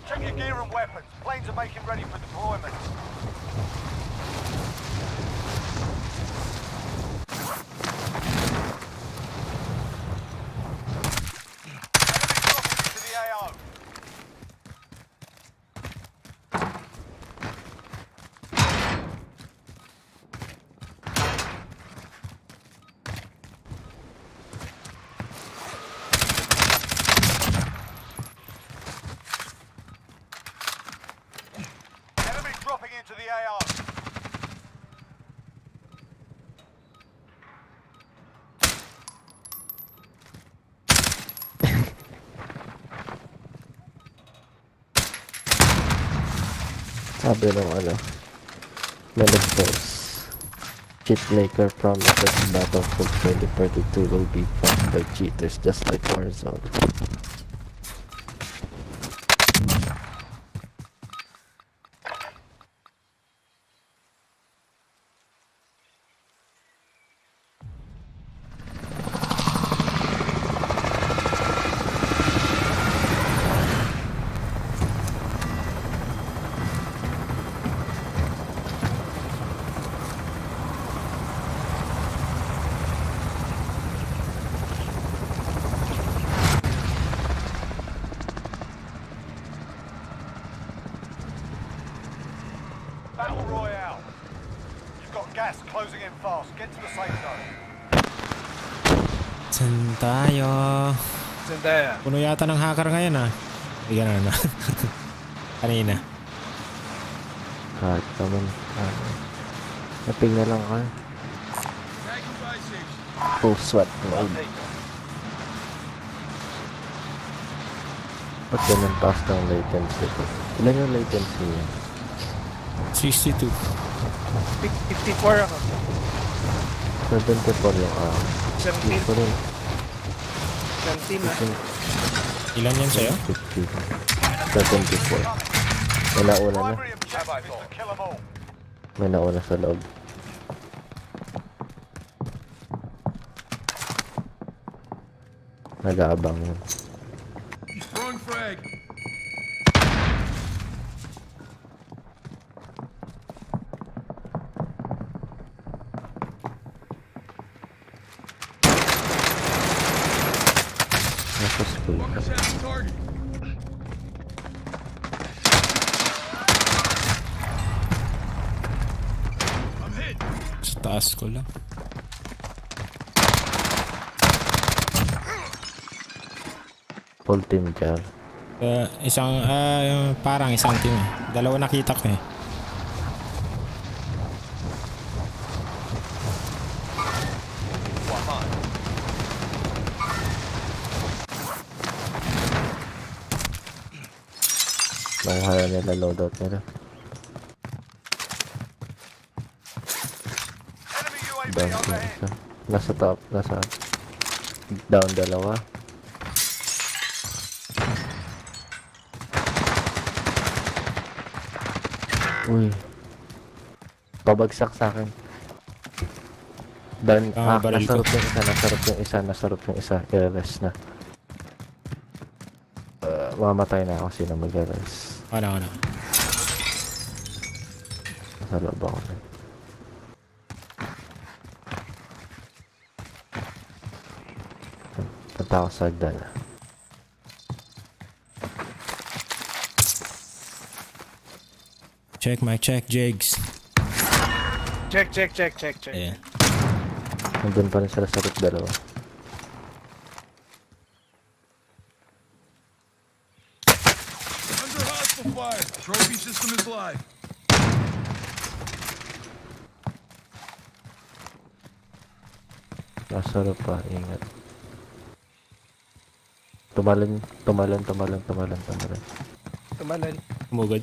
Check your gear and weapons. Planes are making ready for deployment. Enemy dropping into the AO. Enemy dropping into the AO. Sabi ng Melodverse. Cheat Maker promises Battlefield 2042 will be fought by cheaters just like Warzone. Battle Royale. You've got gas closing in fast. Get to the safe zone. Saan tayo? Zendaya. Puno yata ng hacker ngayon ah. Ay, ganun na. Kanina. Kahit naman. Napig na lang ka. Full sweat mode. Ba't ganun taas ng latency ko? Ilan yung latency niya? 62. 54 ako. 74 yung 17. Ito rin. 17 na. Ilan yan sa'yo? 50. 74. May nauna na. Primary objective is to kill them all. May nauna sa loob. Nag-aabang yun. Throwing frag. Nasa school ka. Target. I'm hit. Sa taas ko lang. Full team jar. Parang isang team eh. Dalawa nakita ko eh. Nakuha nila loadout nila. Enemy UAV Down yung overhead. isa. Nasa top. Nasa down dalawa. Uy. Pabagsak sa akin. Down. Baril ko. Nasarap yung isa. Nasarap yung isa. Nasarap yung isa. I-rest na. Mamatay na ako sino mag-rest. Ano. Nasa loob ako na. Punta ako sa hagdan. Check, mic check, Jigs. Check. Ayan. Nandun pa rin sila sa roof dalawa. Under hostile fire. Trophy system is live. Nasa roof pa. Ingat. Tumalan. Tumalan. Umugod.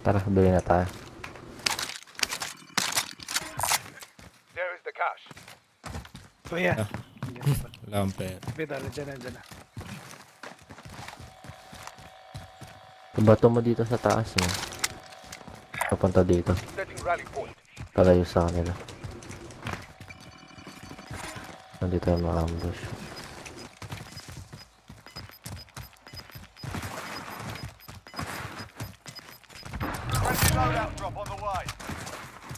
Tara, bili na tayo. There is the cash. Kuya. Wala akong pera. Bidala, dyan na. Bato mo dito sa taas mo. Papunta dito. Setting rally point. Palayo sa kanila. Nandito yung mga ambush. Friendly loadout drop on the way.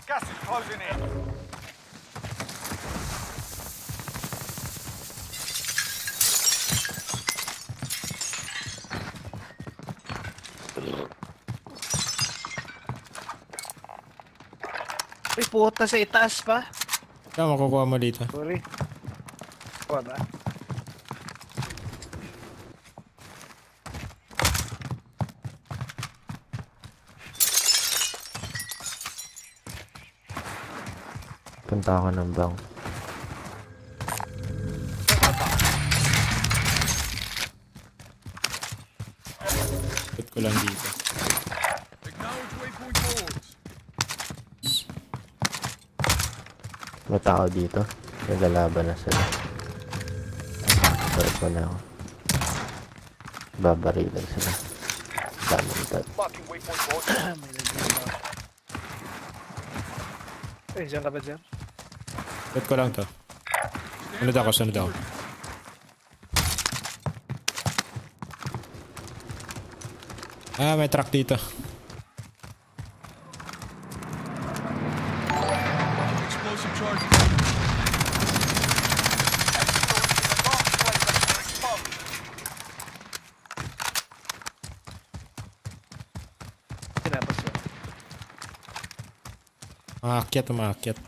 Gas is closing in. Uy, puta sa itaas pa. Ikaw, makukuha mo dito. Sorry. Wala. Punta ako ng bank. Put ko lang dito. Acknowledge waypoint forwards. May tao dito. Naglalaban na sila. Balik mo na ako. Babarilan sila. Daming tag. Marking waypoint board. May naglalaro. Eh, dyan ka ba dyan? Put ko lang to. Sunod ako. May truck dito. Explosive charges. Umakyat.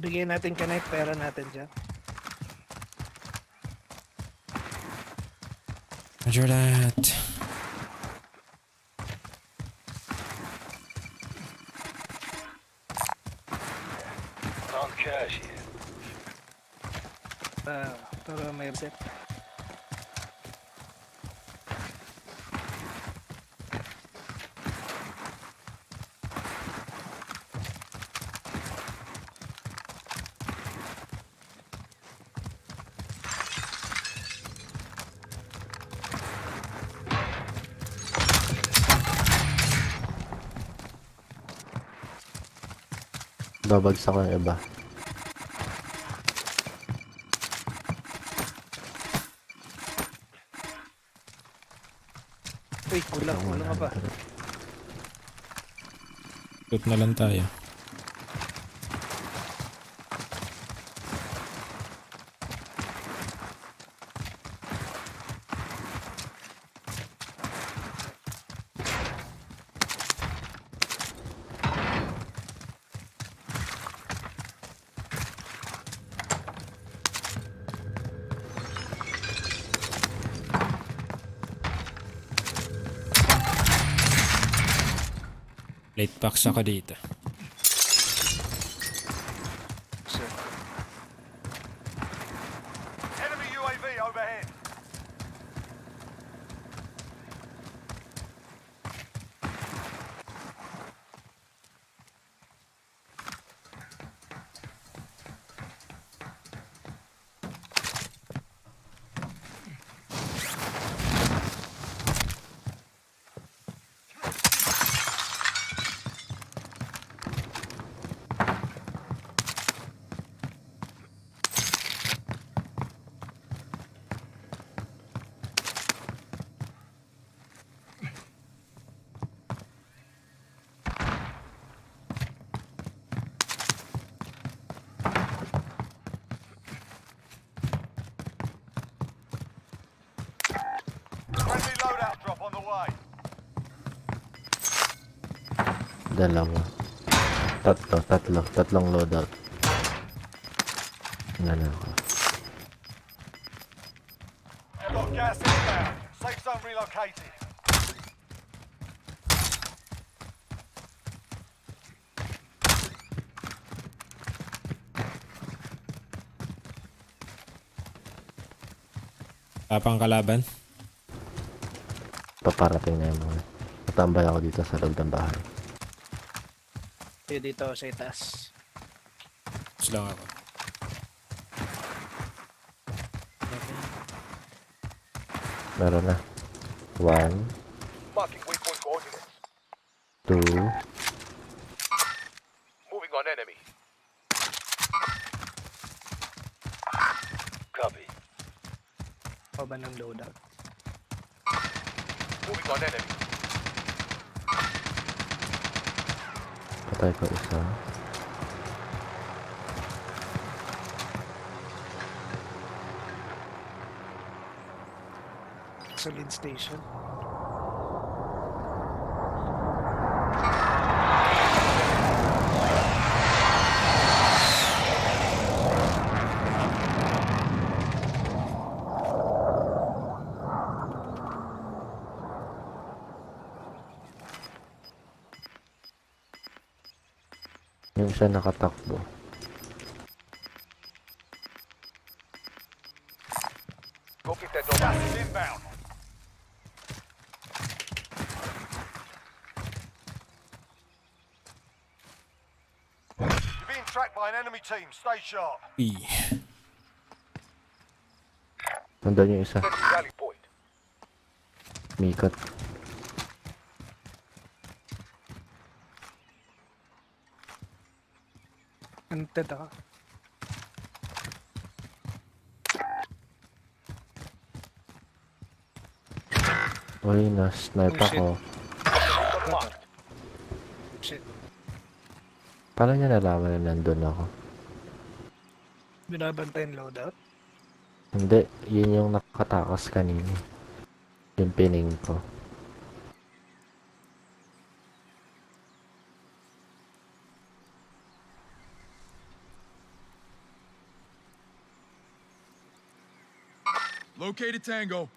Bigyan natin connect pera natin dyan. Roger that. Found cash here. Para may reset. Babagsak ko yung iba. Uy, kulang ka pa. Loot na lang tayo. Late packs ako dito. Enemy UAV overhead. Friendly loadout drop on the way. Dalawa. Tatlong loadout. Ano na ako. Got gas inbound. Safe zone relocated. Tapang kalaban. Paparating na yung mga. Natambay ako dito sa loob ng bahay. Dito sa itaas. Tapos lang ako. Meron na. 1, Marking waypoint coordinates. 2, Moving on enemy. Copy. Paba ng loadout. Moving on enemy. patay ko isa. Gasoline station. Yung siya nakatakbo. Go get that door. Gas is inbound. You're being tracked by an enemy team. Stay sharp. Nandun yung isa. Enemy rally point. Mikot. Anted ako. Uy, na-snipe Oh, shit. ako. Shit. Paano niya nalaman na nandun ako? Binabantayan loadout. Hindi, yun yung nakatakas kanina. Yung pining ko. Located Tango.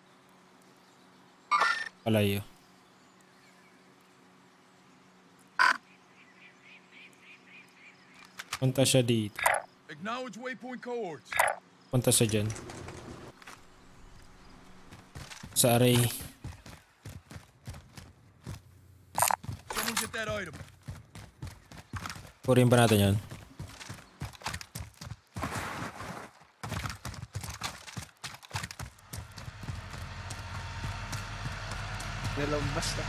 Palayo. Punta siya dito. Acknowledge waypoint cohorts. Punta siya dyan. Sa array. Someone get that item. Kurin ba natin yan? Dalawang basta.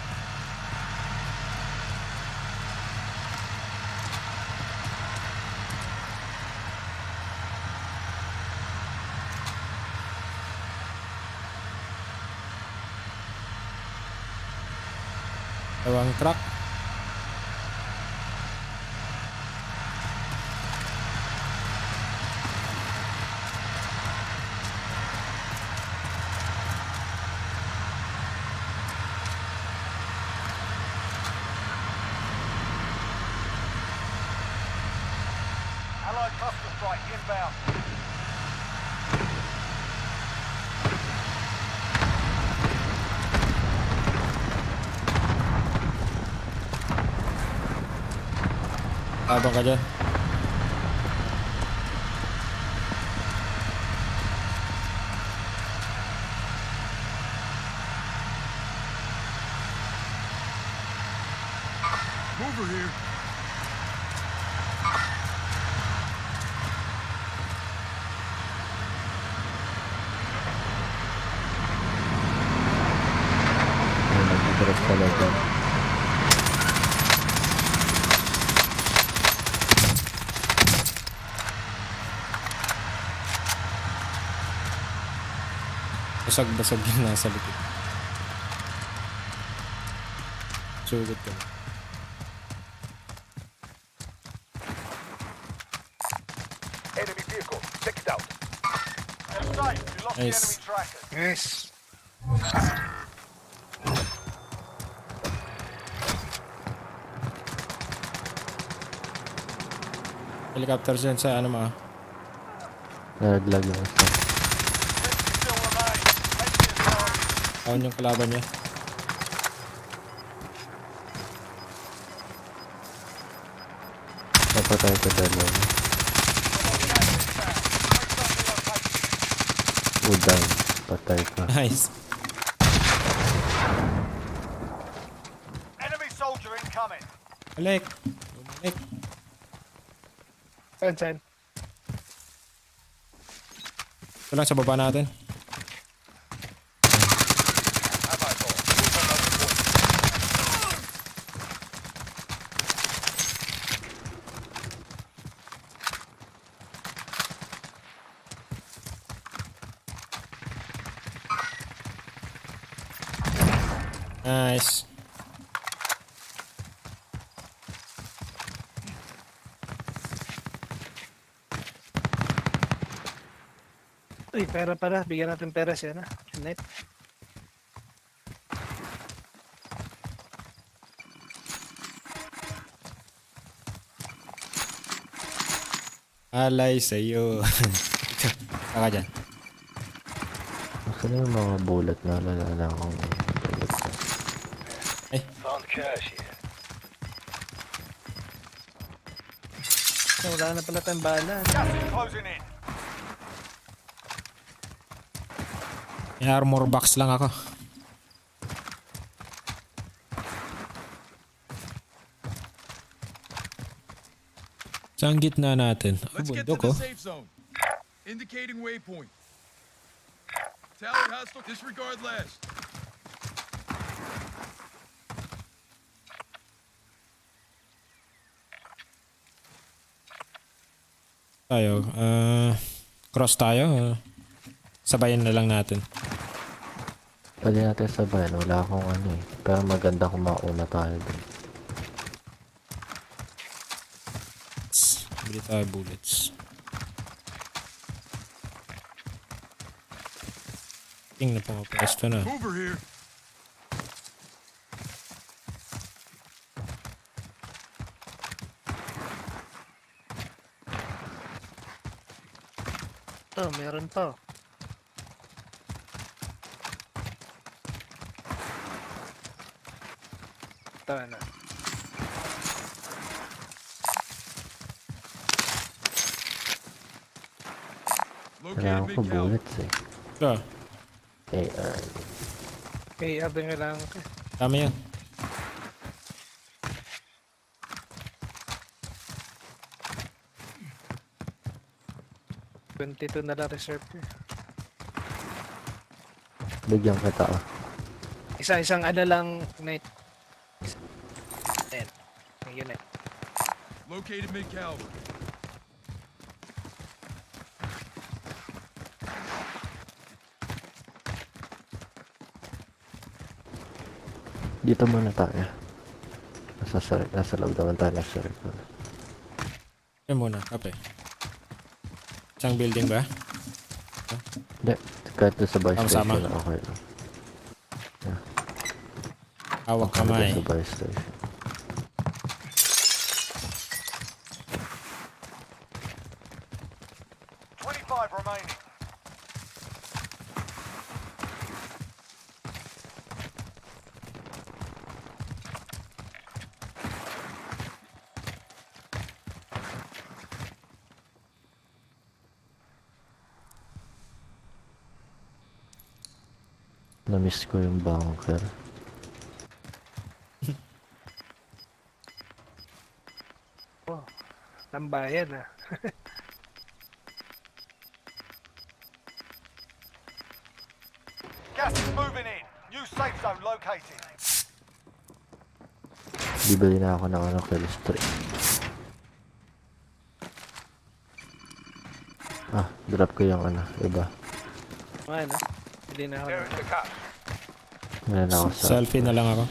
Dalawang truck. Allied cluster strike inbound. Abang ka dyan. Mover here. May nag-drop talaga. Basag-basag yung nasa likod. Sugod ka. Enemy vehicle. Check it out. You're safe. You lost Nice. the enemy tracker. Yes. Helicopter dyan sa ano mga. Nalaglag yung isa. Still remain. Head to your target. Taon yung kalaban niya. Napatay ko dalawa. Udan. Patay ka. Nice. Enemy soldier incoming. Balik. Bumalik. Saan? Ito lang sa baba natin. Nice. Uy, pera para. Bigyan natin pera siya na. Net. Alay sa'yo. Saka dyan. Saan yung mga bullet na lalala akong bullet na? Found cash here. Wala na pala tayong bala. Gas is closing in. May armor box lang ako. Saan gitna natin? Oh, Let's get to bundok the oh. safe zone. Indicating waypoint. Tally hostile. Disregard last. Tayo. Cross tayo. Sabayan na lang natin. Pwede natin sabayan. Wala akong ano eh. Pero maganda kung mauna tayo dun. Bili tayo bullets. Tingnan pa pwesto na. Over here. Oh, meron pa. Ito na. Kailangan ko bullets eh. Ito. AR. Okay, abang kailangan ka. Tama yan. $22 na lang reserve ko. Bigyan kita ah. Isang ano lang night. Ayan. Ayun eh. Located mid-caliber. Dito muna tayo. Nasa loob naman tayo ng circle. Yan muna, kape. Isang building ba? Hindi. Kahit doon sa buy Sama-sama. station okay lang. Hawak Okay kamay. doon sa buy station. Remaining. Na-miss ko yung bunker. Oh, tambayan ah. Gas is moving in. New safe zone located. Bibili na ako ng ano, kill streak. Ah, drop ko yung ano, iba. Ano? Hindi na ako. There's the cash. Ngayon ako sa... Selfie na lang ako.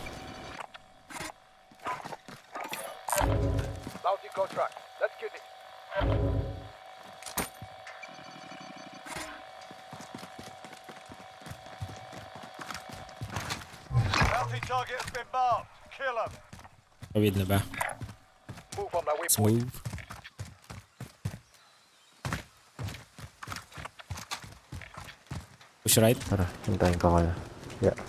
Bounty contract. Let's get it. Bounty target has been marked. Kill them. Kawid na ba? Move on my Let's waypoint. move. Push right. Tara, hintayin ko kayo. Yeah.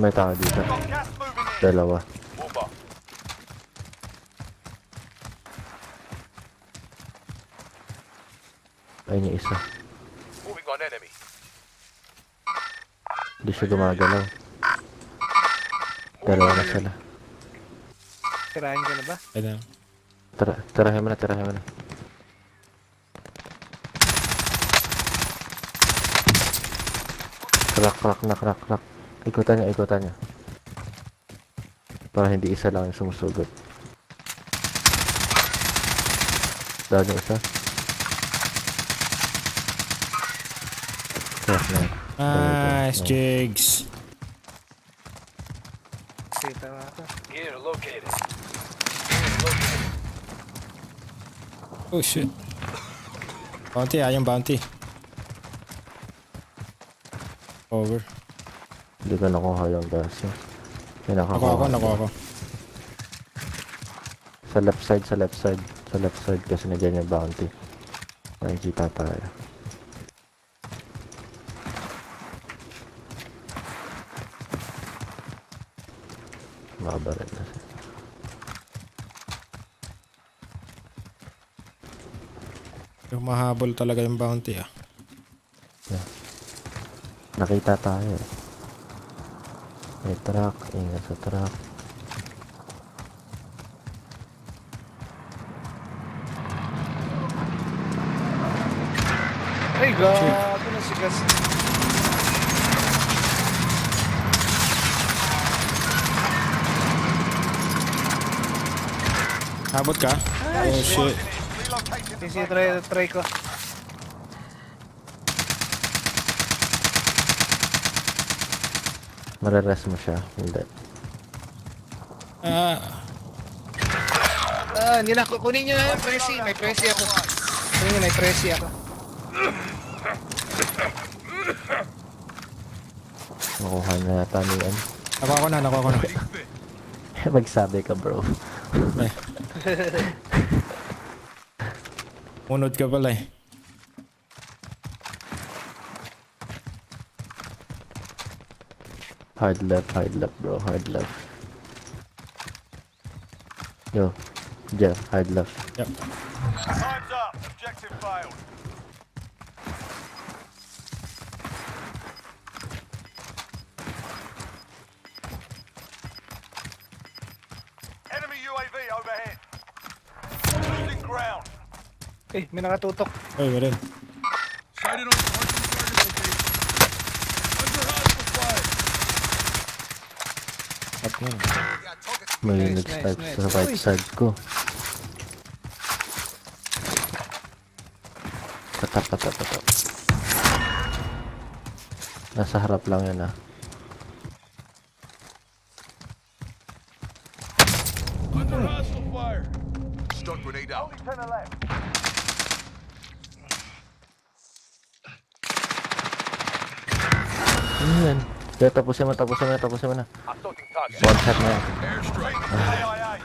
May tao dito. Got gas moving in. Dalawa. Move up. Ayun yung isa. Moving on enemy. Hindi siya gumagalaw. Dalawa na sila. Tirahin ka na ba? Ayun na. Tirahin mo na, tirahin mo na. Crack. Ikutan niya. Para hindi isa lang yung sumusugod. Dahil yung isa. Crack na. Nice, Jigs. Kita nga ako. Gear located. Oh shit. Bounty, yung bounty. Over. Hindi ko nakuha yung gas. May nakakuha. Nakuha ko. Sa left side kasi nandiyan yung bounty. Nakikita tayo. Makabarit na siya. Yung mahabol talaga yung bounty ah. Yeah. Nakita tayo eh. May truck, ingat sa truck. Ay, gago na si Gas. Abot ka? Oh shit. Relocating the Sige, safe try ko. Mararest mo siya. Hindi. Hindi na. Kunin nyo na yung presi. May presi ako. Kunin nyo, may presi ako. Nakuha na yata ni Ian. Nakuha ko na. Magsabi ka, bro. Munod ka pala eh. Hard left, bro. Hard left. Yo, Jeff, hard left. Yep. Time's up. Objective failed. Enemy UAV overhead. Losing ground. May nakatutok. Ay, meron. Sighted on marking target location. Under hostile fire. Up yan. May Nice, nag-start nice, sa nice. right side ko. Patap. Nasa harap lang yun ah. Under hostile fire. Stun grenade out. Only 10 left. Ano yan? Kaya tapusin mo na. I'm starting target. One shot na yan. Airstrike. AIA.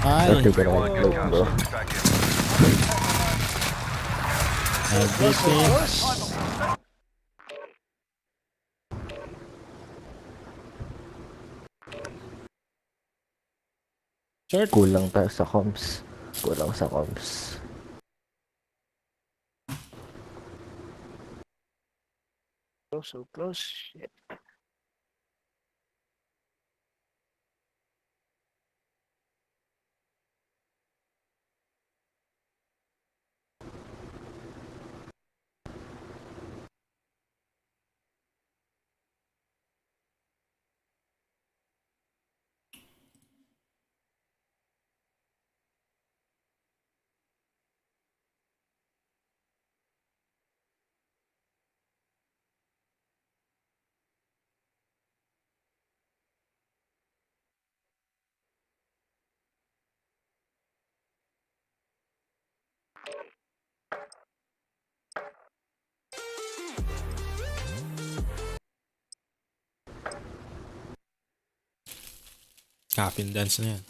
Ay, Don't take it out, bro. everything. Short. Kulang tayo sa comms. So close. Shit. Captain dance na yan.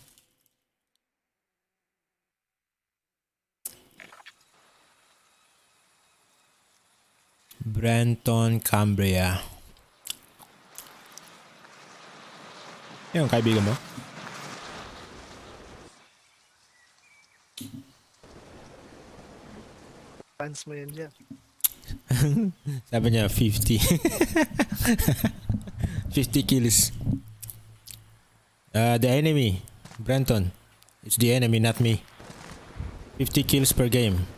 Brenton, Cambria. Yung kaibigan mo? Fans mo yan dyan. Sabi niya 50. 50 kills. The enemy, Brenton. It's the enemy, not me. 50 kills per game.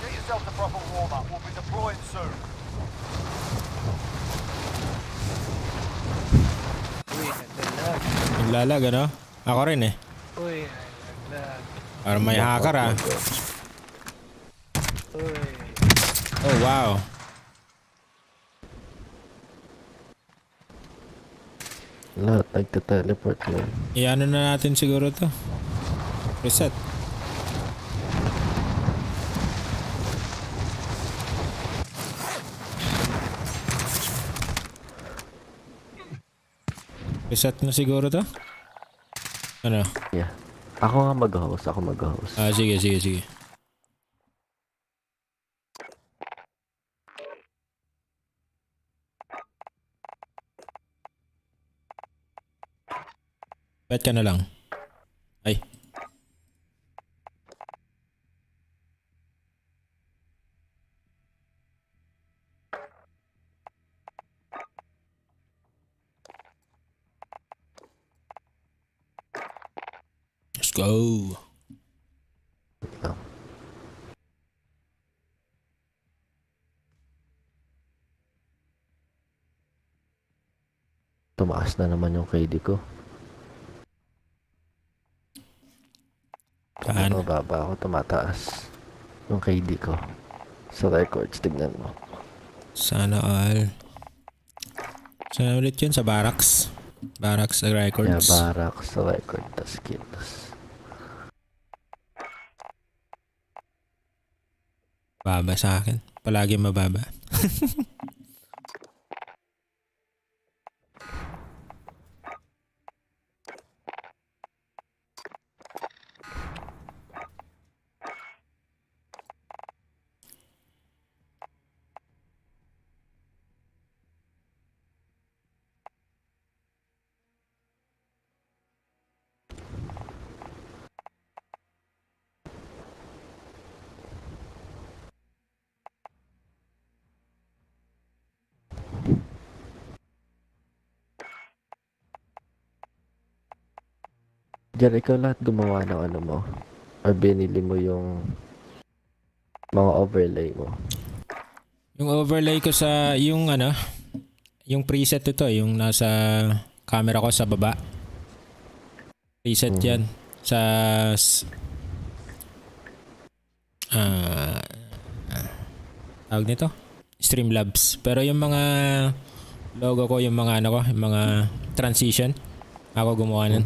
Get yourself the proper warm-up. We'll be deploying soon. Uy, nagdalag. Naglalag, ano? Ako rin eh. Uy, nagdalag. Parang may hacker ah. Uy. Oh wow. Lahat nagta-teleport mo. Iano na natin siguro to. Reset. Reset na siguro to? Ano? Yeah. Ako mag-host. Ah, sige. Bet ka na lang. Ay. Let's go. Tumaas na naman yung KD ko. Saan? Mababa ako, tumataas yung KD ko. Sa records, tignan mo. Sana all. Saan ulit yun? Sa Barracks? Barracks Records. Yeah, barracks sa record, tas kills. Baba sa akin. Palagi mababa. Diyan, ikaw lahat gumawa ng ano mo? Or binili mo yung mga overlay mo? Yung overlay ko sa yung ano, yung preset ito, yung nasa camera ko sa baba. Preset yan sa tawag nito, Streamlabs. Pero yung mga logo ko, yung mga ano ko, yung mga transition, ako gumawa nun.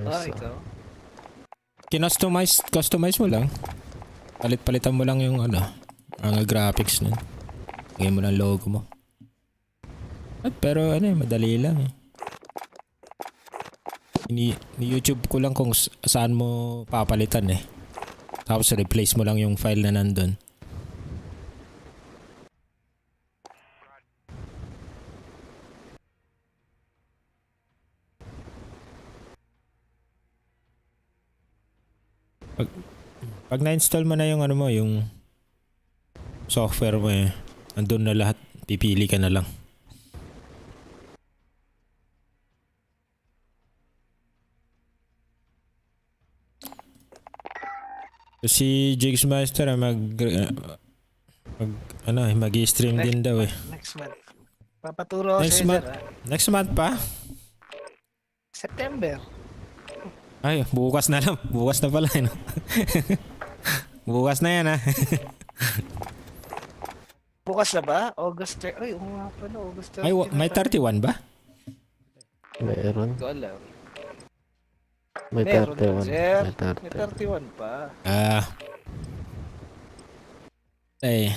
Ikaw. Customize mo lang. Palit-palitan mo lang yung ano, ang graphics nun. Lagyan mo ng logo mo. Pero ano, madali lang eh. Ni-YouTube ko lang kung saan mo papalitan eh. Tapos replace mo lang yung file na nandun. Pag na-install mo na yung ano mo, yung software mo eh, andun na lahat, pipili ka na lang. Si Jigs Master mag-stream din daw eh. Next month. Papaturo ako Next sa'yo, month? sir, Next month pa? September. Ay, bukas na lang. Bukas na pala. No? Bukas na yan ha. Bukas na ba? August 30. Ay, oo nga pala. August 30. Ay, may 31 ba? Meron. Ko alam. May Meron 31. din, sir. May May 31 pa. Eh.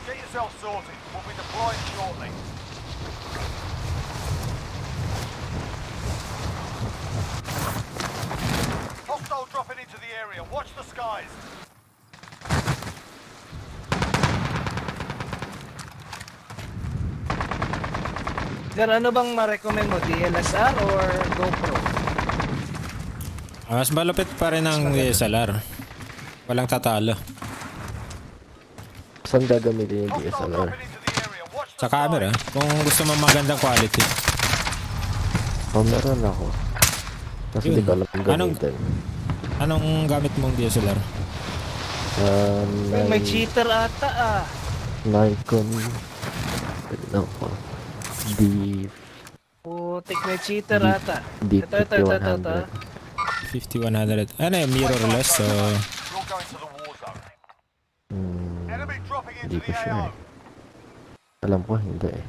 Get yourself sorted. We'll be deploying shortly. Hostile dropping into the area. Watch the skies. Sir, ano bang ma-recommend mo? DLSR or GoPro? Mas malupit pa rin ang DSLR. Walang tatalo. Saan gagamitin yung DSLR? Sa camera, kung gusto mo magandang quality. Oh, meron ako. Kasi Yun. di ko alam kung gamitin. Anong gamit mong DSLR? May cheater ata ah. Nikon. Tignan ko. Putik, may cheater ata. D5100. 5100. Ano yung mirrorless? So, You're going to the war zone. Enemy dropping Hindi into ko the sure AO. eh. Alam ko hindi eh.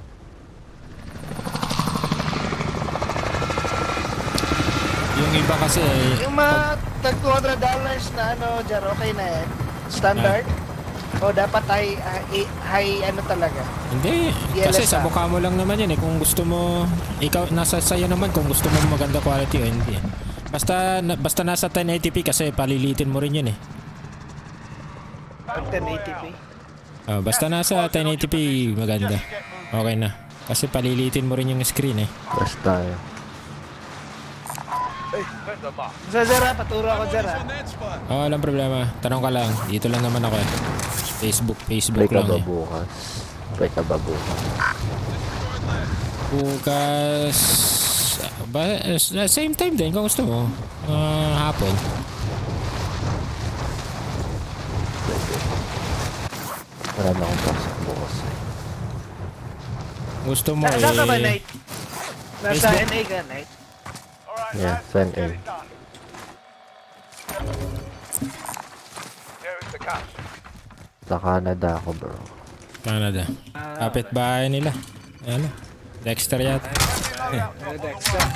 yung iba kasi Yung mga tag $200 na ano, Jar, okay na yan. Standard. O dapat high ano talaga. hindi. Kasi sa mukha mo lang naman yan eh. Kung gusto mo, ikaw, nasa sayo naman kung gusto mo maganda quality o hindi. Basta nasa 1080p kasi palilitin mo rin yun eh. 1080p. Basta nasa 1080p maganda. Okay na. Kasi palilitin mo rin yung screen eh. Basta Sa Zara, paturo ako Zara. Walang problema. Tanong ka lang. Dito lang naman ako eh. Facebook Play ka lang ba eh. bukas? Play ka ba bukas? Bukas... same time din kung gusto mo. Hapon. Marami akong pasok bukas. Gusto mo Saan ka ba, eh... Knight? Nasa Facebook. NA ka, Knight? Alright, Yeah, lads, send let's get in. it done. Here is the cash. Sa Canada ako bro. Canada. Kapit bahay nila. Ano? Dexter yata. Enemy loadout drop on the Dexter. way.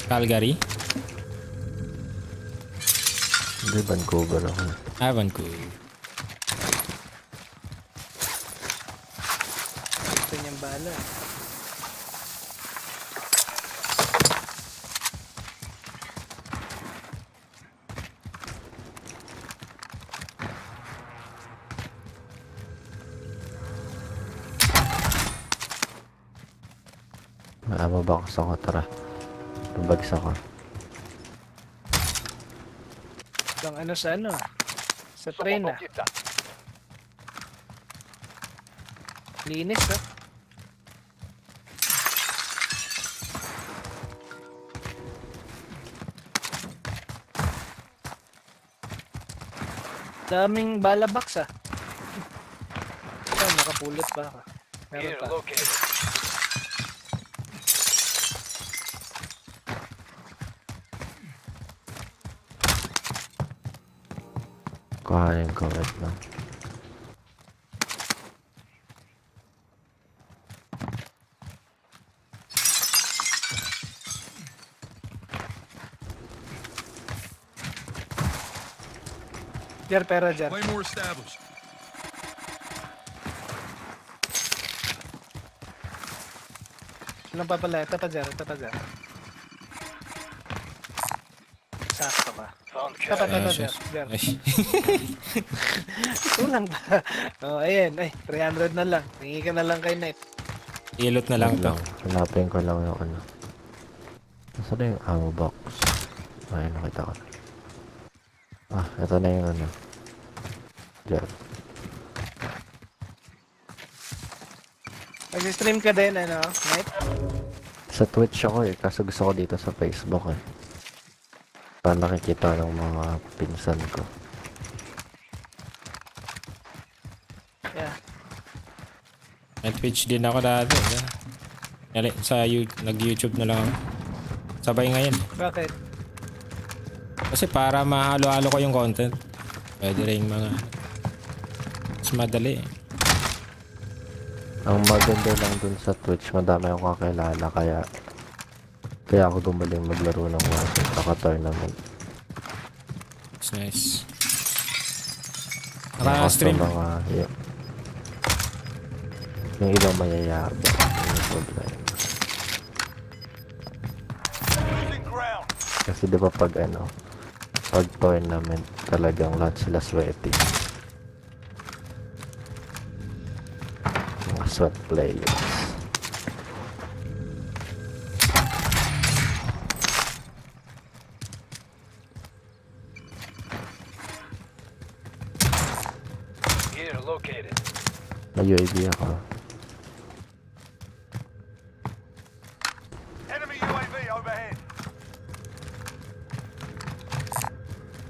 Calgary. Hindi, Vancouver ako. Vancouver. Gusto niyang bala. Mababaks ako, tara. Babagsak ako. Bang ano sa ano? Sa train na. Kita. Linis ha. Daming bala box ah. Ito, nakapulot pa ka. Meron Here pa. located. Kuhanin ko, wait lang. Jar, pera jar. more established. Anong pa pala? Ito pa jar, ito pa jar. Sakto ka. Found Ito pa, ito pa jar. Jar. Kulang pa. Oh, ayan. Ay, 300 na lang. Hingi ka na lang kay Knight. Ilot na lang Wait to. Hanapin ko lang yung ano. Nasaan na yung ammo box? Ay, nakita ko na. Ah, ito na yung ano. Diyan. Mag-stream ka din, ano, Knight? Sa Twitch ako eh, kaso gusto ko dito sa Facebook eh. Para nakikita ng mga pinsan ko. Yeah. May Twitch din ako dati. Nag-YouTube na lang ako. Sabay ngayon. Bakit? Kasi para mahalo-halo ko yung content. Pwede rin mga... Mas madali eh. Ang maganda lang dun sa Twitch, madami akong kakilala kaya ako gumaling maglaro ng Warzone saka tournament. It's nice. Kaso Naka-stream. yung ibang mayayabang, yung problema. Losing ground. Kasi di ba pag tournament talagang lahat sila sweaty. Mga sweat players. Here located. May UAV ako. Enemy UAV overhead.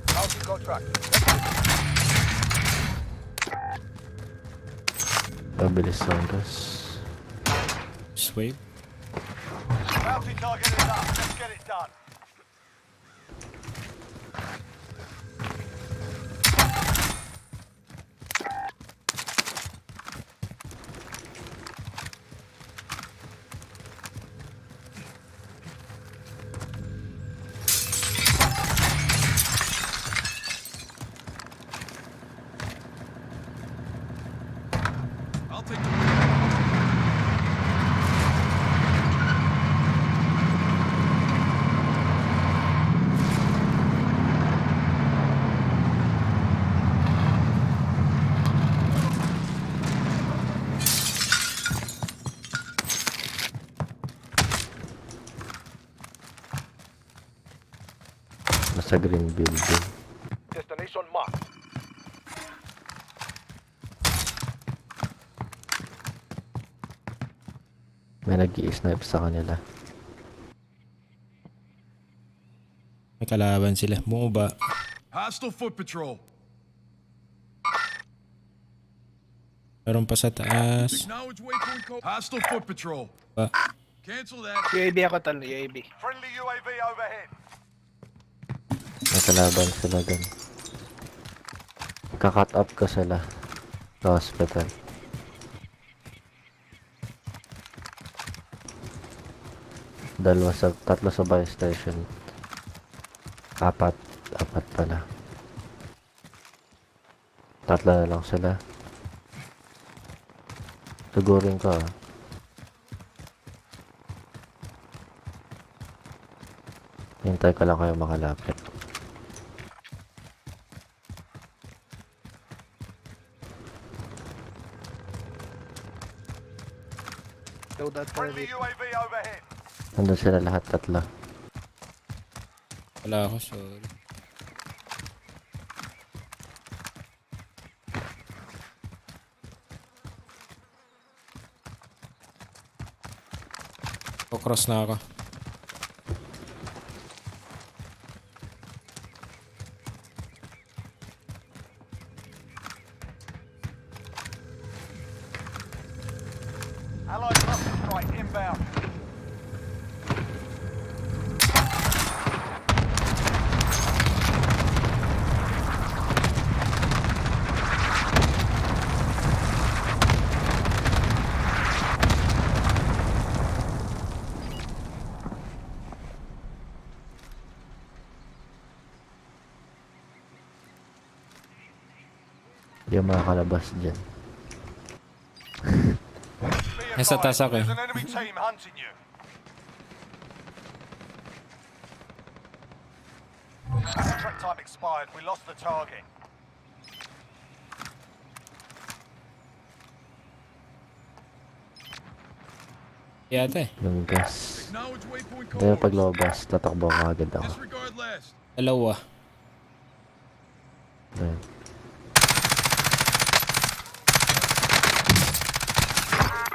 Bounty contract. Pabilis lang gas. Sweep. Bounty target is up. Let's get it done. I'll take the... Nasa green building. Destination marked. nag-i-snipe sa kanila. May kalaban sila. Bumaba. Hostile foot patrol. Meron pa sa taas. Acknowledge waypoint code. Hostile foot patrol. Ba. Cancel that. UAV ako talo, UAV. Friendly UAV overhead. May kalaban sila dun. Kakat up ko sila sa hospital. Tatlo sa buy station. Apat pala. Tatlo na lang sila. Tugurin ko ah. Hintay ko lang kayo makalapit. Load out tayo Friendly dito. UAV overhead. Nandun sila lahat tatlo. Wala ako, sorry. Cross na ako. Allied cluster strike inbound. Hindi yung makakalabas dyan. Be Nasa taas ako eh. There's an enemy team hunting you. Track time expired. We lost the target. Yata eh. Yung gas. Acknowledge waypoint Hindi yung code. paglabas, tatakbo ka agad ako. Disregard last. Dalawa. Ayun.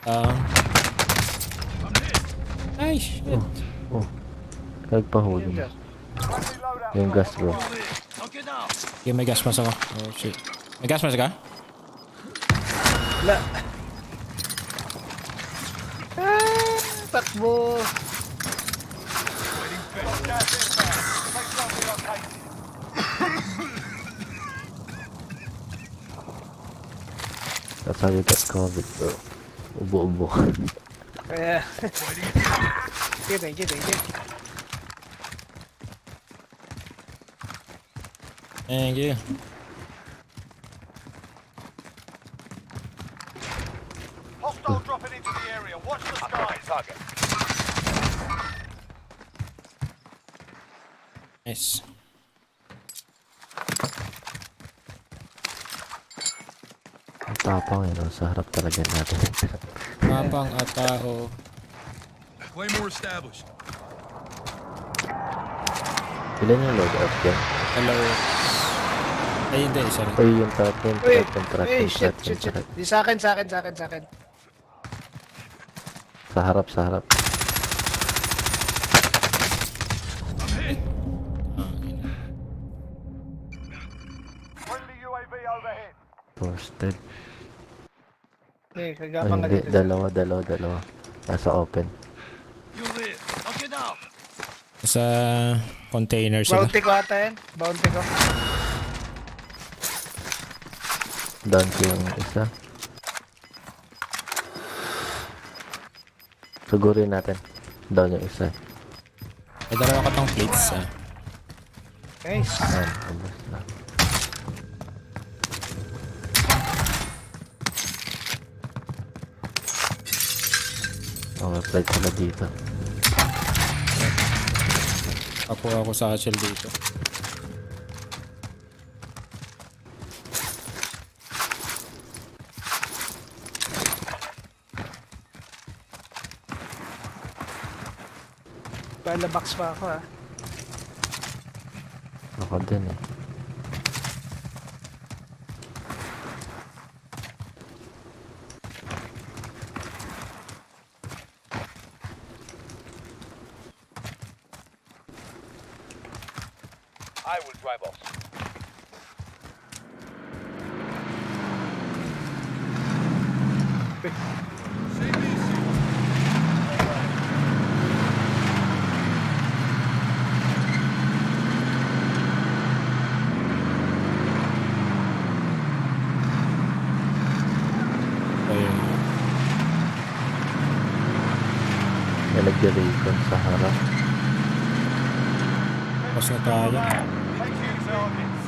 I'm hit. Ay, shit. Oh. Nagpahuli. Friendly loadout. Yung gas bro. Look it up. Okay, may gas mask ako. Oh shit. May gas mask ka? Wala. Takbo. Got gas inbound. Make sure we locate it. That's how you get COVID bro. Ubo-ubo. Kaya. Thank you. Thank you. Hostile dropping into the area. Watch the skies. Target. Nice. Ang tapang yun. Sa harap talaga natin. Mapang at tao. Claymore established. Ilan yung loadout dyan? Dalawa. Ay, hindi. Sorry. Uy, yung truck, yung Wait, truck. shit. Di sa akin. Sa harap. Friendly UAV overhead. Posted. Eh, Ay, kagapang hindi. dito. Dalawa. Nasa open. You live. Look it up. Sa container sila. Bounty ko ata yan. Bounty ko. Down ko yung isa. Sugurin natin. Down yung isa. May dalawa ka pang plates. Ah. Nice. Ayan, ubos na. Okay, plate sila dito. Pakuha ako sa Achel dito. Box pa ako ah. Ako din eh. I will drive us. Ayun. May nag-recon sa harap. Tapos na tayo. Take your targets.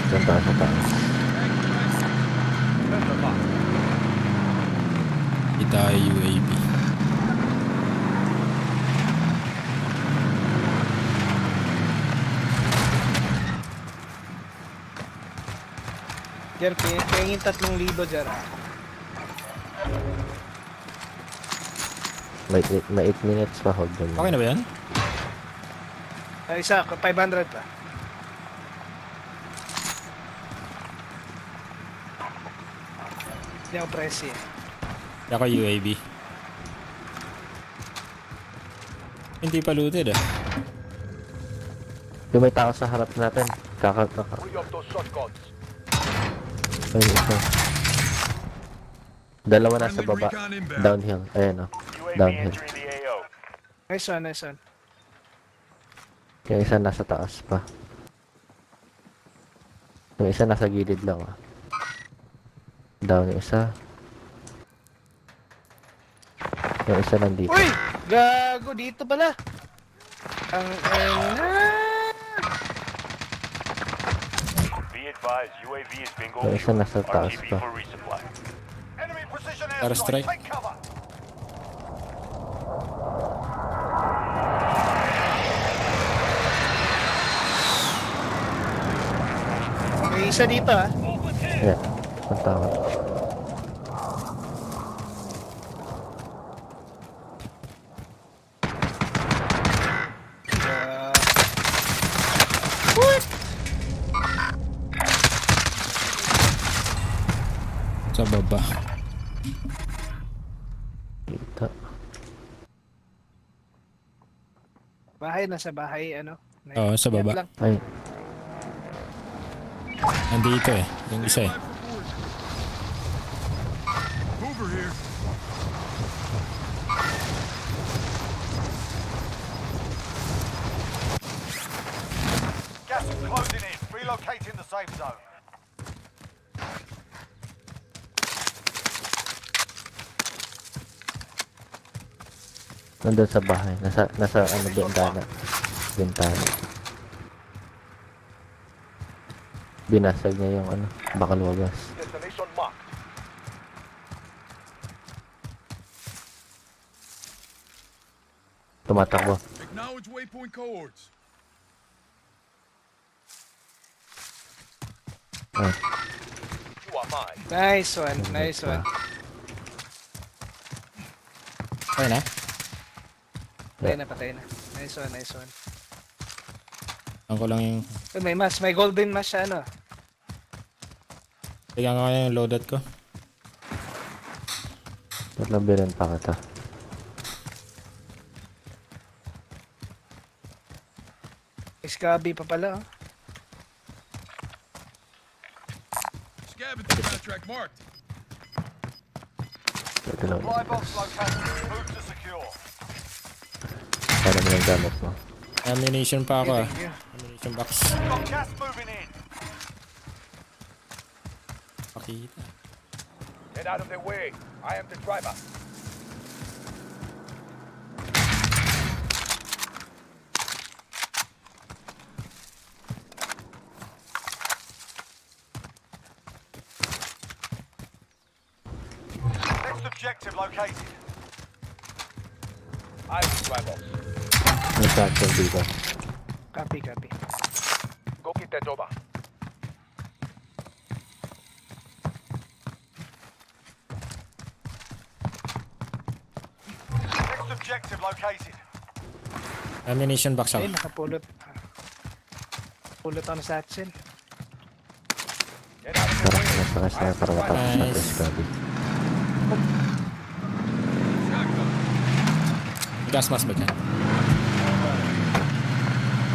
Diyan tayo sa taas. Kita UAV. Jer, pingin 3,000 Jer. May 8 minutes pa, hold on. Okay na ba yan? Isa, 500 pa. Hindi ako presi. Ako UAV. Hindi pa looted ah. Yung may tao sa harap natin. Free up those shotguns. Ayun, isa. Dalawa na sa baba. Downhill. Ayan o. UAV Downhill. entering the AO. Nice one, nice one. Yung isa nasa taas pa. Yung isa nasa gilid lang ah. Down yung isa. Yung isa nandito. Uy! Gago, dito pala. Ang Be advised, UAV is bingo Yung isa nasa taas RTB pa. for resupply. Enemy precision Air strike. airstrike. Take cover. May isa dito ah. Yeah. Ang tawag. Sa baba. Kita. Bahay, nasa bahay, ano? Oo, sa baba. Yan lang. Ay. Nandito eh. Yung isa eh. Over here. Gas is closing in. Relocating the safe zone. Nandun sa bahay. Nasa ano, bintana. Bintana. Binasag niya yung ano, bakal wagas. Destination marked. Tumatakbo. Acknowledge waypoint cohorts. Ay, You are mine. Nice one, nice one. Okay na? Patay na, patay na. Nice one, nice one. Ang ko lang yung... Uy, may mas, may golden mas siya, ano? Tignan ko yung loadout ko. naglabirin pa kita. Iskabi pa pala, oh. Scavenger contract marked. Ito lang. Supply box located. Move to secure. Paano mo yung gamit mo? Ammunition pa ako ah. Thank you. Ammunition box. Got gas moving in. Pakita. Get out of the way. I am the driver. Next objective located. I will drive us. May satchel dito. Copy, copy. Go get that over. Next objective located. Ammunition box Ay, ako. nakapulot. Pulot ako ng satchel. Get out of the Sarap way. na sa kasi para matapos natin Nice. sabi. Gas mask ba dyan?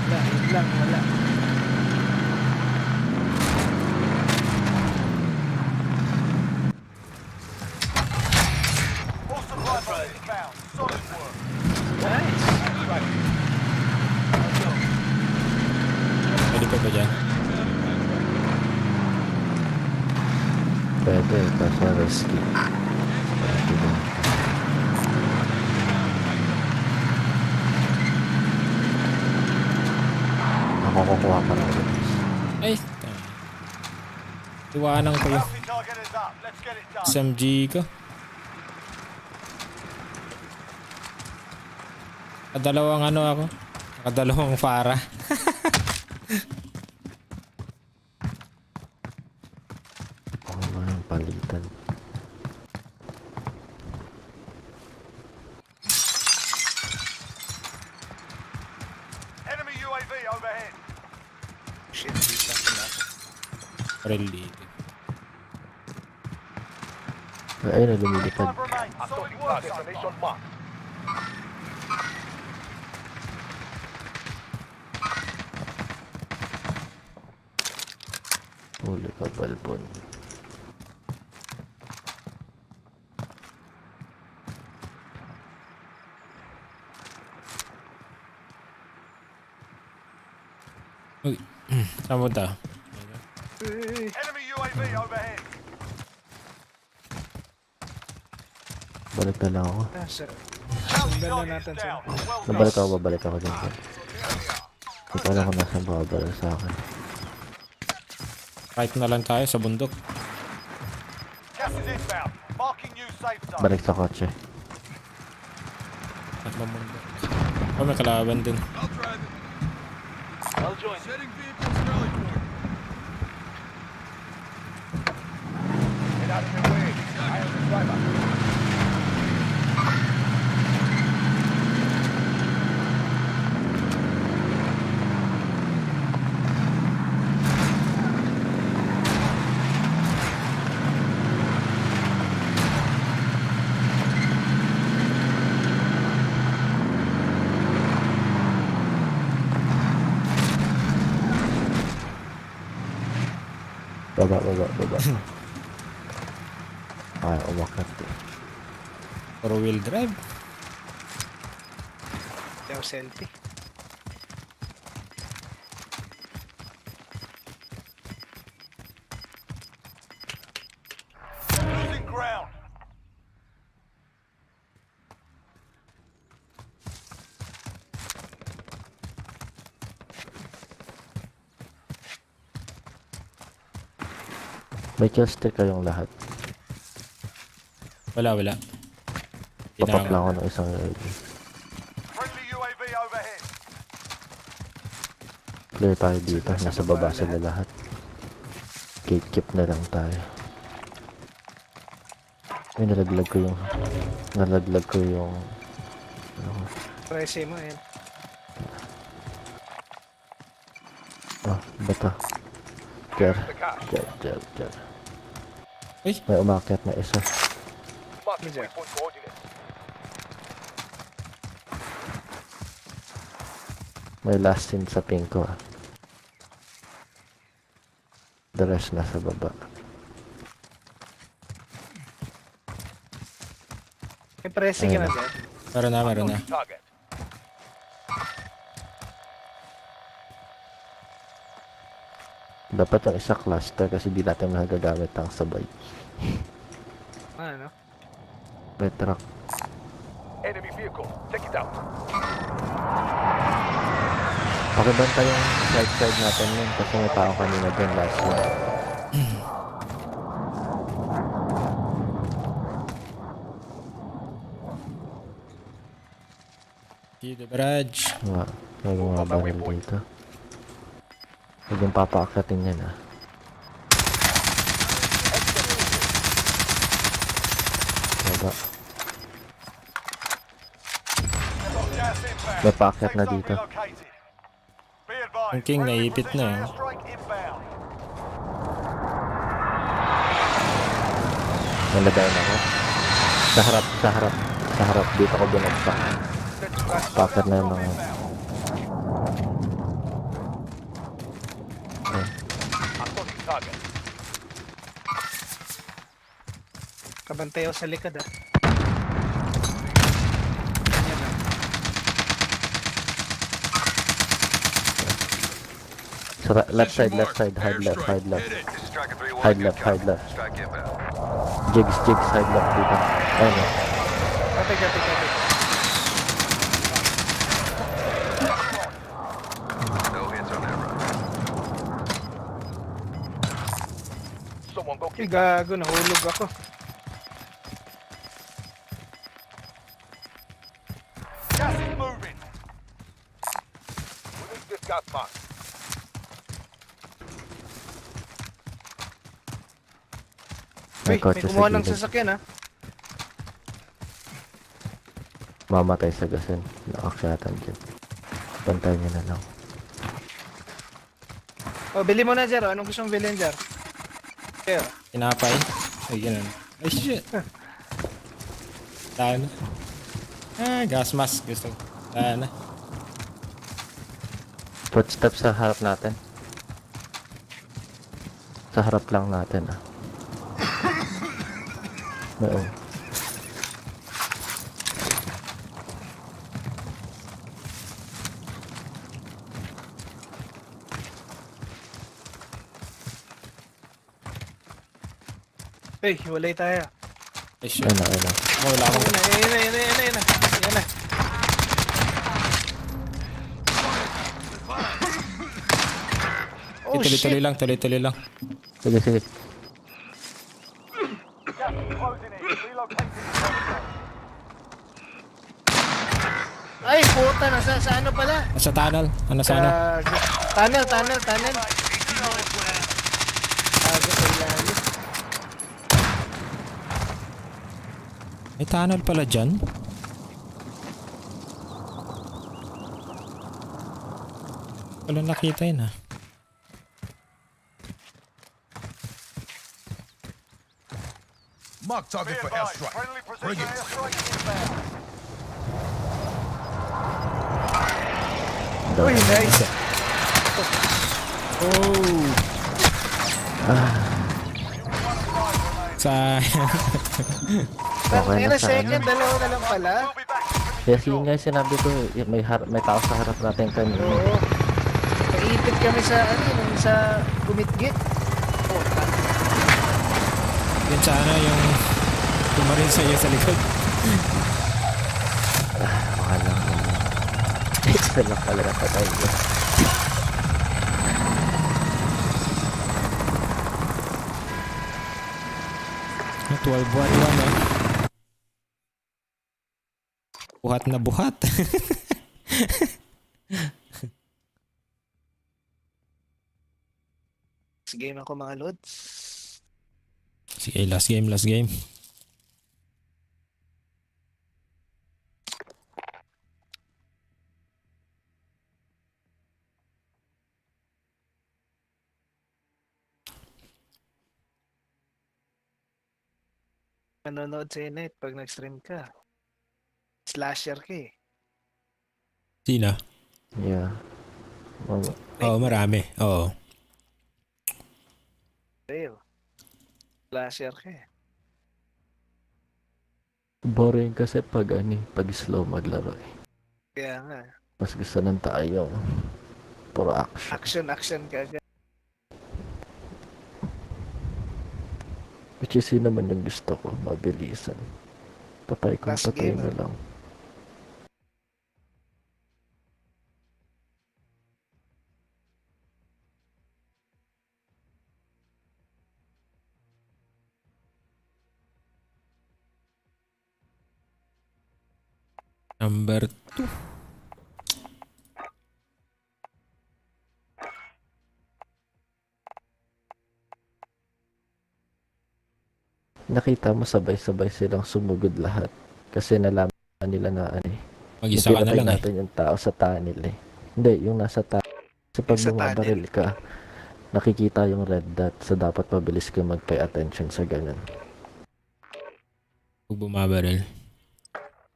Wala, yun lang, wala. All supply boxes found. Solid work. Nice. Pwede pa ba dyan? Pwede, kaso risky. Pwede ba? Ako kukuha pa ng ulit. Ay! Iwanan ko yung Bounty target is up. Let's get it done. SMG ko. Nakadalawang ano ako. Nakadalawang Farah. Ako ba yung palitan? Enemy UAV overhead. Shit, dito na. Related. Ayun na, lumilipad. Five remain. Solid work. Destination marked. Huli ka, balbon. Uy. Saan mo ta? Enemy UAV overhead. Balik na lang ako. Ah, sir. Bounty Sundan na target natin, is sir. down. Well done. Babalik ako dyan. Hindi ko alam kung nasaan babalik sa akin. Right na lang tayo sa bundok. Gas is inbound. Marking new safe zone. Balik sa kotse. At bundok. Oh, may kalaban din. I'll join. Setting vehicles rally point. Get out of their way. I am the driver. Baba. Ay, umakat eh. 4-wheel drive. Yung selfie. Losing ground. May kill stick kayong lahat. Wala. Papap lang ako ng isang UAV. Friendly UAV overhead. Clear tayo dito. Nasa baba sila lahat. Gatekeep na lang tayo. Ay, nalaglag ko yung... Ano, Presi mo, yan. bata. Jar. Uy. May umakyat na isa. Marking Sir. waypoint coordinates. May last scene sa ping ko ah. The rest nasa baba. May presi ka na Ayun. dyan. Meron na. Target. Dapat ang isa cluster kasi di natin magagamit ang sabay. Ano? May truck. Enemy vehicle. Take it out. Pakibanta yung right side natin nun kasi may tao kanina dun last one. Dito, Barrage. May mga baril dito. Huwag yung papaakatin yan ah. Baba. Gas inbound. May paakyat Safe na zone dito. relocated. Be advised. Ang king friendly naipit na precision eh. airstrike inbound. Nalagay na ako. Sa harap. Dito ko binagsak. Set Packer na yung mga... Kabantay ako sa likod ah. So, left side, hide left. Hide left. Jigs, hide left dito. Ayun o. Kapit. Someone go Ay, gago, nahulog ako. Gas is moving. We need this gas mask. Uy, may May kotse sa kumuha ng gilid. sasakyan ah. Mamatay sa gasin. Nakakyatan dyan. Bantayan nyo na lang. Oh, bili mo na, Jer. Anong gusto mong bilhin, Jer? Jer. Tinapay. Ay, ganun. Ay, shit. Tayo na. Gas mask. Gusto ko. Tayo na. Footsteps sa harap natin. Sa harap lang natin ah. Oo. Hey, hiwalay tayo. Ay, shit. Ayun na. Wala akong... Yan na. Oh, Tuloy-tuloy lang. Sige. Gas is closing in. Relocating the safe zone. Ay, puta, nasa sa ano pala? Nasa tunnel. Gago. Tunnel. Gago sa ilalim. May tunnel pala dyan. Wala nakita yun ah. Mark target for airstrike. Friendly Bring precision it. airstrike inbound. Uy, nice. Sayang. Okay Ay, na na sa second, ano. dalawa na lang pala. We'll be back to finish Yes, yun nga yung sinabi ko. May tao sa harap natin kanina. Oo. Naipit kami sa sa gumitgit. Yun sana yung tumarin sa iyo sa likod. Baka lang. Isa lang pala napatay ko. 12-1 lang eh. Buhat na buhat. Last game ako mga lods. Sige, last game. Manonood sa net pag nag-stream ka. Slasher ka eh. Sino? Yeah. Oo, marami. Oo. Real. Slasher ka eh. Boring kasi pag slow maglaro eh. Kaya nga. Mas gusto ng tayo. Puro action. Action ka agad. Which is yun naman yung gusto ko, mabilisan. Patay Last game, na lang. Number 2. Nakita mo sabay-sabay silang sumugod lahat. Kasi nalaman nila na Mag-isa ka na lang eh. natin yung tao sa tunnel eh. Hindi, yung nasa tunnel. Kasi pag Yung sa bumabaril ka, nakikita yung red dot. So dapat mabilis ka mag-pay attention sa ganun. Pag bumabaril.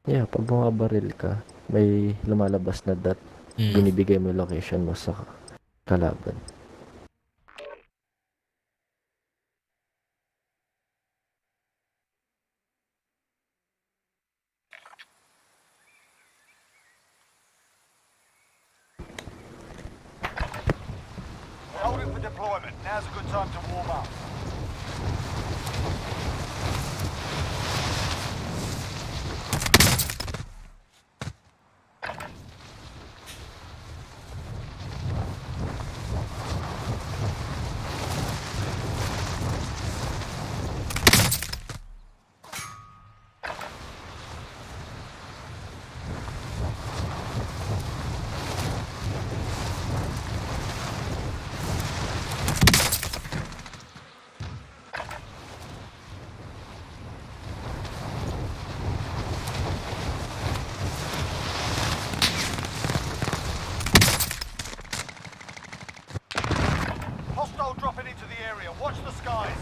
Yeah, pag bumabaril ka, may lumalabas na dot. Binibigay mo yung location mo sa kalaban. We're holding for deployment. Now's a good time to warm up. Hostile dropping into the area. Watch the skies.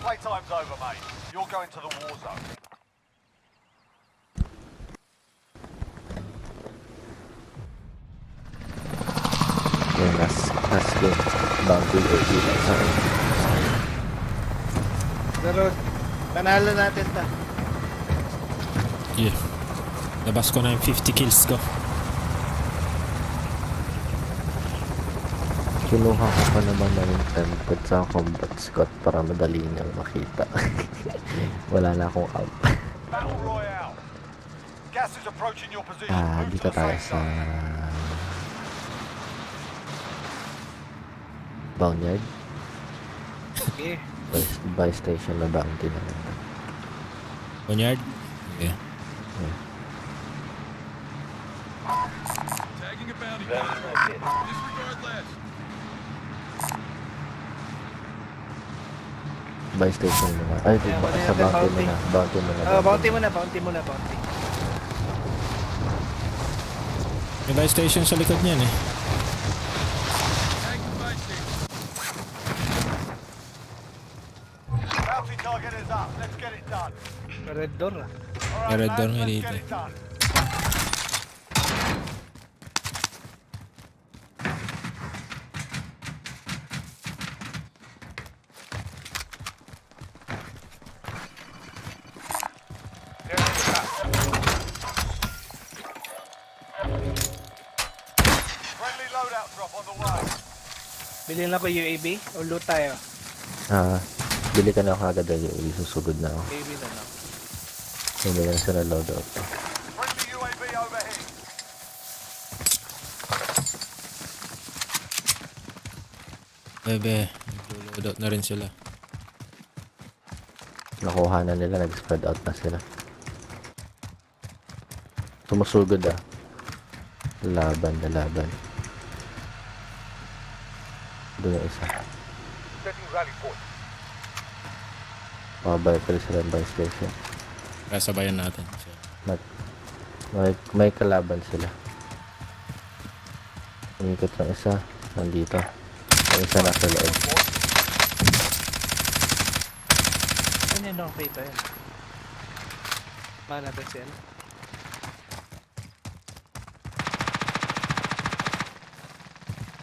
Playtime's over, mate. You're going to the war zone. Yung last game, bounty 80 lang sa akin. Pero, panalo natin ta. Yeah. Labas ko na yung 50 kills ko. Kinuha ko pa naman na yung template sa combat squad para madali niyang makita. Wala na akong out. Battle Royale. Gas is approaching your position. Move Dito to the tayo safe sa zone. Boneyard. Okay. Buy station na bounty na lang. Boneyard? Yeah. Tagging a bounty. Disregard last. Buy station muna. Ay, Yeah, baka wala sa natin bounty bounty. muna. Bounty muna. May buy station sa likod niyan eh. Tag the buy station. Bounty target is up. Let's get it done. Red door ah. All Red door nga let's dito. get it done. There's the trap. Friendly loadout drop on the way. Bilhin lang ko UAV o loot tayo. Bili ka na kagad yung susugod na ako. UAV na lang. Hindi na sa loadout. Friendly UAV overhead. Bebe, nag-load out na rin sila. Nakuha na nila, nag-spread out na sila. Sumusugod Laban. Doon yung isa. Setting rally point. Makabalik pa rin sila ng buy station. Kasabayan natin. So, May kalaban sila. Umikot ng isa. Nandito. Yung isa nasa loob. Ano yun ang kita yun? Mana natin siya.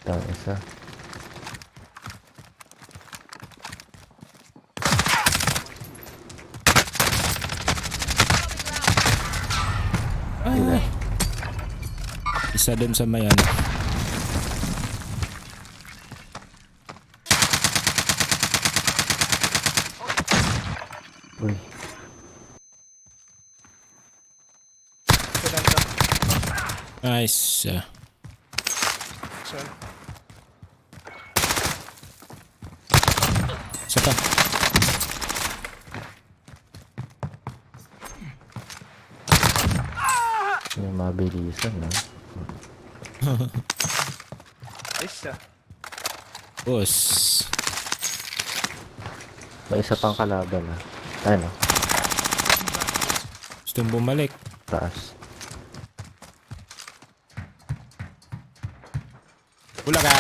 Ang isa. isa dun sa may ano. Uy. Nice. Sorry. Isa pa. Yung mabilisan, no? Ayos ah. Boss. May isa pang kalaban, ah. Ano? Gusto mong bumalik. Taas. Wala ka.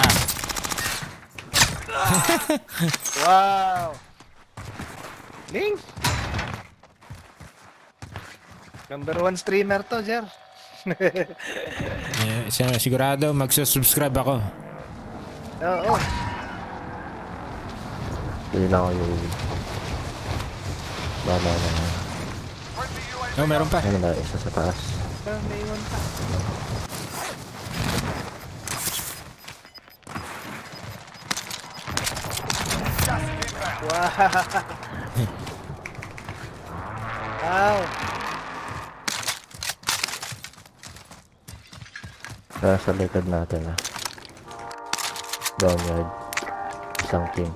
Wow! Ling! Number 1 streamer to, Jer. Sigurado magsusubscribe ako. Oo. Hindi na ako yung... Bala na. Oh, meron pa. Ano na, isa sa taas. May iwan pa. Wow! Wow! Kaya sa likod natin, ah. Downward. Isang team.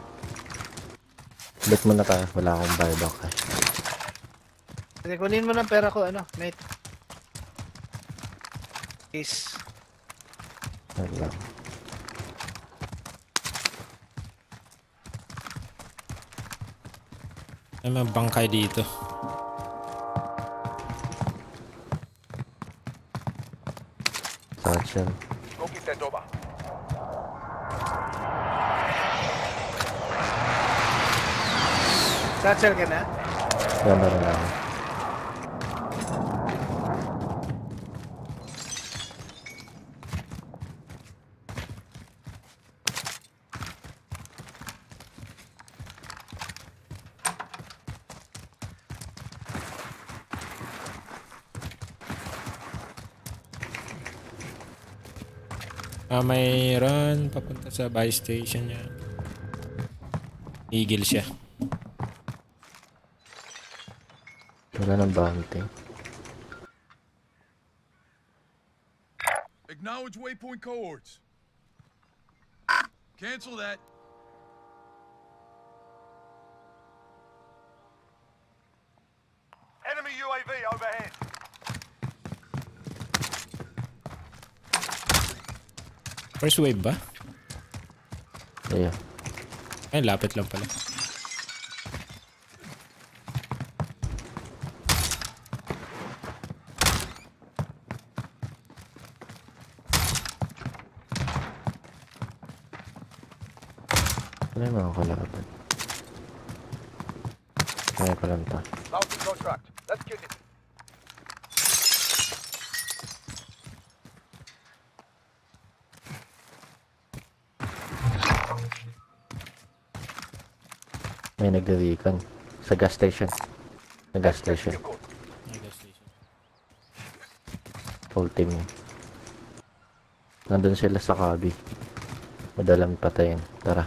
Ulit muna tayo. Wala akong buyback, eh. Sige, kunin mo ng pera ko, ano, mate. Is. Wait lang. May mga bangkay dito. Satchel. Satchel ka na? Ganda na lang. Mayroon papunta sa buy station niya. Eagle siya. Wala ng bounty. Acknowledge waypoint cohorts. Cancel that. Enemy UAV overhead. First wave ba? Yeah. Ay, lapit lang pala. Wala yung mga kalaban. Kaya ko lang to. Mountain contract. Let's get it. May nagre-recon. Sa gas station. Sa gas station. Full team yun. Nandun sila sa cubby. Madalang patayin. Tara.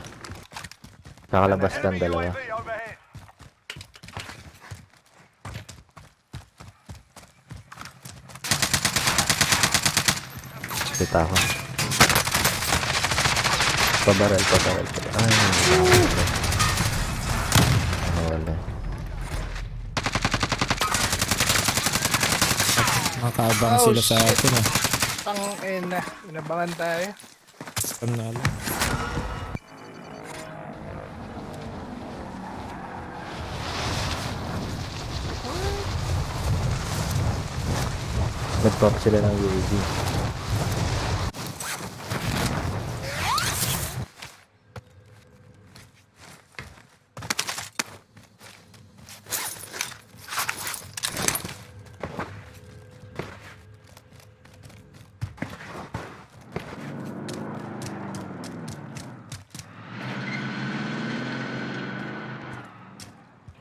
Kakalabas kang dalawa. UAV overhead. Kita ako. Pabarel. Ay, wala. Makaabang sila sa atin ah. Tangina. Inabangan tayo. Scam na lang. Nag-pop sila ng UAV.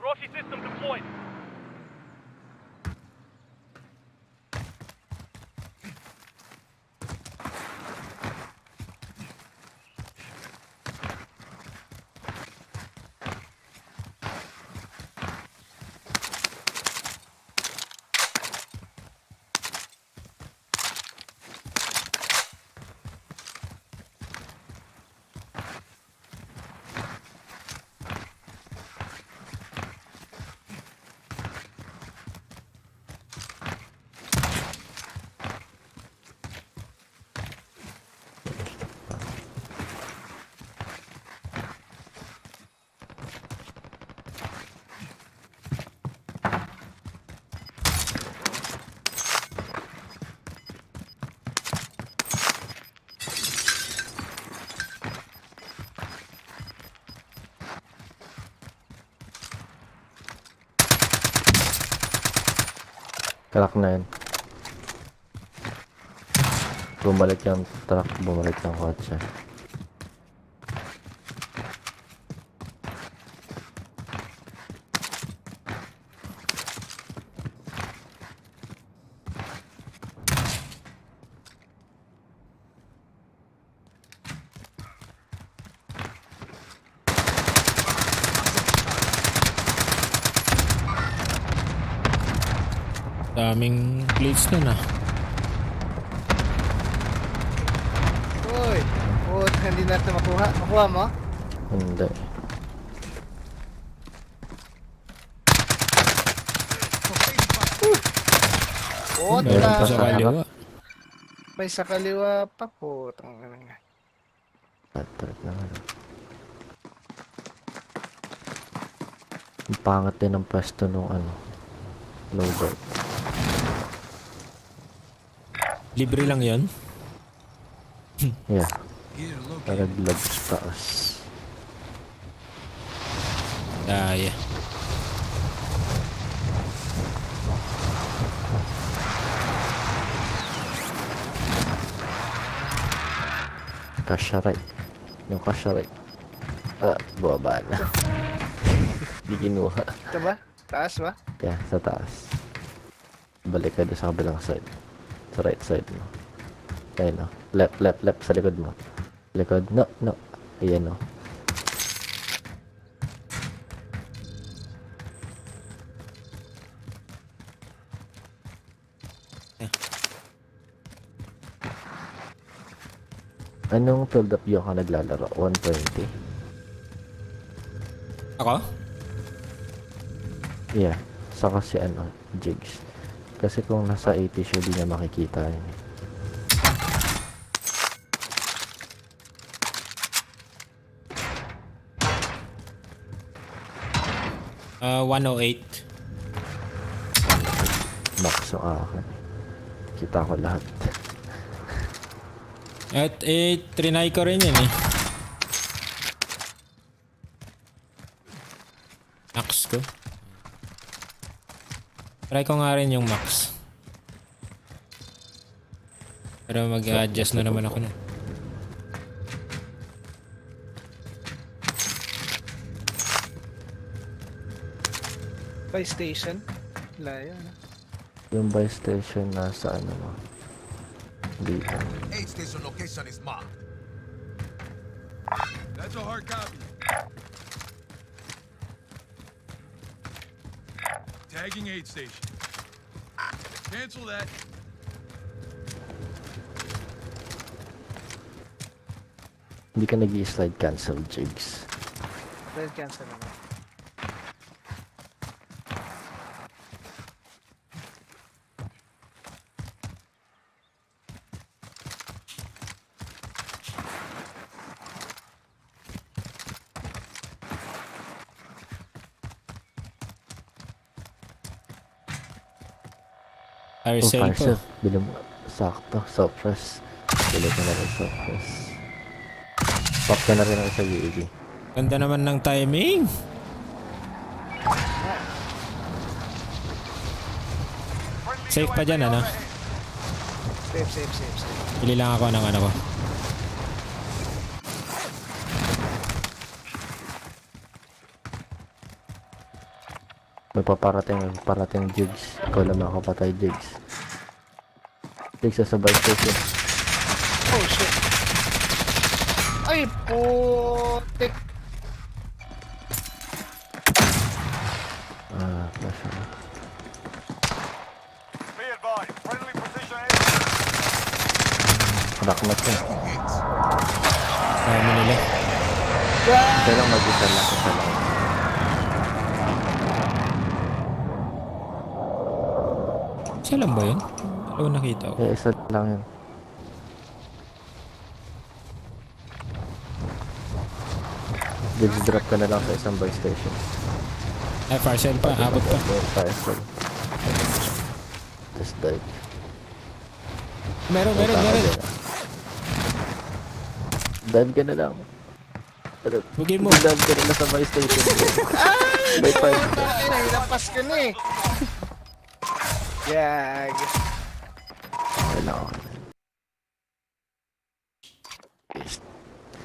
Rocky system deployed. Crack na yun. Bumalik yung truck, bumalik yung kotse. Daming plates nun ah. Uy! Oh, hindi natin makuha. Makuha mo? Hindi. Oh, Meron pa tala. sa harap. May sa kaliwa pa po. Tangina. Patrat naman. Ang pangat din ang pwesto nung ano. Loader. Libre lang yon. Yeah. Paraglag sa taas. Daya. Kasyaray. Yung kasyaray. Baba na. Di kinuha. Ito ba? Taas ba? Yeah, sa taas. Balik ka doon sa kabilang side. Sa right side mo. Ayun o. Left, left, left. Sa likod mo. Likod. No, no. Ayan o. Anong filled up yung ka naglalaro? 120? Ako? Yeah. Saka si ano, Jigs. Kasi kung nasa 80 siya, di niya makikita yun. 108. Max yung akin. Kita ko lahat. At trinay ko rin yan eh. Max ko. Try ko nga rin yung max. Pero mag-adjust na naman ako na. By station. Layo na. Yung buy station nasa ano mo. Dito. Aid station location is marked. That's a hard copy. Tagging aid station. Cancel that. Hindi ka nag-i-slide cancel, Jigs. Dahil cancel naman. Parcel po. Bili mo. Sakto. Sofres. Bili ko na rin Sofres. Pop ka na rin ako sa UAV. Ganda naman ng timing. Safe pa dyan, ano? Safe, safe, safe, safe. Pili lang ako ng ano ko. Magpaparating Jigs. Ikaw lang makapatay, Jigs. Jigs sa buy station. Oh shit. Ay, putik. Flash na. Be advised, friendly precision air. Backmat yun. Kaya mo nila. Ito lang mag-isa lang. Isa lang. Siya lang ba yun? Dalawa nakita ko. Eh, isa lang yun. Jigs, drop ka na lang sa isang buy station. Ay, parcel pa. Abot pa. Parcel. Just dive. Meron. Dive ka na lang. Bugin mo. Dive ka na lang sa buy station. By 5. Ay, nahilapas ka na eh. Yag. Okay na ako.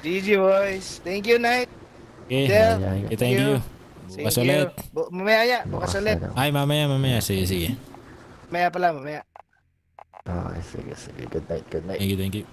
GG boys. Thank you, Knight. Okay, Del, thank you. Thank Bukas ulit. Mamaya ya, bukas ulit. Ay, mamaya. Sige. Mamaya pala, mamaya. Okay, sige. Good night. Thank you.